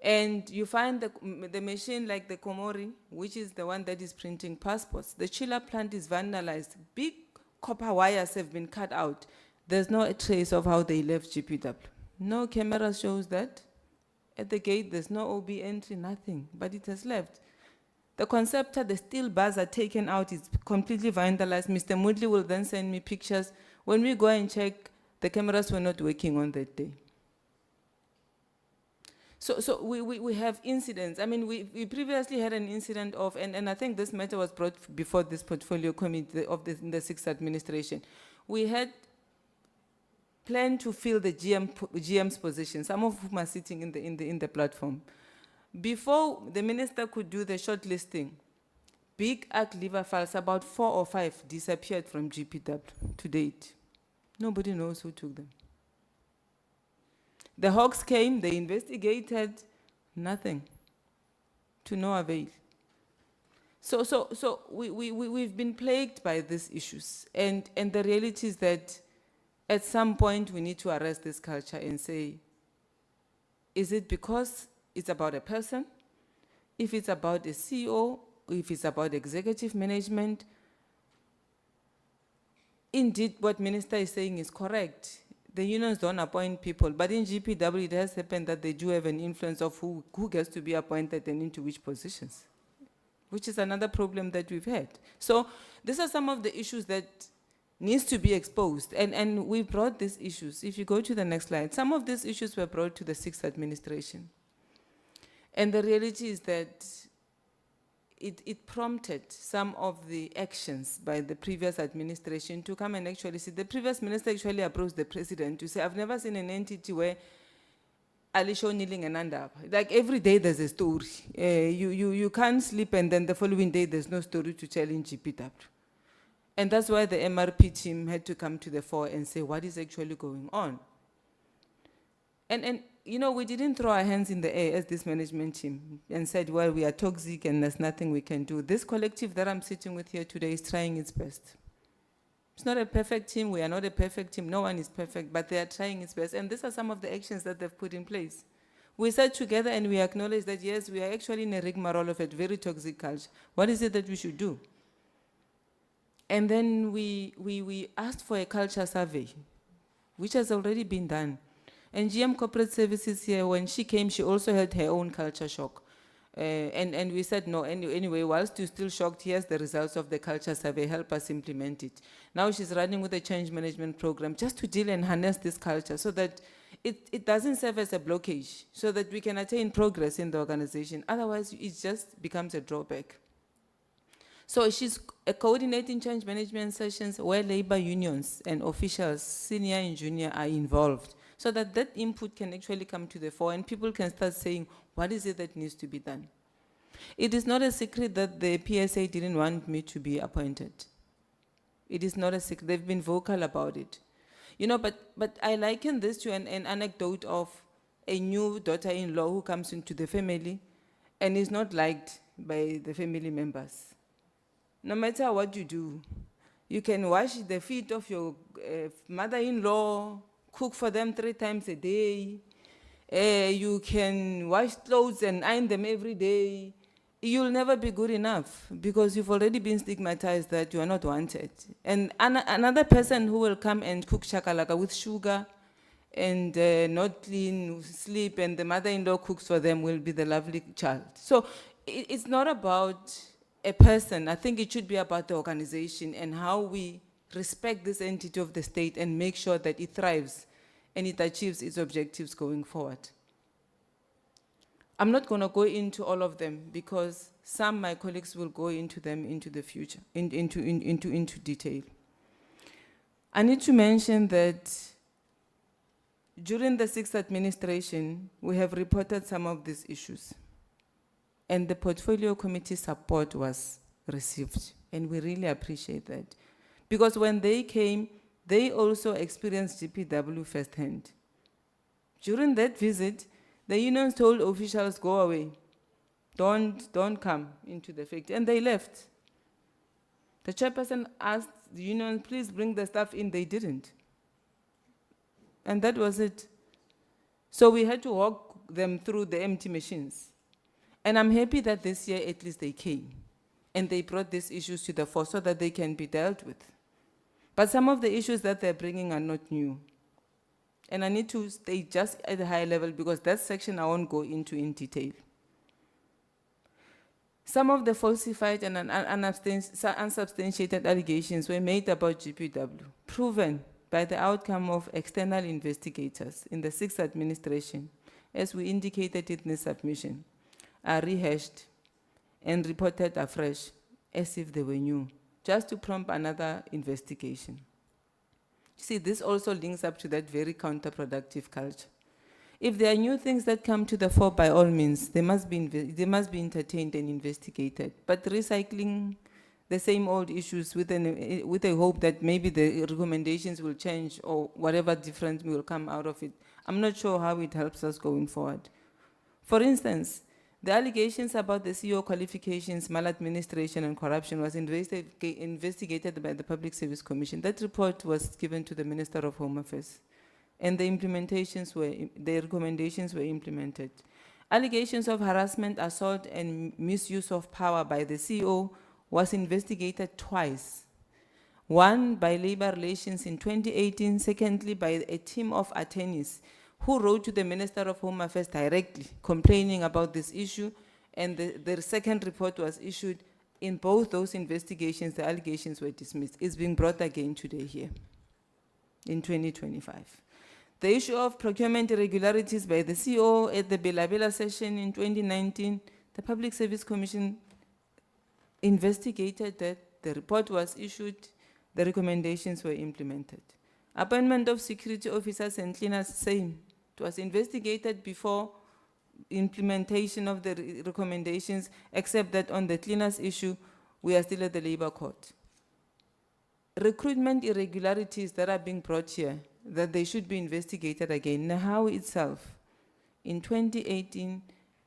And you find the machine like the Komori, which is the one that is printing passports. The chiller plant is vandalized. Big copper wires have been cut out. There's no trace of how they left GPW. No camera shows that. At the gate, there's no OB entry, nothing, but it has left. The conceptor, the steel bars are taken out, it's completely vandalized. Mr. Moodley will then send me pictures. When we go and check, the cameras were not working on that day. So we have incidents. I mean, we previously had an incident of, and I think this matter was brought before this portfolio committee of in the 6th administration. We had planned to fill the GM's position, some of whom are sitting in the platform. Before the minister could do the shortlisting, big ACT liver files, about 4 or 5, disappeared from GPW to date. Nobody knows who took them. The Hawks came, they investigated, nothing, to no avail. So we've been plagued by these issues, and the reality is that at some point we need to arrest this culture and say, is it because it's about a person? If it's about a CEO, if it's about executive management, indeed what Minister is saying is correct. The unions don't appoint people, but in GPW it has happened that they do have an influence of who gets to be appointed and into which positions, which is another problem that we've had. So these are some of the issues that needs to be exposed, and we brought these issues. If you go to the next slide, some of these issues were brought to the 6th administration. And the reality is that it prompted some of the actions by the previous administration to come and actually see. The previous minister actually approached the president to say, I've never seen an entity where Alisho kneeling and under. Like every day there's a story. You can't sleep and then the following day there's no story to tell in GPW. And that's why the MRP team had to come to the fore and say, what is actually going on? And you know, we didn't throw our hands in the air as this management team and said, well, we are toxic and there's nothing we can do. This collective that I'm sitting with here today is trying its best. It's not a perfect team. We are not a perfect team. No one is perfect, but they are trying its best. And these are some of the actions that they've put in place. We sat together and we acknowledged that, yes, we are actually in a rigmarole of a very toxic culture. What is it that we should do? And then we asked for a culture survey, which has already been done. And GM Corporate Services here, when she came, she also had her own culture shock. And we said, no, anyway, whilst you're still shocked, here's the results of the culture survey, help us implement it. Now she's running with a change management program just to deal and harness this culture so that it doesn't serve as a blockage, so that we can attain progress in the organization. Otherwise, it just becomes a drawback. So she's coordinating change management sessions where labor unions and officials, senior and junior, are involved, so that that input can actually come to the fore and people can start saying, what is it that needs to be done? It is not a secret that the PSA didn't want me to be appointed. It is not a secret. They've been vocal about it. You know, but I liken this to an anecdote of a new daughter-in-law who comes into the family and is not liked by the family members. No matter what you do, you can wash the feet of your mother-in-law, cook for them 3 times a day. You can wash clothes and iron them every day. You'll never be good enough because you've already been stigmatized that you are not wanted. And another person who will come and cook shakalaka with sugar and not clean, sleep, and the mother-in-law cooks for them will be the lovely child. So it's not about a person. I think it should be about the organization and how we respect this entity of the state and make sure that it thrives and it achieves its objectives going forward. I'm not going to go into all of them because some my colleagues will go into them into the future, into detail. I need to mention that during the 6th administration, we have reported some of these issues. And the portfolio committee support was received. And we really appreciate that. Because when they came, they also experienced GPW firsthand. During that visit, the unions told officials, go away. Don't come into the factory. And they left. The chairperson asked the union, please bring the staff in. They didn't. And that was it. So we had to walk them through the empty machines. And I'm happy that this year at least they came. And they brought these issues to the fore so that they can be dealt with. But some of the issues that they're bringing are not new. And I need to stay just at a high level because that section I won't go into in detail. Some of the falsified and unsubstantiated allegations were made about GPW, proven by the outcome of external investigators in the 6th administration, as we indicated in the submission, are rehashed and reported afresh as if they were new, just to prompt another investigation. See, this also links up to that very counterproductive culture. If there are new things that come to the fore, by all means, they must be entertained and investigated. But recycling the same old issues with a hope that maybe the recommendations will change or whatever different will come out of it, I'm not sure how it helps us going forward. For instance, the allegations about the CEO qualifications, maladministration, and corruption was investigated by the Public Service Commission. That report was given to the Minister of Home Affairs, and the recommendations were implemented. Allegations of harassment, assault, and misuse of power by the CEO was investigated twice. One by Labor Relations in 2018, secondly by a team of attorneys who wrote to the Minister of Home Affairs directly complaining about this issue, and the second report was issued. In both those investigations, the allegations were dismissed. It's being brought again today here in 2025. The issue of procurement irregularities by the CEO at the Bela session in 2019, the Public Service Commission investigated that, the report was issued, the recommendations were implemented. Appointment of security officers and cleaners, same. It was investigated before implementation of the recommendations, except that on the cleaners issue, we are still at the Labour Court. Recruitment irregularities that are being brought here, that they should be investigated again. Nahawi itself, in 2018,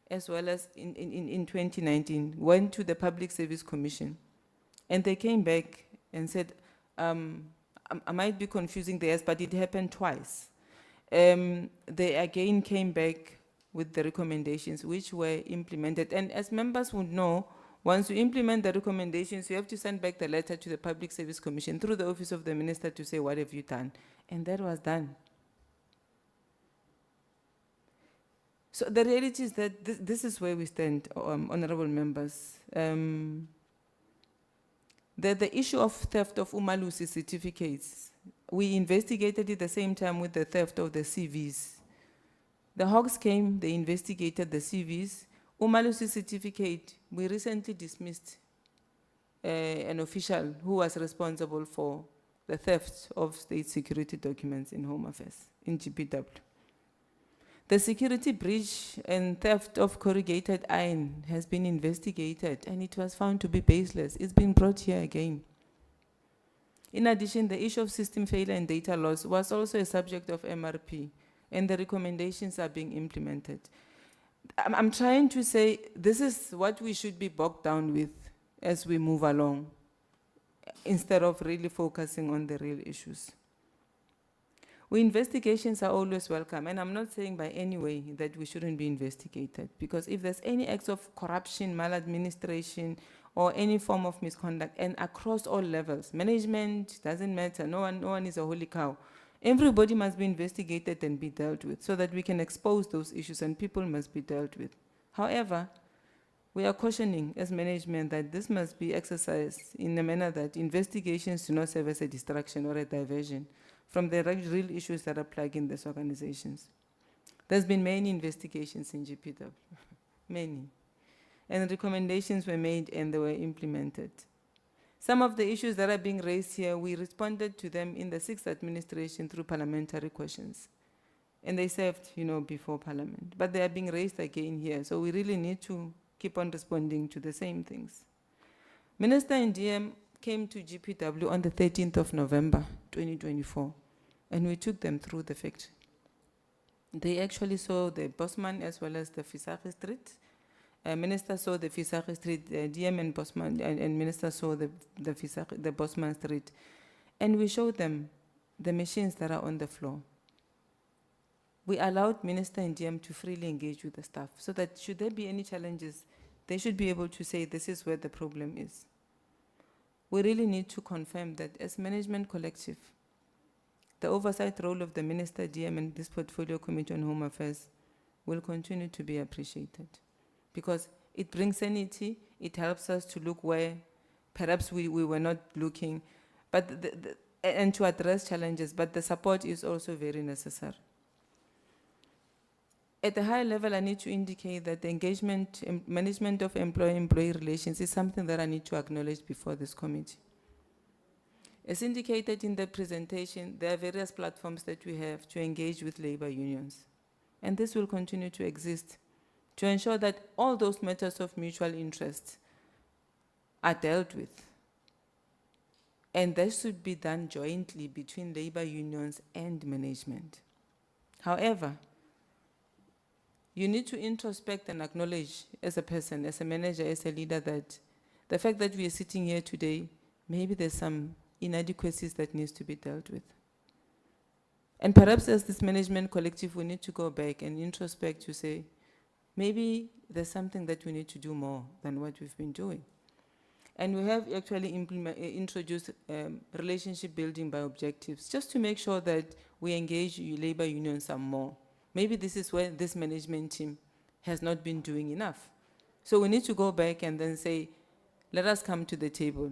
as well as in 2019, went to the Public Service Commission. And they came back and said, I might be confusing the years, but it happened twice. They again came back with the recommendations which were implemented. And as members would know, once you implement the recommendations, you have to send back the letter to the Public Service Commission through the Office of the Minister to say, what have you done? And that was done. So the reality is that this is where we stand, honorable members. The issue of theft of Umalusi certificates, we investigated it at the same time with the theft of the CVs. The Hawks came, they investigated the CVs. Umalusi certificate, we recently dismissed an official who was responsible for the theft of state security documents in Home Affairs, in GPW. The security breach and theft of corrugated iron has been investigated and it was found to be baseless. It's been brought here again. In addition, the issue of system failure and data loss was also a subject of MRP, and the recommendations are being implemented. I'm trying to say this is what we should be bogged down with as we move along, instead of really focusing on the real issues. Investigations are always welcome, and I'm not saying by any way that we shouldn't be investigated, because if there's any acts of corruption, maladministration, or any form of misconduct, and across all levels, management, doesn't matter, no one is a holy cow. Everybody must be investigated and be dealt with so that we can expose those issues and people must be dealt with. However, we are cautioning as management that this must be exercised in a manner that investigations do not serve as a distraction or a diversion from the real issues that are plaguing these organizations. There's been many investigations in GPW, many. And recommendations were made and they were implemented. Some of the issues that are being raised here, we responded to them in the 6th administration through parliamentary questions. And they served, before Parliament. But they are being raised again here, so we really need to keep on responding to the same things. Minister in DM came to GPW on the 13th of November, 2024, and we took them through the factory. They actually saw the Bosman as well as the Fisari Street. Minister saw the Fisari Street, DM and Bosman, and Minister saw the Bosman Street. And we showed them the machines that are on the floor. We allowed Minister and DM to freely engage with the staff so that should there be any challenges, they should be able to say this is where the problem is. We really need to confirm that as management collective, the oversight role of the Minister, DM, and this Portfolio Committee on Home Affairs will continue to be appreciated because it brings sanity, it helps us to look where perhaps we were not looking, but and to address challenges, but the support is also very necessary. At a high level, I need to indicate that the engagement, management of employee-employee relations is something that I need to acknowledge before this committee. As indicated in the presentation, there are various platforms that we have to engage with labor unions. And this will continue to exist to ensure that all those matters of mutual interest are dealt with. And that should be done jointly between labor unions and management. However, you need to introspect and acknowledge as a person, as a manager, as a leader, that the fact that we are sitting here today, maybe there's some inadequacies that needs to be dealt with. And perhaps as this management collective, we need to go back and introspect to say, maybe there's something that we need to do more than what we've been doing. And we have actually introduced relationship building by objectives, just to make sure that we engage labor unions some more. Maybe this is where this management team has not been doing enough. So we need to go back and then say, let us come to the table.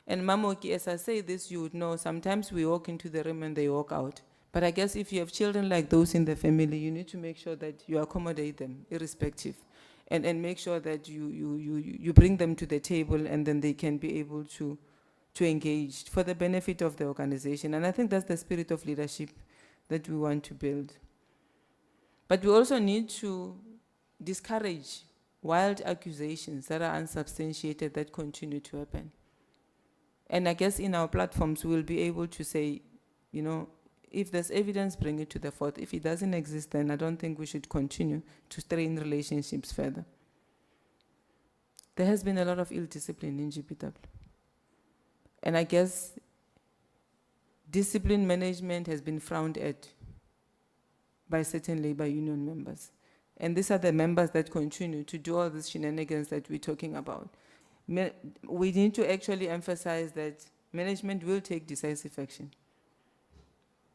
And Mamoki, as I say this, you would know, sometimes we walk into the room and they walk out. But I guess if you have children like those in the family, you need to make sure that you accommodate them, irrespective. And make sure that you bring them to the table and then they can be able to engage for the benefit of the organization. And I think that's the spirit of leadership that we want to build. But we also need to discourage wild accusations that are unsubstantiated that continue to happen. And I guess in our platforms, we'll be able to say, if there's evidence, bring it to the fore. If it doesn't exist, then I don't think we should continue to strain relationships further. There has been a lot of ill discipline in GPW. And I guess discipline management has been frowned at by certain labor union members. And these are the members that continue to do all these shenanigans that we're talking about. We need to actually emphasize that management will take decisive action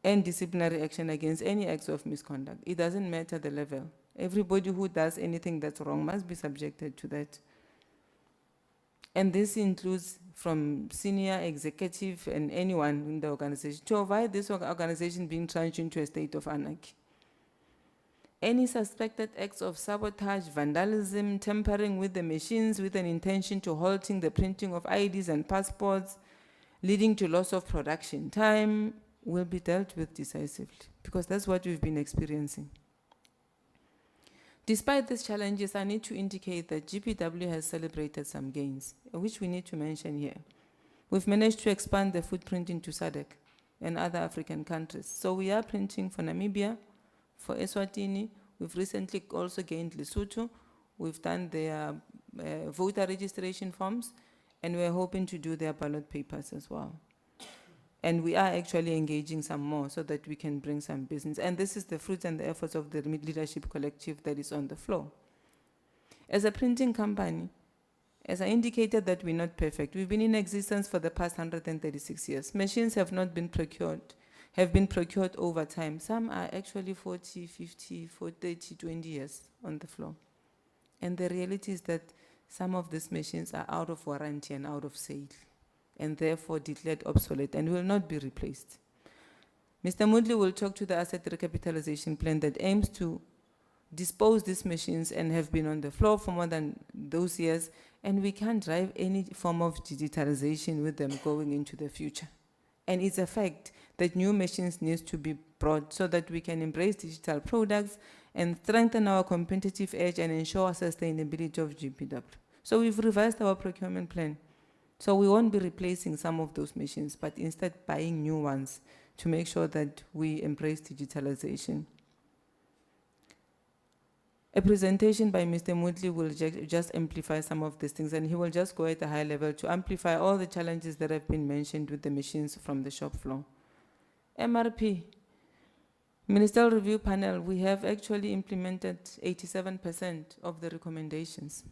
and disciplinary action against any acts of misconduct. It doesn't matter the level. Everybody who does anything that's wrong must be subjected to that. And this includes from senior executive and anyone in the organization to avoid this organization being plunged into a state of anarchy. Any suspected acts of sabotage, vandalism, tampering with the machines with an intention to halting the printing of IDs and passports, leading to loss of production time, will be dealt with decisively, because that's what we've been experiencing. Despite these challenges, I need to indicate that GPW has celebrated some gains, which we need to mention here. We've managed to expand the footprint into SADC and other African countries. So we are printing for Namibia, for Eswatini. We've recently also gained Lesotho. We've done their voter registration forms, and we're hoping to do their ballot papers as well. And we are actually engaging some more so that we can bring some business. And this is the fruits and the efforts of the leadership collective that is on the floor. As a printing company, as I indicated that we're not perfect, we've been in existence for the past 136 years. Machines have not been procured, have been procured over time. Some are actually 40, 50, 30, 20 years on the floor. And the reality is that some of these machines are out of warranty and out of sale, and therefore declared obsolete and will not be replaced. Mr. Moodley will talk to the asset recapitalization plan that aims to dispose these machines and have been on the floor for more than those years, and we can't drive any form of digitalization with them going into the future. And it's a fact that new machines need to be brought so that we can embrace digital products and strengthen our competitive edge and ensure sustainability of GPW. So we've revised our procurement plan. So we won't be replacing some of those machines, but instead buying new ones to make sure that we embrace digitalization. A presentation by Mr. Moodley will just amplify some of these things, and he will just go at a high level to amplify all the challenges that have been mentioned with the machines from the shop floor. MRP, Ministerial Review Panel, we have actually implemented 87% of the recommendations.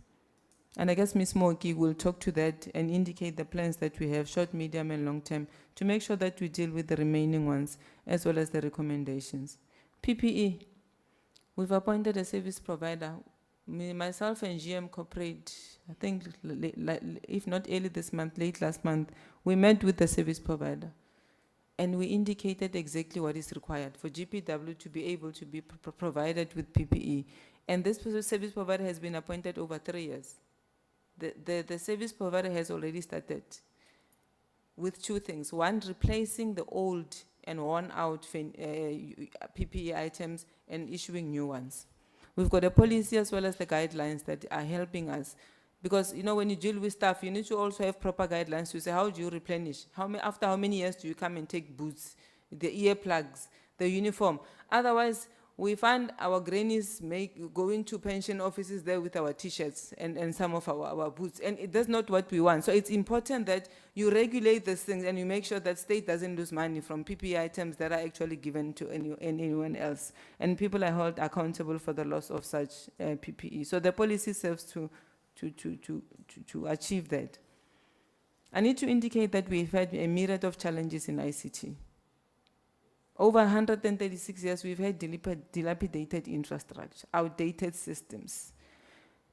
And I guess Ms. Moki will talk to that and indicate the plans that we have, short, medium, and long term, to make sure that we deal with the remaining ones, as well as the recommendations. PPE, we've appointed a service provider. Myself and GM Corporate, I think, if not early this month, late last month, we met with the service provider. And we indicated exactly what is required for GPW to be able to be provided with PPE. And this service provider has been appointed over 3 years. The service provider has already started with two things. One, replacing the old and worn out PPE items and issuing new ones. We've got a policy as well as the guidelines that are helping us. Because, you know, when you deal with staff, you need to also have proper guidelines to say, how do you replenish? After how many years do you come and take boots, the earplugs, the uniform? Otherwise, we find our grannies going to pension offices there with our t-shirts and some of our boots. And that's not what we want. So it's important that you regulate these things and you make sure that state doesn't lose money from PPE items that are actually given to anyone else. And people are held accountable for the loss of such PPE. So the policy serves to achieve that. I need to indicate that we've had a myriad of challenges in ICT. Over 136 years, we've had dilapidated infrastructure, outdated systems.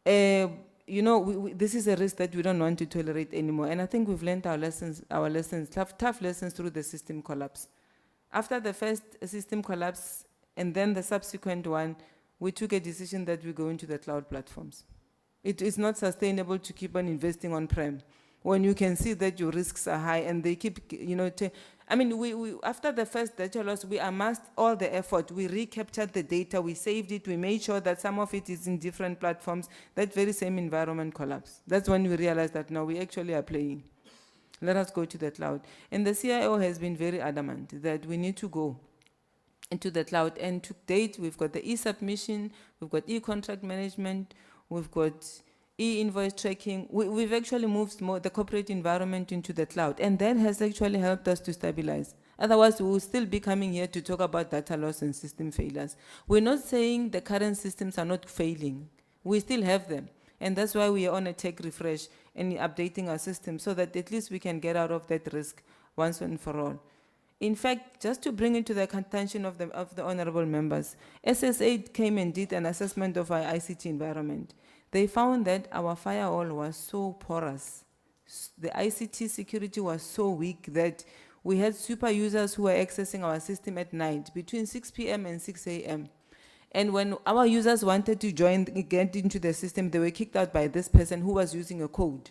You know, this is a risk that we don't want to tolerate anymore. And I think we've learned our lessons, tough lessons through the system collapse. After the first system collapse and then the subsequent one, we took a decision that we go into the cloud platforms. It is not sustainable to keep on investing on-prem when you can see that your risks are high and they keep, you know, I mean, we after the first data loss, we amassed all the effort. We recaptured the data, we saved it, we made sure that some of it is in different platforms. That very same environment collapsed. That's when we realized that now we actually are playing. Let us go to the cloud. And the CIO has been very adamant that we need to go into the cloud. And to date, we've got the e-submission, we've got e-contract management, we've got e-invoice tracking. We've actually moved the corporate environment into the cloud, and that has actually helped us to stabilize. Otherwise, we will still be coming here to talk about data loss and system failures. We're not saying the current systems are not failing. We still have them, and that's why we are on a tech refresh and updating our system so that at least we can get out of that risk once and for all. In fact, just to bring it to the attention of the honorable members, SSA came and did an assessment of our ICT environment. They found that our firewall was so porous. The ICT security was so weak that we had super users who were accessing our system at night between 6 p.m. and 6 a.m. And when our users wanted to get into the system, they were kicked out by this person who was using a code.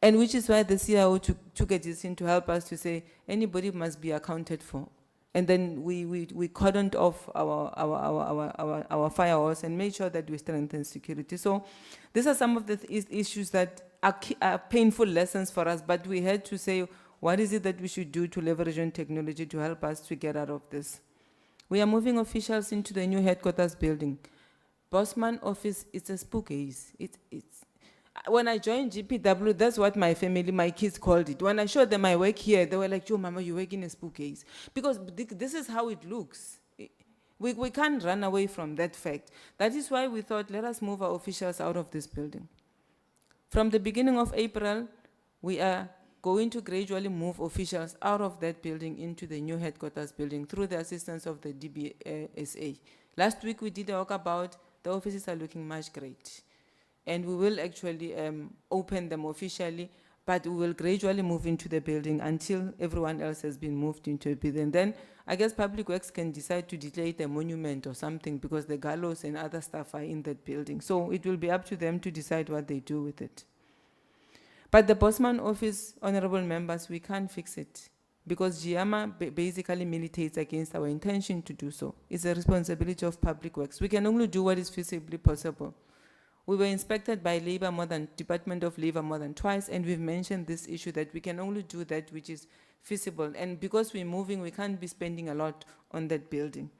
And which is why the CIO took a decision to help us to say, anybody must be accounted for. And then we cordoned off our firewalls and made sure that we strengthen security. So these are some of the issues that are painful lessons for us, but we had to say, what is it that we should do to leverage on technology to help us to get out of this? We are moving officials into the new headquarters building. Bosman office, it's a spookhaze. When I joined GPW, that's what my family, my kids called it. When I showed them my work here, they were like, "Joe, Mama, you work in a spookhaze." Because this is how it looks. We can't run away from that fact. That is why we thought, let us move our officials out of this building. From the beginning of April, we are going to gradually move officials out of that building into the new headquarters building through the assistance of the DBSA. Last week, we did a walkabout. The offices are looking much great. And we will actually open them officially But we will gradually move into the building until everyone else has been moved into a building. Then I guess Public Works can decide to declare it a monument or something because the gallows and other stuff are in that building. So it will be up to them to decide what they do with it. But the Bosman office, honorable members, we can't fix it because GIAMA basically militates against our intention to do so. It's a responsibility of Public Works. We can only do what is feasibly possible. We were inspected by Department of Labor more than twice, and we've mentioned this issue that we can only do that which is feasible. And because we're moving, we can't be spending a lot on that building.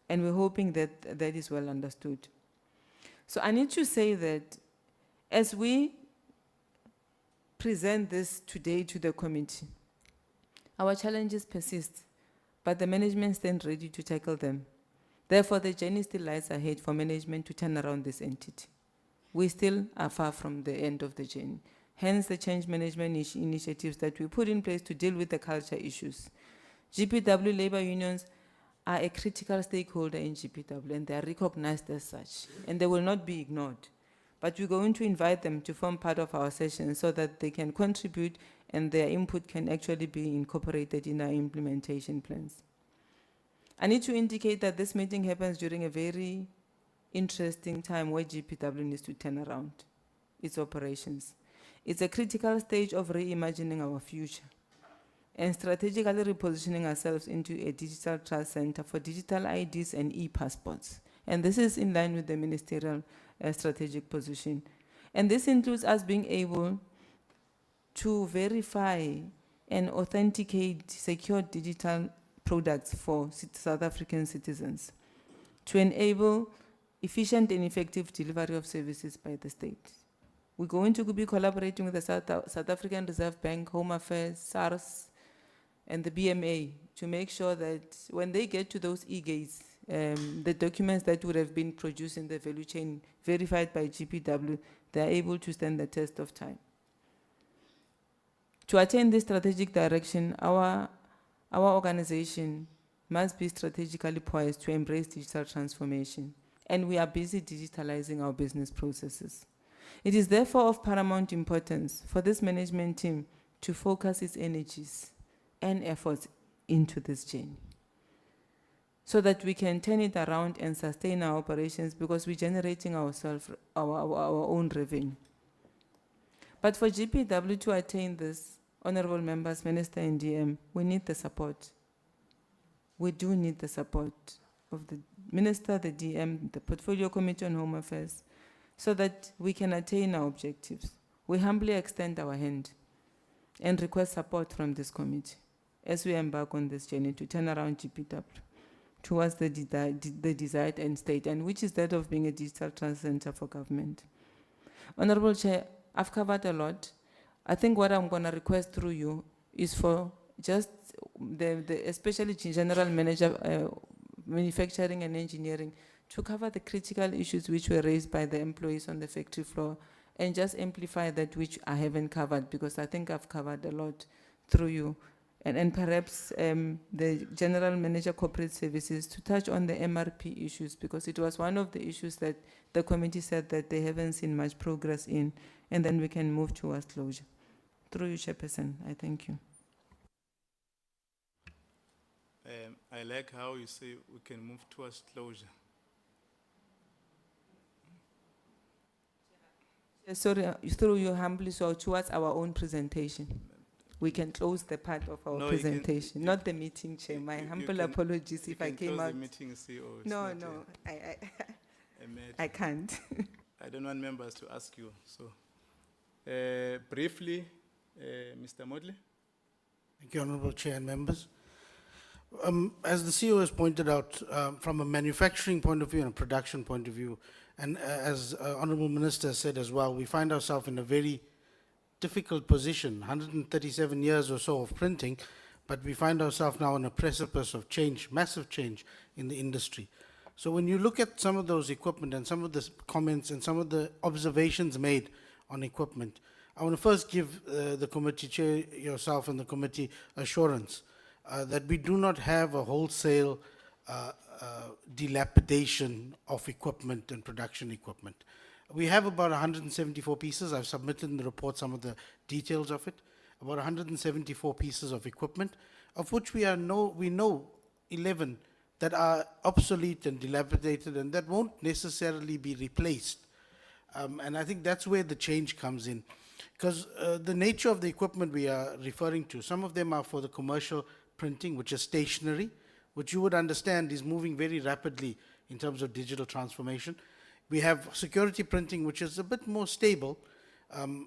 And we're hoping that that is well understood. So I need to say that as we present this today to the committee, our challenges persist, but the management stands ready to tackle them. Therefore, the journey still lies ahead for management to turn around this entity. We still are far from the end of the journey. Hence the change management initiatives that we put in place to deal with the culture issues. GPW labor unions are a critical stakeholder in GPW and they are recognized as such, and they will not be ignored. But we're going to invite them to form part of our session so that they can contribute and their input can actually be incorporated in our implementation plans. I need to indicate that this meeting happens during a very interesting time where GPW needs to turn around its operations. It's a critical stage of reimagining our future and strategically repositioning ourselves into a digital trust center for digital IDs and e-passports. And this is in line with the ministerial strategic position. And this includes us being able to verify and authenticate secure digital products for South African citizens to enable efficient and effective delivery of services by the state. We're going to be collaborating with the South African Reserve Bank, Home Affairs, SARS, and the BMA to make sure that when they get to those e-gates, the documents that would have been produced in the value chain verified by GPW, they are able to stand the test of time. To attain this strategic direction, our organization must be strategically poised to embrace digital transformation, and we are busy digitalizing our business processes. It is therefore of paramount importance for this management team to focus its energies and efforts into this journey so that we can turn it around and sustain our operations because we're generating our own revenue. But for GPW to attain this, honorable members, Minister and DM, we need the support. We do need the support of the Minister, the DM, the Portfolio Committee on Home Affairs, so that we can attain our objectives. We humbly extend our hand and request support from this committee as we embark on this journey to turn around GPW towards the desired end state, and which is that of being a digital trust center for government. Honorable Chair, I've covered a lot. I think what I'm going to request through you is for just especially General Manager, Manufacturing and Engineering, to cover the critical issues which were raised by the employees on the factory floor and just amplify that which I haven't covered, because I think I've covered a lot through you. And perhaps the General Manager Corporate Services to touch on the MRP issues, because it was one of the issues that the committee said that they haven't seen much progress in, and then we can move towards closure. Through you, Chairperson, I thank you. I like how you say we can move towards closure. Sorry, through you humbly, so towards our own presentation. We can close the part of our No, you can- presentation, not the meeting, Chair. My humble apologies if I came out. The meeting, CEO. It's No, not no, a matter. I can't. I don't want members to ask you, so. Briefly, Mr. Modley? Thank you, Honorable Chair and members. As the CEO has pointed out, from a manufacturing point of view and a production point of view, and as Honorable Minister said as well, we find ourselves in a very difficult position, 137 years or so of printing, but we find ourselves now on a precipice of change, massive change in the industry. So when you look at some of those equipment and some of the comments and some of the observations made on equipment, I want to first give the committee chair, yourself and the committee, assurance that we do not have a wholesale dilapidation of equipment and production equipment. We have about 174 pieces. I've submitted in the report some of the details of it. About 174 pieces of equipment, of which we know 11 that are obsolete and dilapidated and that won't necessarily be replaced. And I think that's where the change comes in. Because the nature of the equipment we are referring to, some of them are for the commercial printing, which is stationary, which you would understand is moving very rapidly in terms of digital transformation. We have security printing, which is a bit more stable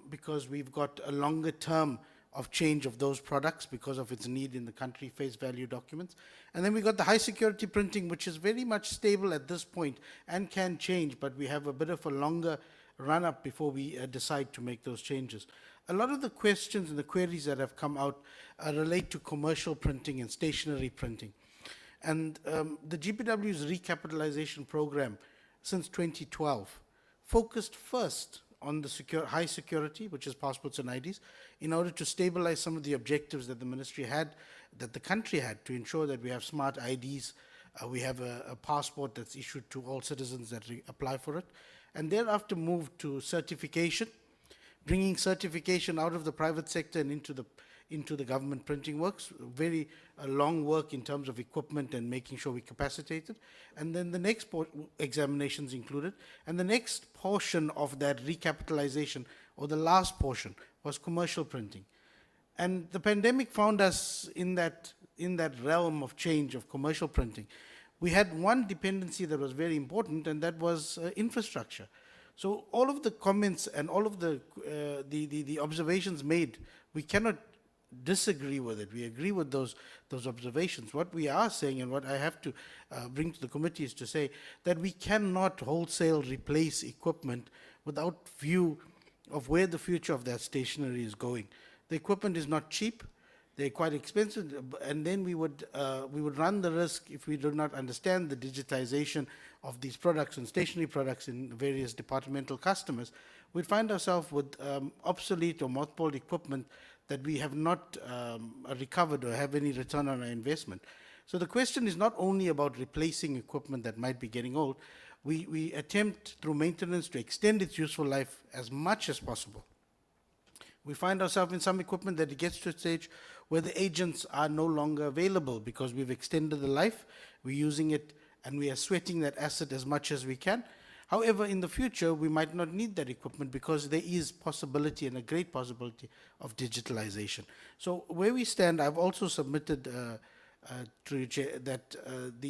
because we've got a longer term of change of those products because of its need in the country, face value documents. And then we got the high security printing, which is very much stable at this point and can change, but we have a bit of a longer run up before we decide to make those changes. A lot of the questions and the queries that have come out relate to commercial printing and stationary printing. And the GPW's recapitalization program since 2012 focused first on the high security, which is passports and IDs, in order to stabilize some of the objectives that the ministry had, that the country had, to ensure that we have smart IDs, we have a passport that's issued to all citizens that apply for it, and thereafter moved to certification, bringing certification out of the private sector and into the government printing works, very long work in terms of equipment and making sure we capacitated. And then the next examinations included. And the next portion of that recapitalization, or the last portion, was commercial printing. And the pandemic found us in that realm of change of commercial printing. We had one dependency that was very important, and that was infrastructure. So all of the comments and all of the observations made, we cannot disagree with it. We agree with those observations. What we are saying, and what I have to bring to the committee, is to say that we cannot wholesale replace equipment without view of where the future of that stationery is going. The equipment is not cheap. They're quite expensive, and then we would run the risk, if we do not understand the digitization of these products and stationery products in various departmental customers, we'd find ourselves with obsolete or mothballed equipment that we have not recovered or have any return on our investment. So the question is not only about replacing equipment that might be getting old. We attempt through maintenance to extend its useful life as much as possible. We find ourselves in some equipment that it gets to a stage where the agents are no longer available because we've extended the life, we're using it, and we are sweating that asset as much as we can. However, in the future, we might not need that equipment because there is possibility, and a great possibility, of digitalization. So where we stand, I've also submitted that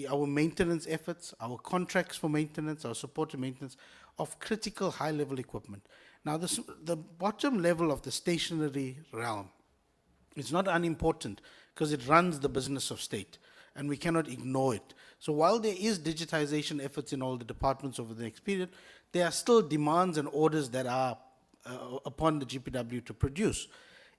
our maintenance efforts, our contracts for maintenance, our support to maintenance of critical high-level equipment. Now, the bottom level of the stationery realm is not unimportant because it runs the business of state, and we cannot ignore it. So while there is digitization efforts in all the departments over the next period, there are still demands and orders that are upon the GPW to produce.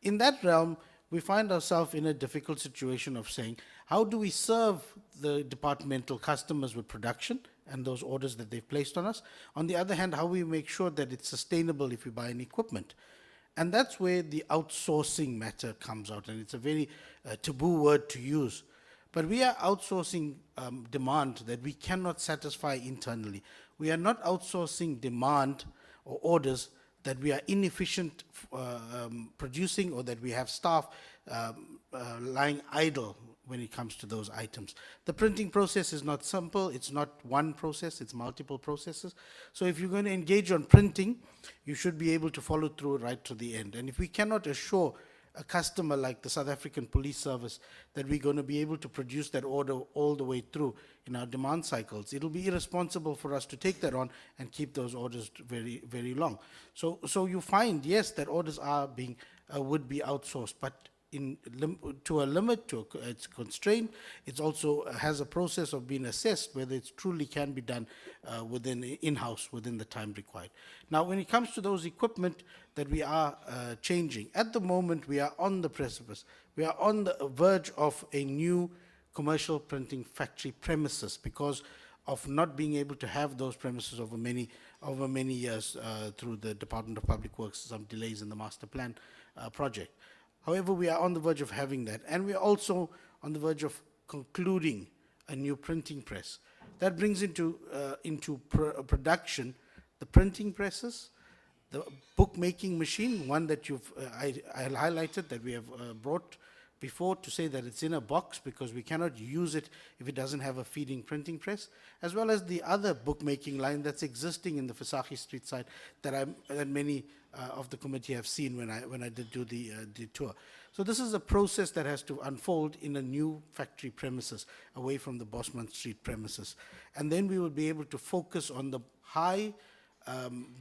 In that realm, we find ourselves in a difficult situation of saying, how do we serve the departmental customers with production and those orders that they've placed on us? On the other hand, how we make sure that it's sustainable if we buy an equipment? And that's where the outsourcing matter comes out, and it's a very taboo word to use. But we are outsourcing demand that we cannot satisfy internally. We are not outsourcing demand or orders that we are inefficient producing, or that we have staff lying idle when it comes to those items. The printing process is not simple. It's not one process. It's multiple processes. So if you're going to engage on printing, you should be able to follow through right to the end. And if we cannot assure a customer like the South African Police Service that we're going to be able to produce that order all the way through in our demand cycles, it'll be irresponsible for us to take that on and keep those orders very, very long. So you find, yes, that orders are would be outsourced, but to a limit, it's constrained. It also has a process of being assessed whether it truly can be done in-house within the time required. Now, when it comes to those equipment that we are changing, at the moment we are on the precipice. We are on the verge of a new commercial printing factory premises because of not being able to have those premises over many years through the Department of Public Works, some delays in the master plan project. However, we are on the verge of having that, and we are also on the verge of concluding a new printing press. That brings into production the printing presses, the bookmaking machine, one that I highlighted that we have brought before to say that it's in a box because we cannot use it if it doesn't have a feeding printing press, as well as the other bookmaking line that's existing in the Vesachi Street side that many of the committee have seen when I did do the tour. So this is a process that has to unfold in a new factory premises away from the Bosman Street premises. And then we will be able to focus on the high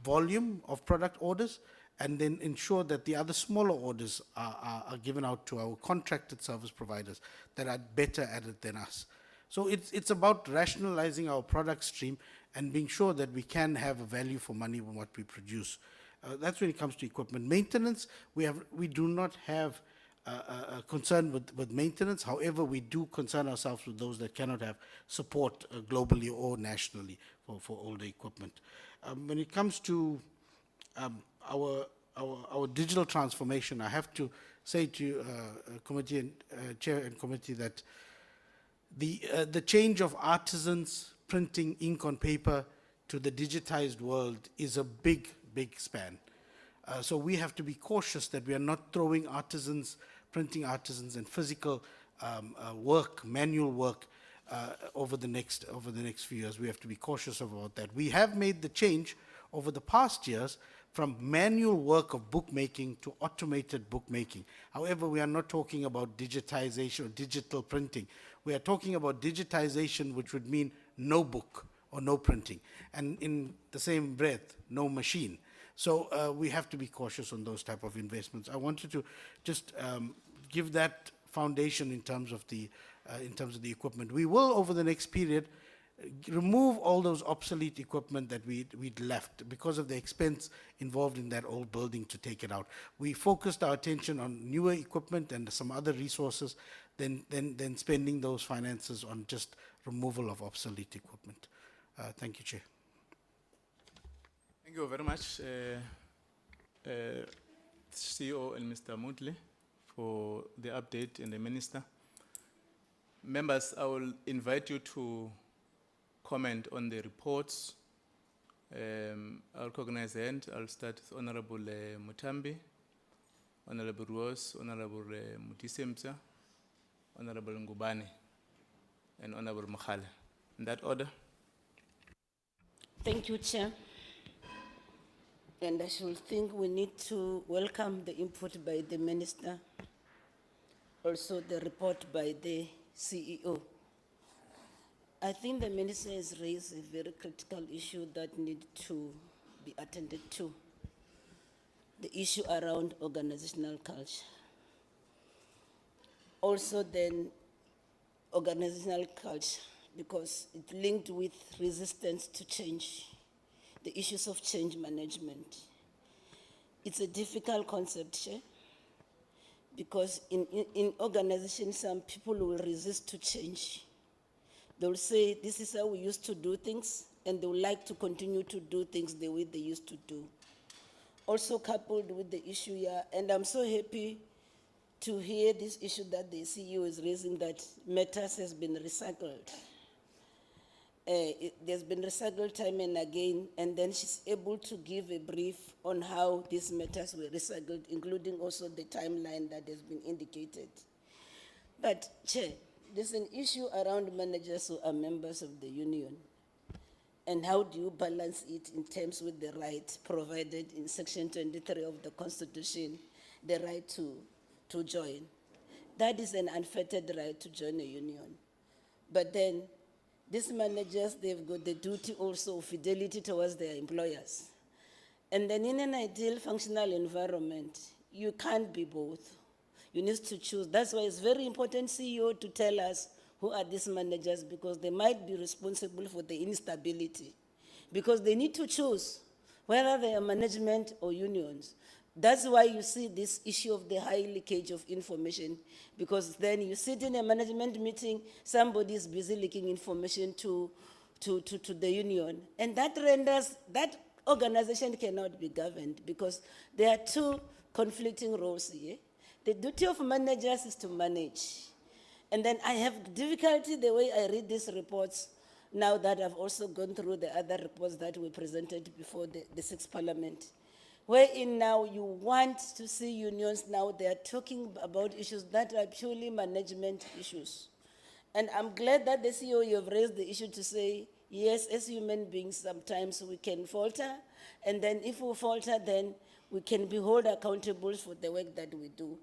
volume of product orders and then ensure that the other smaller orders are given out to our contracted service providers that are better at it than us. So it's about rationalizing our product stream and being sure that we can have a value for money in what we produce. That's when it comes to equipment. Maintenance, we do not have a concern with maintenance. However, we do concern ourselves with those that cannot have support globally or nationally for older equipment. When it comes to our digital transformation, I have to say to committee and chair and committee that the change of artisans printing ink on paper to the digitized world is a big span. So we have to be cautious that we are not throwing artisans, printing artisans, and physical work, manual work, over the next few years. We have to be cautious about that. We have made the change over the past years from manual work of bookmaking to automated bookmaking. However, we are not talking about digitization or digital printing. We are talking about digitization, which would mean no book or no printing, and in the same breath, no machine. So we have to be cautious on those type of investments. I wanted to just give that foundation in terms of the equipment. We will, over the next period, remove all those obsolete equipment that we'd left because of the expense involved in that old building to take it out. We focused our attention on newer equipment and some other resources than spending those finances on just removal of obsolete equipment. Thank you, Chair. Thank you very much, CEO and Mr. Mutli, for the update and the Minister. Members, I will invite you to comment on the reports. I'll recognize the hand. I'll start with Honorable Mutambi, Honorable Ruos, Honorable Mutisemza, Honorable Ngubane, and Honorable Makhale. In that order. Thank you, Chair. And I should think we need to welcome the input by the Minister, also the report by the CEO. I think the Minister has raised a very critical issue that needs to be attended to, the issue around organizational culture. Also then, organizational culture, because it's linked with resistance to change, the issues of change management. It's a difficult concept, Chair, because in organizations, some people will resist to change. They'll say, this is how we used to do things, and they would like to continue to do things the way they used to do. Also coupled with the issue here, and I'm so happy to hear this issue that the CEO is raising, that matters has been recycled. There's been recycled time and again, and then she's able to give a brief on how these matters were recycled, including also the timeline that has been indicated. But, Chair, there's an issue around managers who are members of the union. And how do you balance it in terms with the right provided in Section 23 of the Constitution, the right to join? That is an unfettered right to join a union. But then, these managers, they've got the duty also of fidelity towards their employers. And then in an ideal functional environment, you can't be both. You need to choose. That's why it's very important, CEO, to tell us who are these managers, because they might be responsible for the instability. Because they need to choose whether they are management or unions. That's why you see this issue of the high leakage of information, because then you sit in a management meeting, somebody is busy leaking information to the union, and that renders, that organization cannot be governed, because there are two conflicting roles here. The duty of managers is to manage. And then I have difficulty the way I read these reports now that I've also gone through the other reports that were presented before the sixth parliament, wherein now you want to see unions now, they are talking about issues that are purely management issues. And I'm glad that the CEO, you have raised the issue to say, yes, as human beings, sometimes we can falter, and then if we falter, then we can be held accountable for the work that we do.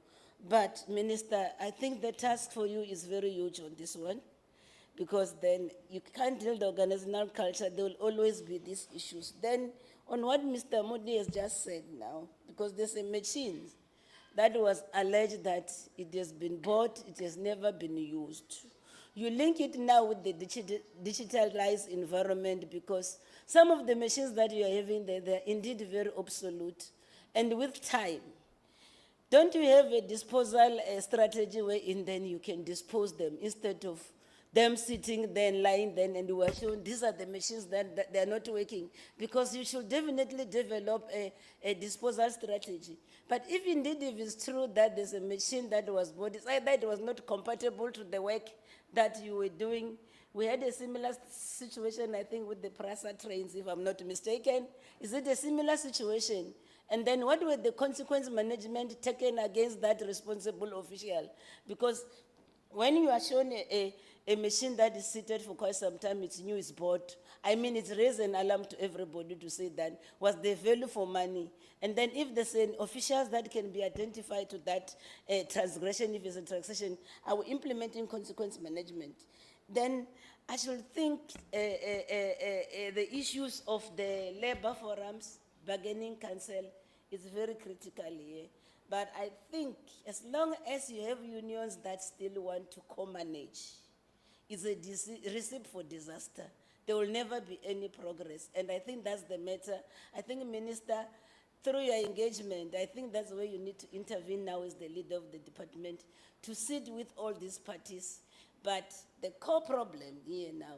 But Minister, I think the task for you is very huge on this one, because then you can't tell the organizational culture, there will always be these issues. Then on what Mr. Modi has just said now, because there's a machine that was alleged that it has been bought, it has never been used. You link it now with the digitalized environment, because some of the machines that you are having there, they're indeed very obsolete. And with time, don't you have a disposal strategy wherein then you can dispose them instead of them sitting there and lying there and we are showing these are the machines that they are not working? Because you should definitely develop a disposal strategy. But if indeed if it's true that there's a machine that was bought, it's either it was not compatible to the work that you were doing. We had a similar situation, I think, with the Prasa trains, if I'm not mistaken. Is it a similar situation? And then what were the consequence management taken against that responsible official? Because when you are shown a machine that is seated for quite some time, it's new, it's bought, I mean, it's raised an alarm to everybody to say that, was the value for money? And then if there's an officials that can be identified to that transgression, if it's a transaction, are we implementing consequence management? Then I should think the issues of the labor forums, bargaining council is very critical here. But I think as long as you have unions that still want to co-manage, it's a recipe for disaster. There will never be any progress. And I think that's the matter. I think, Minister, through your engagement, I think that's where you need to intervene now as the leader of the department, to sit with all these parties. But the core problem here now,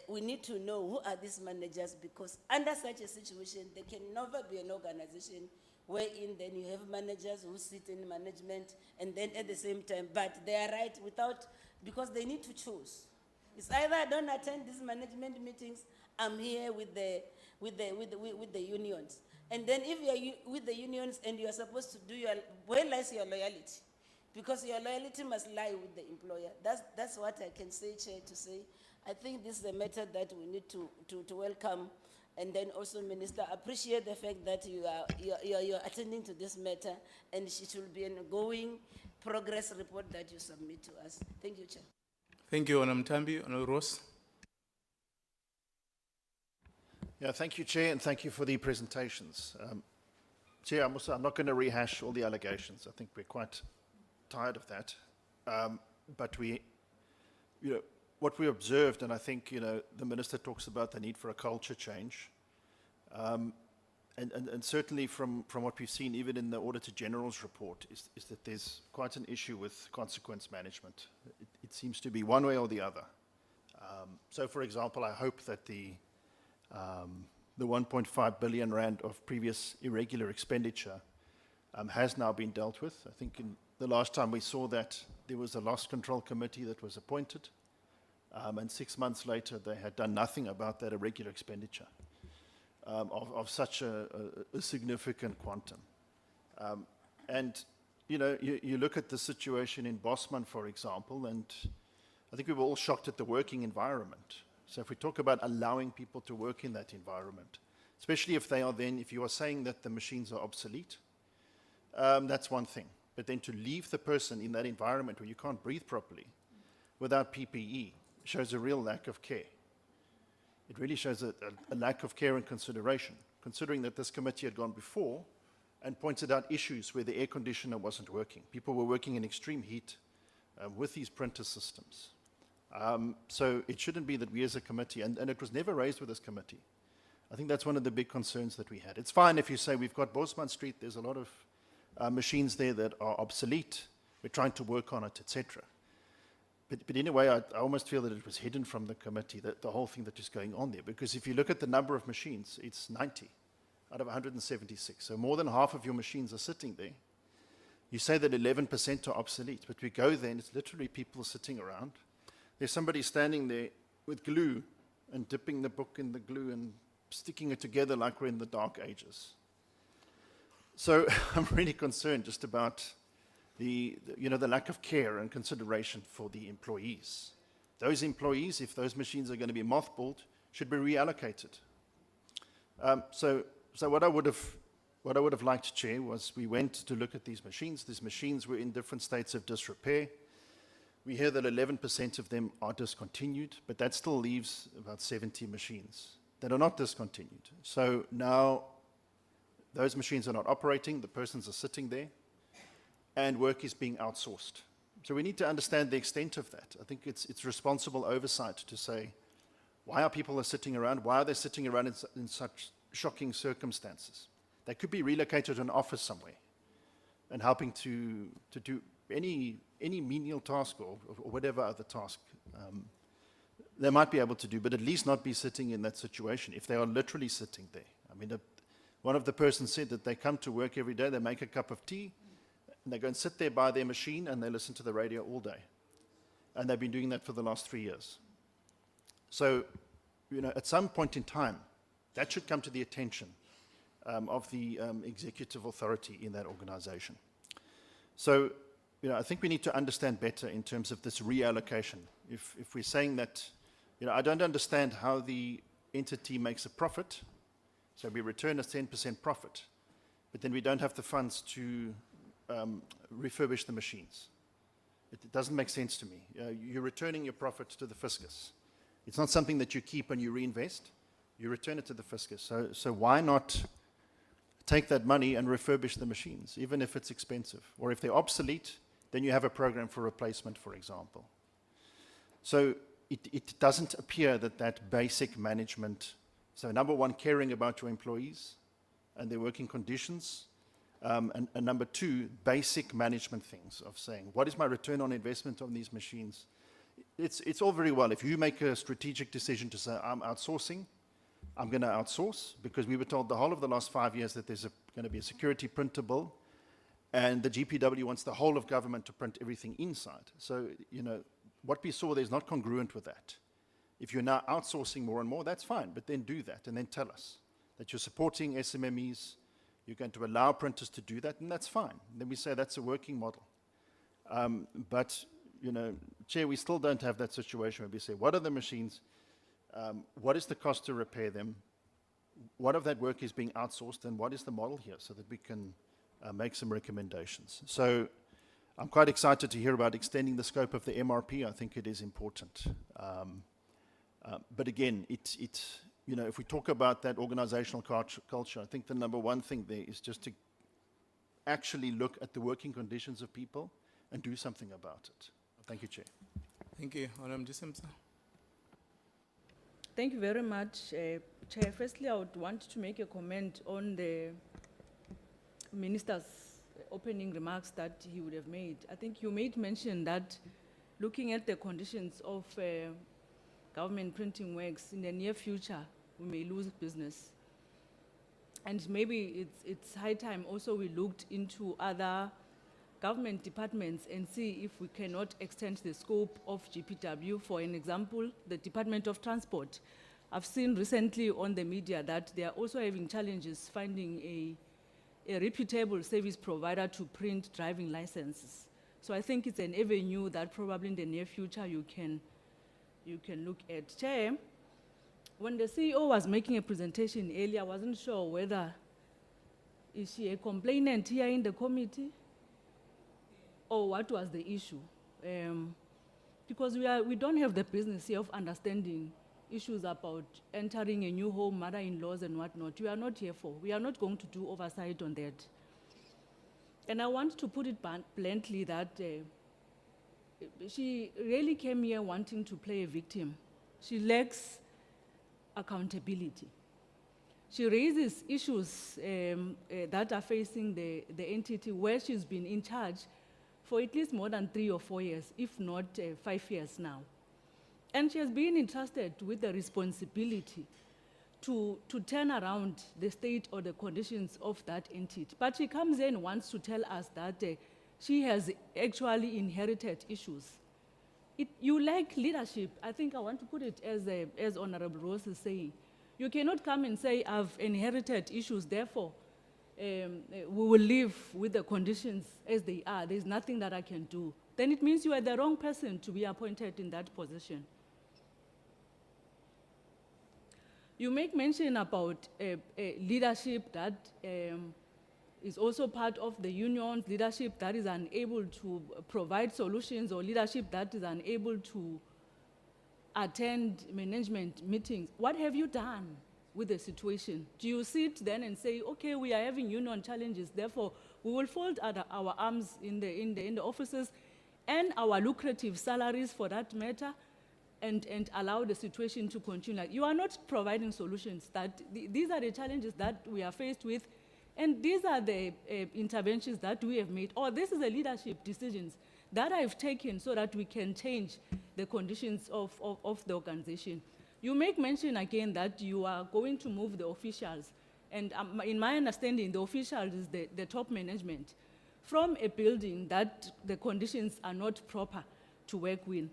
we need to know who are these managers, because under such a situation, there can never be an organization wherein then you have managers who sit in management and then at the same time, but they are right without, because they need to choose. It's either I don't attend these management meetings, I'm here with the unions. And then if you're with the unions and you're supposed to do where lies your loyalty? Because your loyalty must lie with the employer. That's what I can say, Chair, to say. I think this is a matter that we need to welcome. And then also, Minister, appreciate the fact that you're attending to this matter, and it should be an ongoing progress report that you submit to us. Thank you, Chair. Thank you, Honourable Mtambi. Honourable Ross. Yeah, thank you, Chair, and thank you for the presentations. Chair, I'm not going to rehash all the allegations. I think we're quite tired of that. But what we observed, and I think, the Minister talks about the need for a culture change. And certainly from what we've seen, even in the Auditor General's report, is that there's quite an issue with consequence management. It seems to be one way or the other. So, for example, I hope that the 1.5 billion rand of previous irregular expenditure has now been dealt with. I think in the last time we saw that, there was a loss control committee that was appointed, and 6 months later they had done nothing about that irregular expenditure of such a significant quantum. And you look at the situation in Bosman, for example, and I think we were all shocked at the working environment. So if we talk about allowing people to work in that environment, especially if you are saying that the machines are obsolete, that's one thing. But then to leave the person in that environment where you can't breathe properly without PPE shows a real lack of care. It really shows a lack of care and consideration, considering that this committee had gone before and pointed out issues where the air conditioner wasn't working. People were working in extreme heat with these printer systems. So it shouldn't be that we as a committee, and it was never raised with this committee. I think that's one of the big concerns that we had. It's fine if you say we've got Bosman Street, there's a lot of machines there that are obsolete, we're trying to work on it, etc. But in a way, I almost feel that it was hidden from the committee, that the whole thing that is going on there. Because if you look at the number of machines, it's 90 out of 176. So more than half of your machines are sitting there. You say that 11% are obsolete, but we go there and it's literally people sitting around. There's somebody standing there with glue and dipping the book in the glue and sticking it together like we're in the Dark Ages. So I'm really concerned just about the lack of care and consideration for the employees. Those employees, if those machines are going to be mothballed, should be reallocated. So what I would have liked, Chair, was we went to look at these machines. These machines were in different states of disrepair. We hear that 11% of them are discontinued, but that still leaves about 70 machines that are not discontinued. So now those machines are not operating, the persons are sitting there, and work is being outsourced. So we need to understand the extent of that. I think it's responsible oversight to say, why are people sitting around? Why are they sitting around in such shocking circumstances? They could be relocated to an office somewhere and helping to do any menial task or whatever other task they might be able to do, but at least not be sitting in that situation if they are literally sitting there. I mean, one of the persons said that they come to work every day, they make a cup of tea, and they go and sit there by their machine and they listen to the radio all day. And they've been doing that for the last 3 years. So, at some point in time, that should come to the attention of the executive authority in that organization. So, I think we need to understand better in terms of this reallocation. If we're saying that, I don't understand how the entity makes a profit, so we return a 10% profit, but then we don't have the funds to refurbish the machines. It doesn't make sense to me. You're returning your profit to the fiscus. It's not something that you keep and you reinvest. You return it to the fiscus. So why not take that money and refurbish the machines, even if it's expensive? Or if they're obsolete, then you have a program for replacement, for example. So it doesn't appear that basic management, so number one, caring about your employees and their working conditions, and number two, basic management things of saying, what is my return on investment on these machines? It's all very well. If you make a strategic decision to say, I'm outsourcing, I'm going to outsource, because we were told the whole of the last 5 years that there's going to be a security printer bill, and the GPW wants the whole of government to print everything inside. So, what we saw there is not congruent with that. If you're now outsourcing more and more, that's fine, but then do that, and then tell us that you're supporting SMMEs, you're going to allow printers to do that, and that's fine. And then we say that's a working model. But, Chair, we still don't have that situation where we say, what are the machines? What is the cost to repair them? What of that work is being outsourced, and what is the model here so that we can make some recommendations? So I'm quite excited to hear about extending the scope of the MRP. I think it is important. But again, if we talk about that organizational culture, I think the number one thing there is just to actually look at the working conditions of people and do something about it. Thank you, Chair. Thank you, Honorable Disemsa. Thank you very much, Chair. Firstly, I would want to make a comment on the Minister's opening remarks that he would have made. I think you made mention that looking at the conditions of government printing works in the near future, we may lose business. And maybe it's high time also we looked into other government departments and see if we cannot extend the scope of GPW. For an example, the Department of Transport. I've seen recently on the media that they are also having challenges finding a reputable service provider to print driving licenses. So I think it's an avenue that probably in the near future you can look at. Chair, when the CEO was making a presentation earlier, I wasn't sure whether is she a complainant here in the committee or what was the issue. Because we don't have the business here of understanding issues about entering a new home, mother-in-laws and whatnot. We are not here for. We are not going to do oversight on that. And I want to put it bluntly that she really came here wanting to play a victim. She lacks accountability. She raises issues that are facing the entity where she's been in charge for at least more than 3 or 4 years, if not 5 years now. And she has been entrusted with the responsibility to turn around the state or the conditions of that entity. But she comes in and wants to tell us that she has actually inherited issues you lack leadership. I think I want to put it as Honorable Rose is saying. You cannot come and say, I've inherited issues, therefore, we will live with the conditions as they are. There's nothing that I can do. Then it means you are the wrong person to be appointed in that position. You make mention about leadership that is also part of the union's leadership that is unable to provide solutions, or leadership that is unable to attend management meetings. What have you done with the situation? Do you sit then and say, okay, we are having union challenges, therefore we will fold our arms in the offices and our lucrative salaries for that matter, and allow the situation to continue? Like, you are not providing solutions. These are the challenges that we are faced with, and these are the interventions that we have made, or this is the leadership decisions that I've taken so that we can change the conditions of the organization. You make mention again that you are going to move the officials, and in my understanding, the officials is the top management, from a building that the conditions are not proper to work with.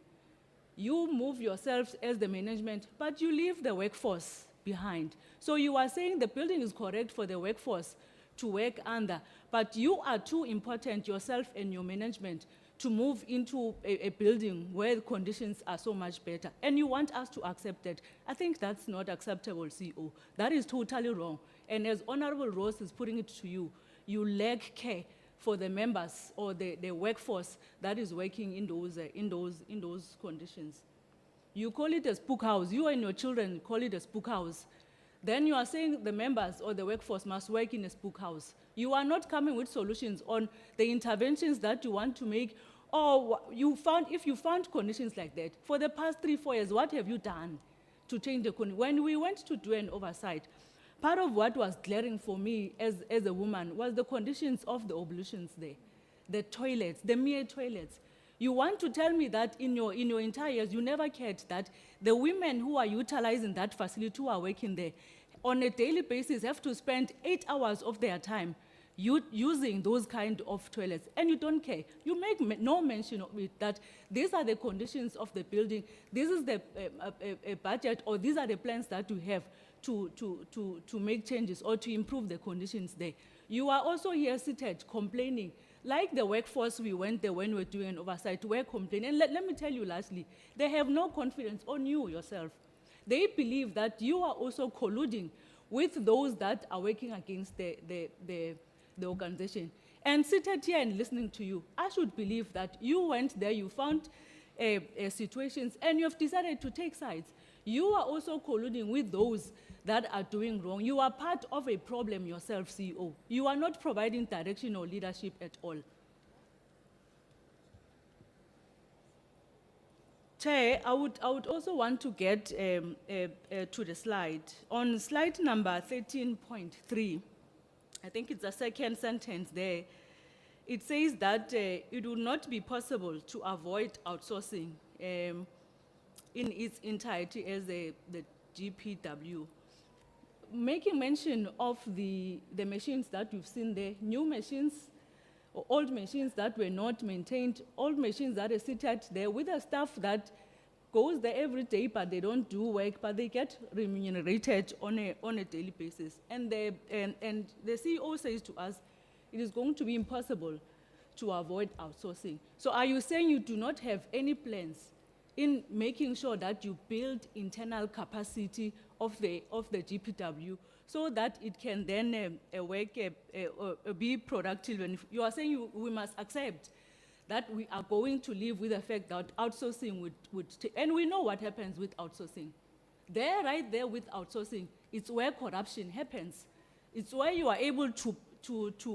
You move yourselves as the management, but you leave the workforce behind. So you are saying the building is correct for the workforce to work under, but you are too important, yourself and your management, to move into a building where the conditions are so much better. And you want us to accept that. I think that's not acceptable, CEO. That is totally wrong. And as Honorable Rose is putting it to you, you lack care for the members or the workforce that is working in those conditions. You call it a spook house. You and your children call it a spook house. Then you are saying the members or the workforce must work in a spook house. You are not coming with solutions on the interventions that you want to make, or if you found conditions like that. For the past 3-4 years, what have you done to change the conditions? When we went to do an oversight, part of what was glaring for me as a woman was the conditions of the ablutions there, the toilets, the mere toilets. You want to tell me that in your entire years, you never cared that the women who are utilizing that facility, who are working there, on a daily basis have to spend 8 hours of their time using those kind of toilets, and you don't care. You make no mention of it, that these are the conditions of the building, this is the budget, or these are the plans that we have to make changes or to improve the conditions there. You are also here seated complaining, like the workforce we went there when we were doing an oversight, we're complaining. And let me tell you lastly, they have no confidence on you yourself. They believe that you are also colluding with those that are working against the organization. And seated here and listening to you, I should believe that you went there, you found situations, and you have decided to take sides. You are also colluding with those that are doing wrong. You are part of a problem yourself, CEO. You are not providing direction or leadership at all. Chair, I would also want to get to the slide. On slide number 13.3, I think it's the second sentence there, it says that it would not be possible to avoid outsourcing in its entirety as the GPW. Making mention of the machines that we've seen there, new machines, or old machines that were not maintained, old machines that are seated there with the staff that goes there every day, but they don't do work, but they get remunerated on a daily basis. And the CEO says to us, it is going to be impossible to avoid outsourcing. So are you saying you do not have any plans in making sure that you build internal capacity of the GPW so that it can then be productive? And you are saying we must accept that we are going to live with the fact that outsourcing would and we know what happens with outsourcing. Right there with outsourcing, it's where corruption happens. It's where you are able to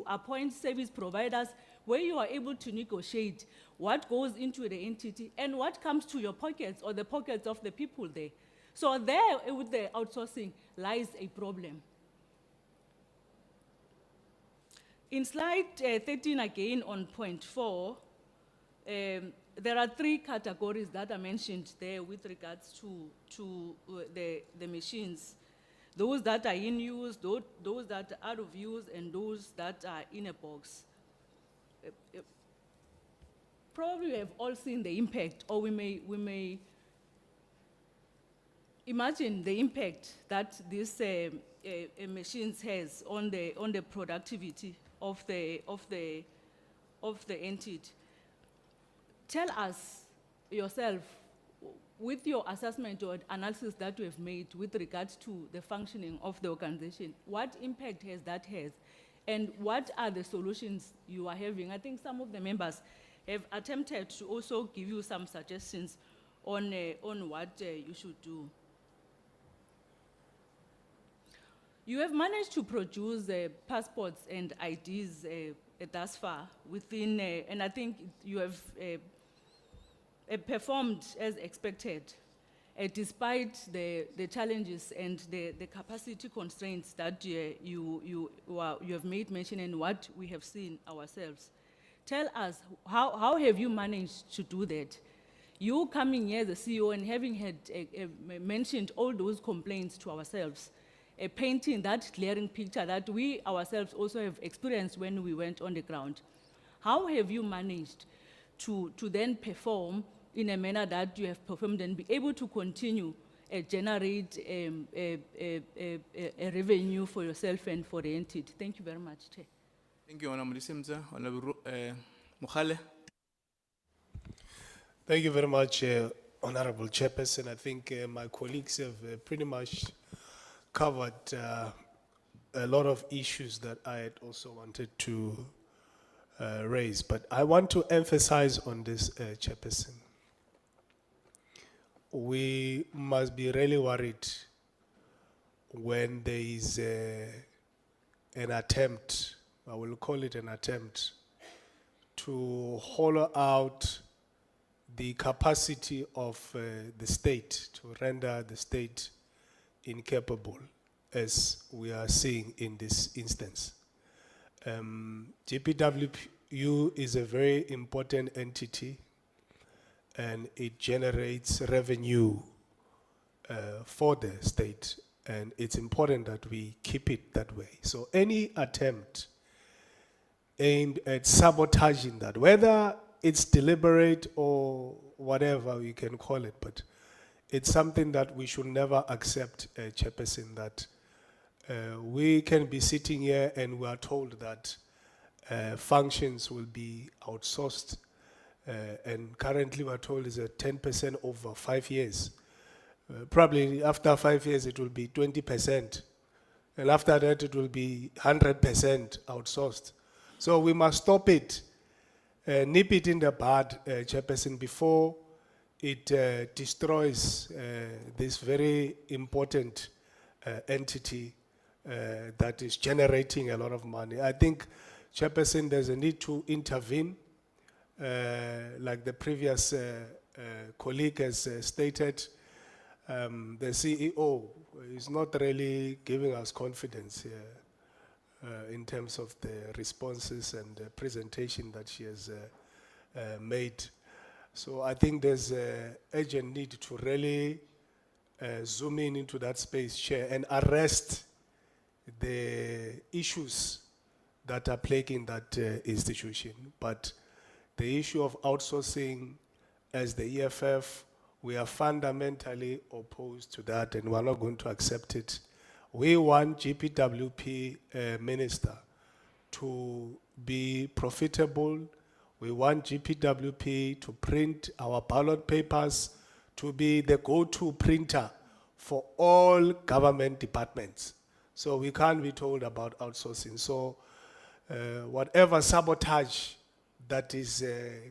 appoint service providers, where you are able to negotiate what goes into the entity and what comes to your pockets or the pockets of the people there. So there, with the outsourcing, lies a problem. In slide 13 again on point 4, there are 3 categories that are mentioned there with regards to the machines. Those that are in use, those that are out of use, and those that are in a box. probably have all seen the impact, or we may imagine the impact that these machines has on the productivity of the entity. Tell us yourself, with your assessment or analysis that you have made with regards to the functioning of the organization, what impact has that had? And what are the solutions you are having? I think some of the members have attempted to also give you some suggestions on what you should do. You have managed to produce passports and IDs thus far within, and I think you have performed as expected, despite the challenges and the capacity constraints that you have made mention and what we have seen ourselves. Tell us, how have you managed to do that? You coming here as a CEO and having had mentioned all those complaints to ourselves, painting that glaring picture that we ourselves also have experienced when we went on the ground. How have you managed to then perform in a manner that you have performed and be able to continue generate a revenue for yourself and for the entity? Thank you very much, Chair. Thank you, Honorable Simza. Honorable Mukhale. Thank you very much, Honorable Chairperson. I think my colleagues have pretty much covered a lot of issues that I had also wanted to raise, but I want to emphasize on this, Chairperson. We must be really worried when there is an attempt, I will call it an attempt, to hollow out the capacity of the state, to render the state incapable, as we are seeing in this instance. GPWU is a very important entity, and it generates revenue for the state, and it's important that we keep it that way. So any attempt aimed at sabotaging that, whether it's deliberate or whatever we can call it, but it's something that we should never accept, Chairperson, that we can be sitting here and we are told that functions will be outsourced, and currently we're told is a 10% over 5 years. Probably after 5 years it will be 20%, and after that it will be 100% outsourced. So we must stop it, nip it in the bud, Chairperson, before it destroys this very important entity that is generating a lot of money. I think, Chairperson, there's a need to intervene, like the previous colleague has stated. The CEO is not really giving us confidence here in terms of the responses and the presentation that she has made. So I think there's an urgent need to really zoom in into that space, Chair, and arrest the issues that are plaguing that institution. But the issue of outsourcing, as the EFF, we are fundamentally opposed to that, and we're not going to accept it. We want GPWP Minister to be profitable. We want GPWP to print our ballot papers, to be the go-to printer for all government departments. So we can't be told about outsourcing. So whatever sabotage that is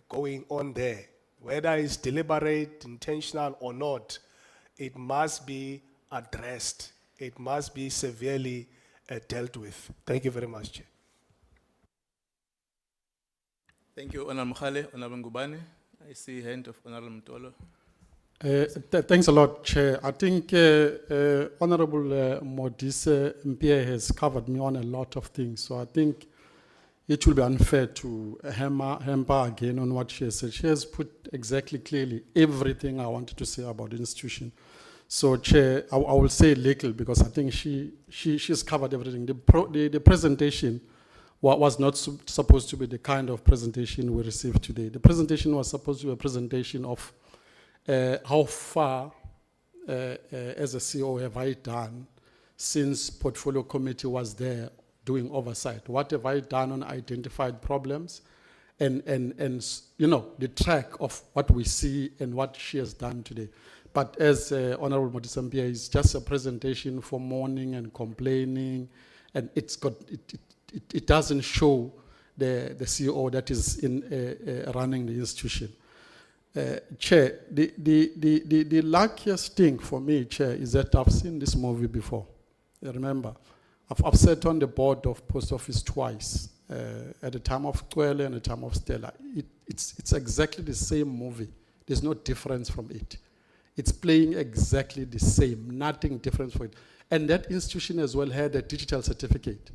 going on there, whether it's deliberate, intentional or not, it must be addressed. It must be severely dealt with. Thank you very much, Chair. Thank you, Honorable Mukhale. Honorable Ngubane. I see a hand of Honorable Mtolo. Thanks a lot, Chair. I think Honorable Modise Mpie has covered me on a lot of things, so I think it will be unfair to hamper again on what she has said. She has put exactly clearly everything I wanted to say about the institution. So, Chair, I will say little because I think she's covered everything. The presentation was not supposed to be the kind of presentation we received today. The presentation was supposed to be a presentation of how far, as a CEO, have I done since portfolio committee was there doing oversight? What have I done on identified problems? And you know, the track of what we see and what she has done today. But as Honorable Modisambia, is just a presentation for mourning and complaining, and it doesn't show the CEO that is in running the institution. Chair, the luckiest thing for me, Chair, is that I've seen this movie before. Remember, I've sat on the board of Post Office twice, at the time of Kwele and the time of Stella. It's exactly the same movie. There's no difference from it. It's playing exactly the same, nothing different for it. And that institution as well had a digital certificate.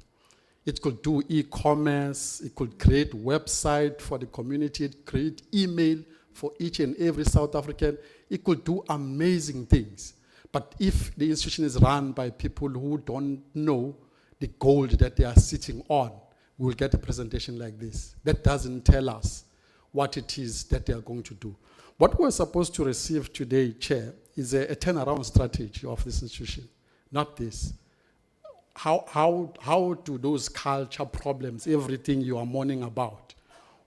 It could do e-commerce, it could create website for the community, it create email for each and every South African. It could do amazing things. But if the institution is run by people who don't know the gold that they are sitting on, we'll get a presentation like this. That doesn't tell us what it is that they are going to do. What we're supposed to receive today, Chair, is a turnaround strategy of this institution, not this. How do those culture problems, everything you are mourning about,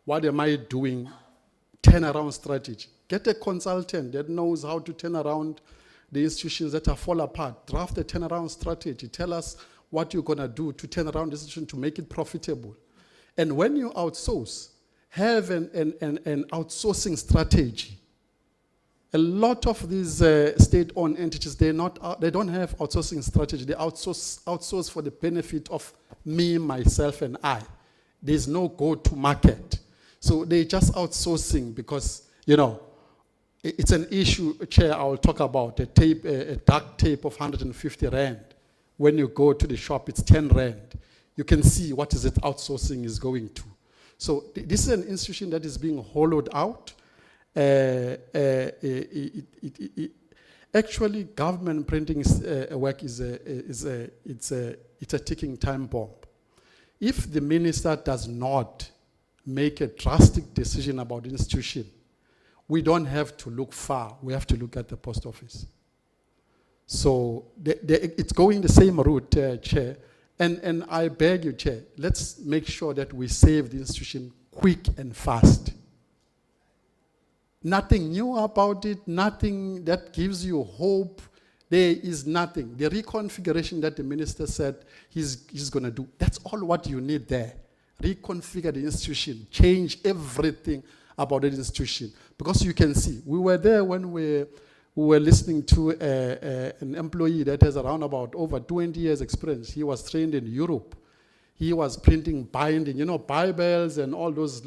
what am I doing? Turnaround strategy. Get a consultant that knows how to turn around the institutions that are fall apart. Draft a turnaround strategy. Tell us what you're going to do to turn around the institution to make it profitable. And when you outsource, have an outsourcing strategy. A lot of these state-owned entities, they don't have outsourcing strategy. They outsource for the benefit of me, myself, and I. There's no go-to market. So they're just outsourcing because, you know, it's an issue, Chair, I will talk about, a duct tape of 150 Rand. When you go to the shop, it's 10 Rand. You can see what is it outsourcing is going to. So this is an institution that is being hollowed out. Actually, government printing work is a ticking time bomb. If the minister does not make a drastic decision about the institution, we don't have to look far. We have to look at the post office. So it's going the same route, Chair. And I beg you, Chair, let's make sure that we save the institution quick and fast. Nothing new about it, nothing that gives you hope. There is nothing. The reconfiguration that the minister said he's going to do, that's all what you need there. Reconfigure the institution, change everything about the institution. Because you can see, we were there when we were listening to an employee that has around about over 20 years experience. He was trained in Europe. He was printing, binding, you know, Bibles and all those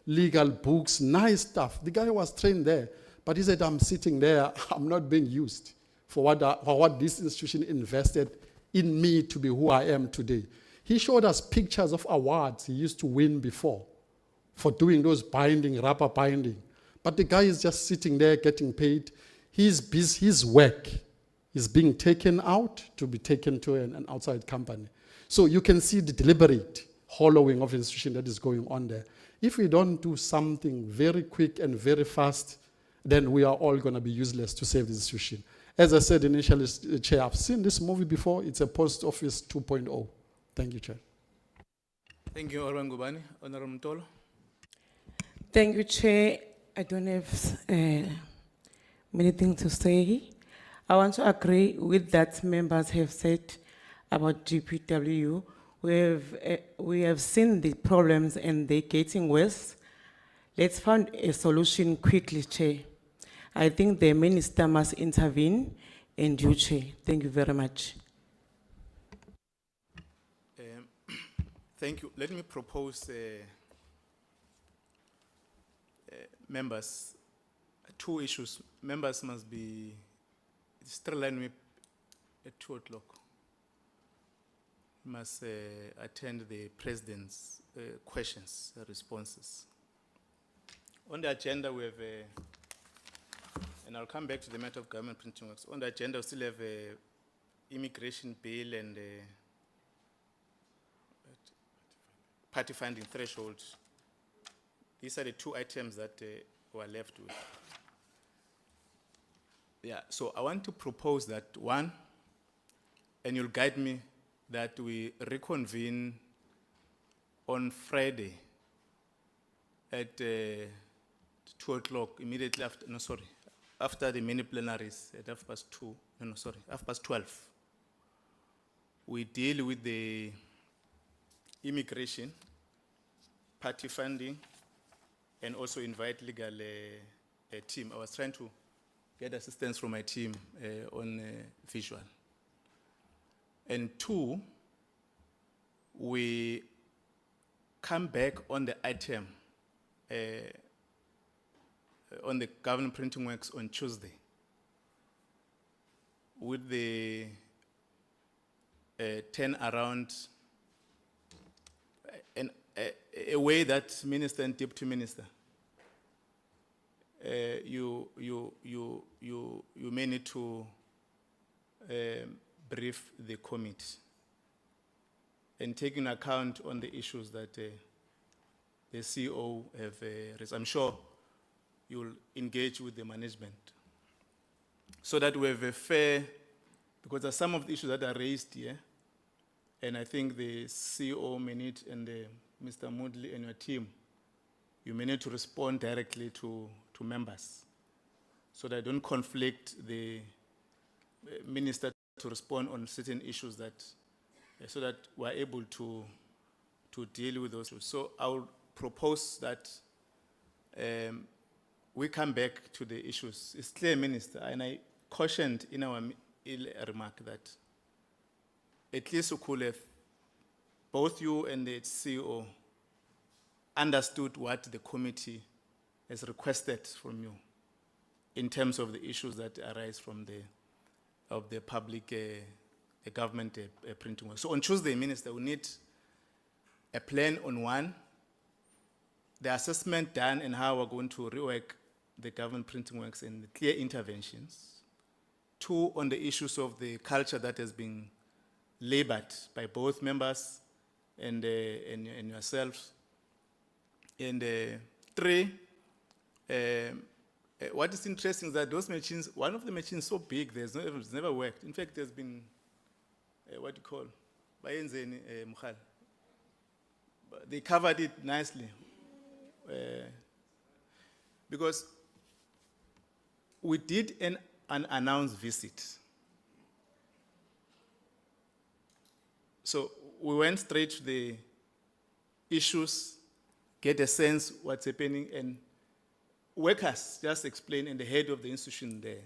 legal books, nice stuff. The guy was trained there, but he said, I'm sitting there, I'm not being used for what this institution invested in me to be who I am today. He showed us pictures of awards he used to win before for doing those binding, rubber binding. But the guy is just sitting there getting paid. His work is being taken out to be taken to an outside company. So you can see the deliberate hollowing of the institution that is going on there. If we don't do something very quick and very fast, then we are all going to be useless to save the institution. As I said initially, Chair, I've seen this movie before. It's a post office 2.0. Thank you, Chair. Thank you, Honorable Ngubane. Honorable Mtolo. Thank you, Chair. I don't have many things to say. I want to agree with that members have said about GPW. We have seen the problems and they're getting worse. Let's find a solution quickly, Chair. I think the minister must intervene and you, Chair. Thank you very much. Thank you. Let me propose members, two issues. Members must be, still line me at 2 o'clock. Must attend the president's questions, responses. On the agenda, we have, and I'll come back to the matter of government printing works. On the agenda, we still have immigration bill and party funding threshold. These are the two items that were left with. Yeah, so I want to propose that one, and you'll guide me, that we reconvene on Friday at 2 o'clock, immediately after, no, sorry, after the mini plenaries at 2:30, no, sorry, 12:30. We deal with the immigration, party funding, and also invite legal team. I was trying to get assistance from my team on visual. And two, we come back on the item on the government printing works on Tuesday with the turn around and a way that minister and deputy minister you may need to brief the committee and taking account on the issues that the CEO have raised. I'm sure you'll engage with the management so that we have a fair, because there are some of the issues that are raised here, and I think the CEO may need, and Mr. Moodley and your team, you may need to respond directly to members so that don't conflict the minister to respond on certain issues that, so that we're able to deal with those issues. So I will propose that we come back to the issues. It's clear, Minister, and I cautioned in our remark that at least we could have, both you and the CEO, understood what the committee has requested from you in terms of the issues that arise from the public, the government printing work. So on Tuesday, Minister, we need a plan on one, the assessment done and how we're going to rework the government printing works and the clear interventions. Two, on the issues of the culture that has been labored by both members and yourselves. And three, what is interesting is that those machines, one of the machines so big, it's never worked. In fact, there's been, what do you call, they covered it nicely. Because we did an unannounced visit. So we went straight to the issues, get a sense what's happening, and workers just explain, and the head of the institution there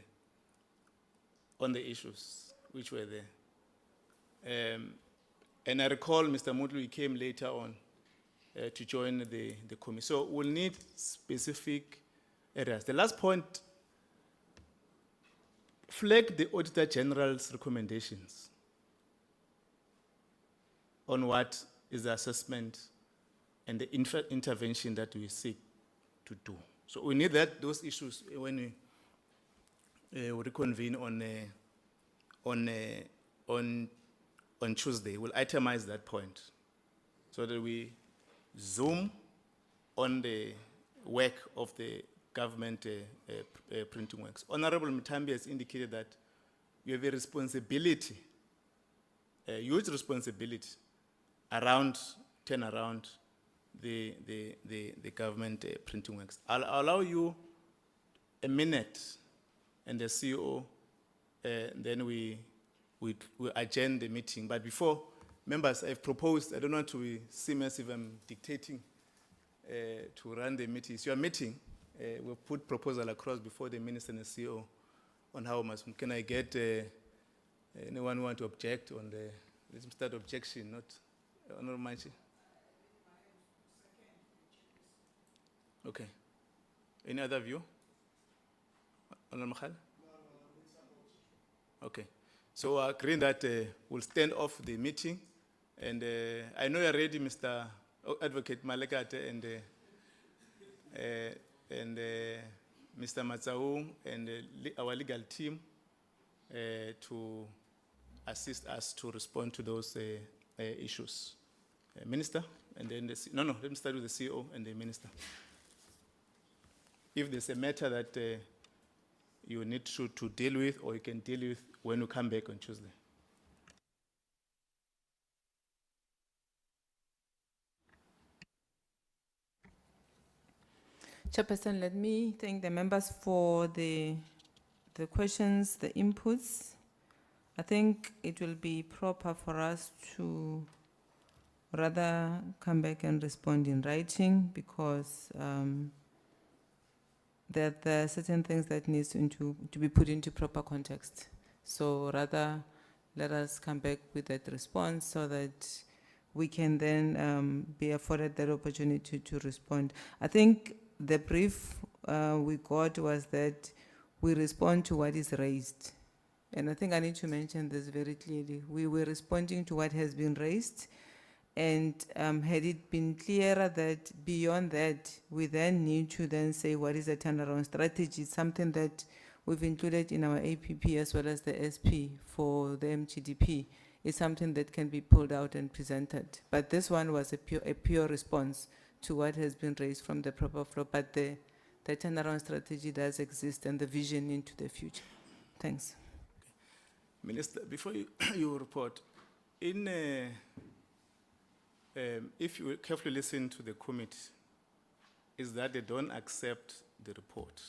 on the issues which were there. And I recall Mr. Moodley came later on to join the committee. So we'll need specific areas. The last point, flag the Auditor General's recommendations on what is the assessment and the intervention that we seek to do. So we need those issues when we reconvene on Tuesday. We'll itemize that point so that we zoom on the work of the government printing works. Honorable Mutambi has indicated that you have a responsibility, a huge responsibility around, turn around the government printing works. I'll allow you a minute and the CEO, then we adjourn the meeting. But before, members, I've proposed, I don't want to seem as if I'm dictating to run the meeting. It's your meeting. We've put proposal across before the minister and the CEO on how much. Can I get anyone who want to object on the, let's start objection, not Honorable Manchi? Okay. Any other view? Honorable Mahal? Okay. So agreeing that we'll stand off the meeting, and I know you're ready, Mr. Advocate Malekate and Mr. Matsaung and our legal team to assist us to respond to those issues. Minister, and then no, let me start with the CEO and the minister. If there's a matter that you need to deal with, or you can deal with when you come back on Tuesday. Chairperson, let me thank the members for the questions, the inputs. I think it will be proper for us to rather come back and respond in writing, because there are certain things that needs to be put into proper context. So rather, let us come back with that response so that we can then be afforded that opportunity to respond. I think the brief we got was that we respond to what is raised. And I think I need to mention this very clearly. We were responding to what has been raised, and had it been clearer that beyond that, we then need to then say what is the turnaround strategy, something that we've included in our APP as well as the SP for the MGDP. It's something that can be pulled out and presented. But this one was a pure response to what has been raised from the proper floor, but the turnaround strategy does exist and the vision into the future. Thanks. Minister, before you report, if you carefully listen to the committee, is that they don't accept the report.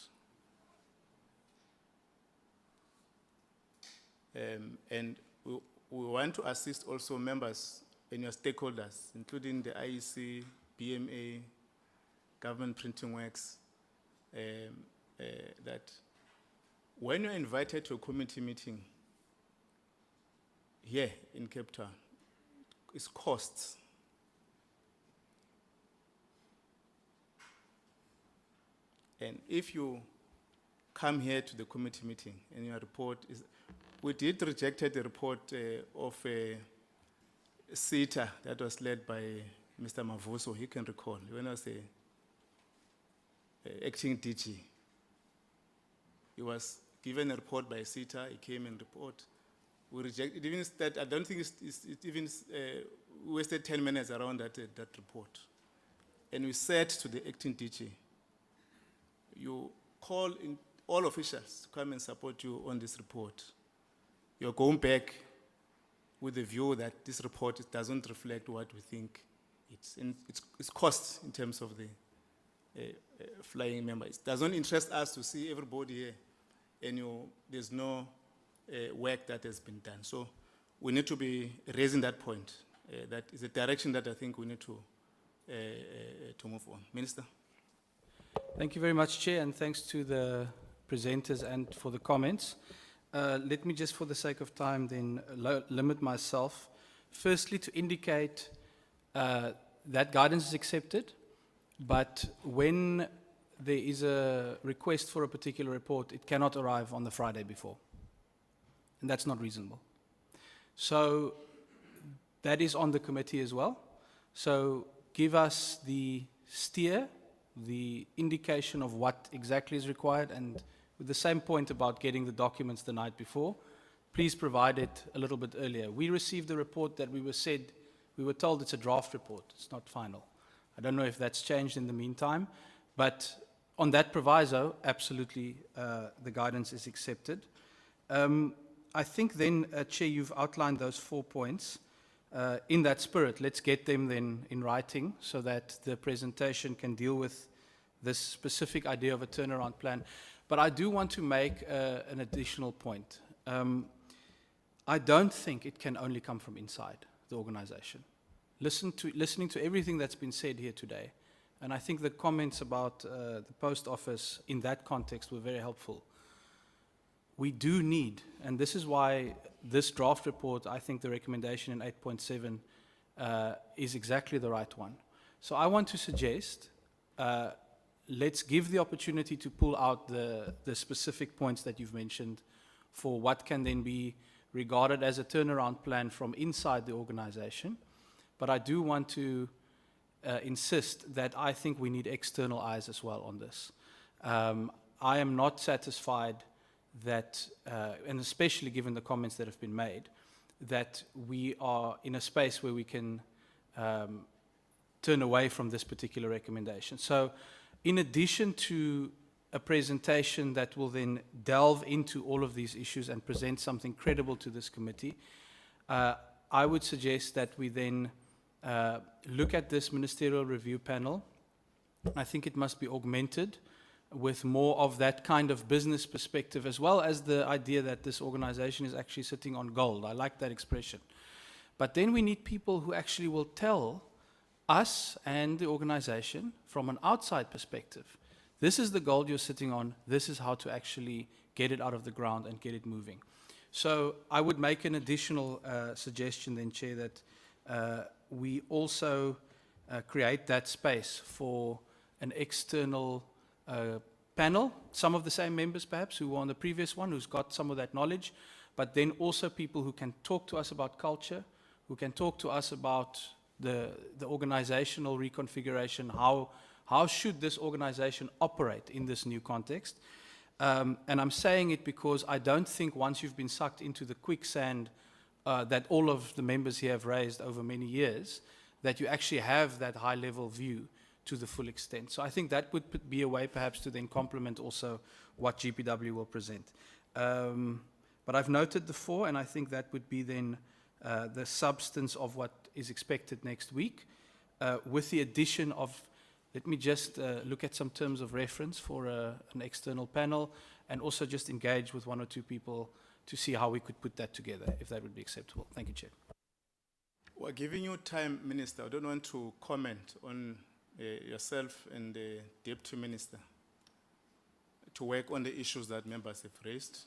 And we want to assist also members and your stakeholders, including the IEC, BMA, Government Printing Works, that when you're invited to a committee meeting here in Cape Town, it's costs. And if you come here to the committee meeting and your report is, we did rejected the report of a CETA that was led by Mr. Mavuso, you can recall, when I was a acting DG. He was given a report by CETA, he came and report. We rejected, even that, I don't think it even wasted 10 minutes around that report. And we said to the acting DG, you call in all officials to come and support you on this report. You're going back with the view that this report doesn't reflect what we think it's cost in terms of the flying members. It doesn't interest us to see everybody here, and there's no work that has been done. So we need to be raising that point. That is a direction that I think we need to move on. Minister. Thank you very much, Chair, and thanks to the presenters and for the comments. Let me just, for the sake of time, then limit myself. Firstly, to indicate that guidance is accepted, but when there is a request for a particular report, it cannot arrive on the Friday before. And that's not reasonable. So that is on the committee as well. So give us the steer, the indication of what exactly is required, and with the same point about getting the documents the night before, please provide it a little bit earlier. We received the report that we were told it's a draft report, it's not final. I don't know if that's changed in the meantime, but on that proviso, absolutely the guidance is accepted. I think then, Chair, you've outlined those 4 points. In that spirit, let's get them then in writing so that the presentation can deal with this specific idea of a turnaround plan. But I do want to make an additional point. I don't think it can only come from inside the organization. Listening to everything that's been said here today, and I think the comments about the post office in that context were very helpful. We do need, and this is why this draft report, I think the recommendation in 8.7 is exactly the right one. So I want to suggest, let's give the opportunity to pull out the specific points that you've mentioned for what can then be regarded as a turnaround plan from inside the organization. But I do want to insist that I think we need external eyes as well on this. I am not satisfied that, and especially given the comments that have been made, that we are in a space where we can turn away from this particular recommendation. So in addition to a presentation that will then delve into all of these issues and present something credible to this committee, I would suggest that we then look at this ministerial review panel. I think it must be augmented with more of that kind of business perspective, as well as the idea that this organization is actually sitting on gold. I like that expression. But then we need people who actually will tell us and the organization from an outside perspective, this is the gold you're sitting on, this is how to actually get it out of the ground and get it moving. So I would make an additional suggestion then, Chair, that we also create that space for an external panel, some of the same members perhaps who were on the previous one, who's got some of that knowledge, but then also people who can talk to us about culture, who can talk to us about the organizational reconfiguration, how should this organization operate in this new context. And I'm saying it because I don't think once you've been sucked into the quicksand that all of the members here have raised over many years, that you actually have that high-level view to the full extent. So I think that would be a way perhaps to then complement also what GPW will present. But I've noted the 4, and I think that would be then the substance of what is expected next week, with the addition of, let me just look at some terms of reference for an external panel, and also just engage with 1 or 2 people to see how we could put that together, if that would be acceptable. Thank you, Chair. We're giving you time, Minister. I don't want to comment on yourself and the Deputy Minister to work on the issues that members have raised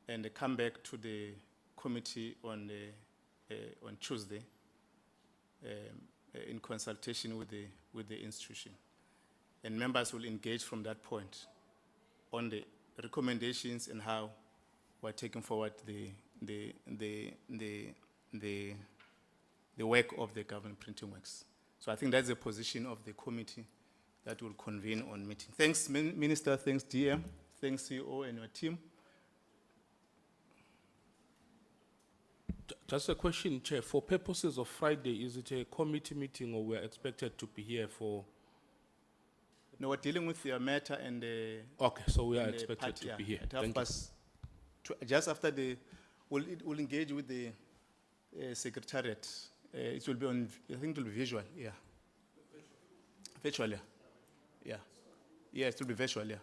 and come back to the committee on Tuesday in consultation with the institution. And members will engage from that point on the recommendations and how we're taking forward the work of the government printing works. So I think that's the position of the committee that will convene on meeting. Thanks, Minister. Thanks, DM. Thanks, CEO and your team. Just a question, Chair. For purposes of Friday, is it a committee meeting or we're expected to be here for? No, we're dealing with your matter and the... Okay, so we are expected to be here. Thank you. Just after we'll engage with the Secretariat. It will be on, I think it will be visual, yeah. Virtual, yeah. Yeah. Yeah, it will be virtual, yeah.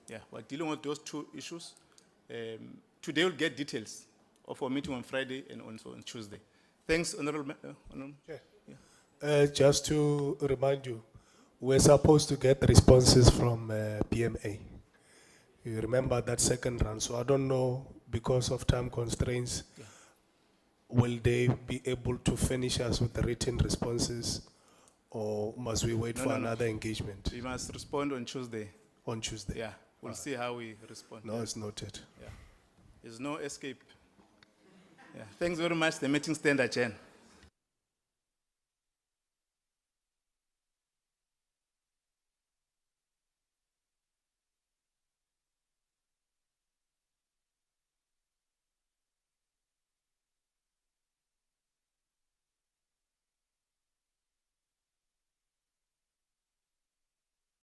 Yeah, we're dealing with those 2 issues. Today we'll get details of our meeting on Friday and also on Tuesday. Thanks, Honorable. Yeah. Just to remind you, we're supposed to get responses from PMA. You remember that second round, so I don't know, because of time constraints, will they be able to finish us with the written responses, or must we wait for another engagement? We must respond on Tuesday. On Tuesday? Yeah, we'll see how we respond. No, it's noted. Yeah. There's no escape. Yeah. Thanks very much. The meeting stands adjourned.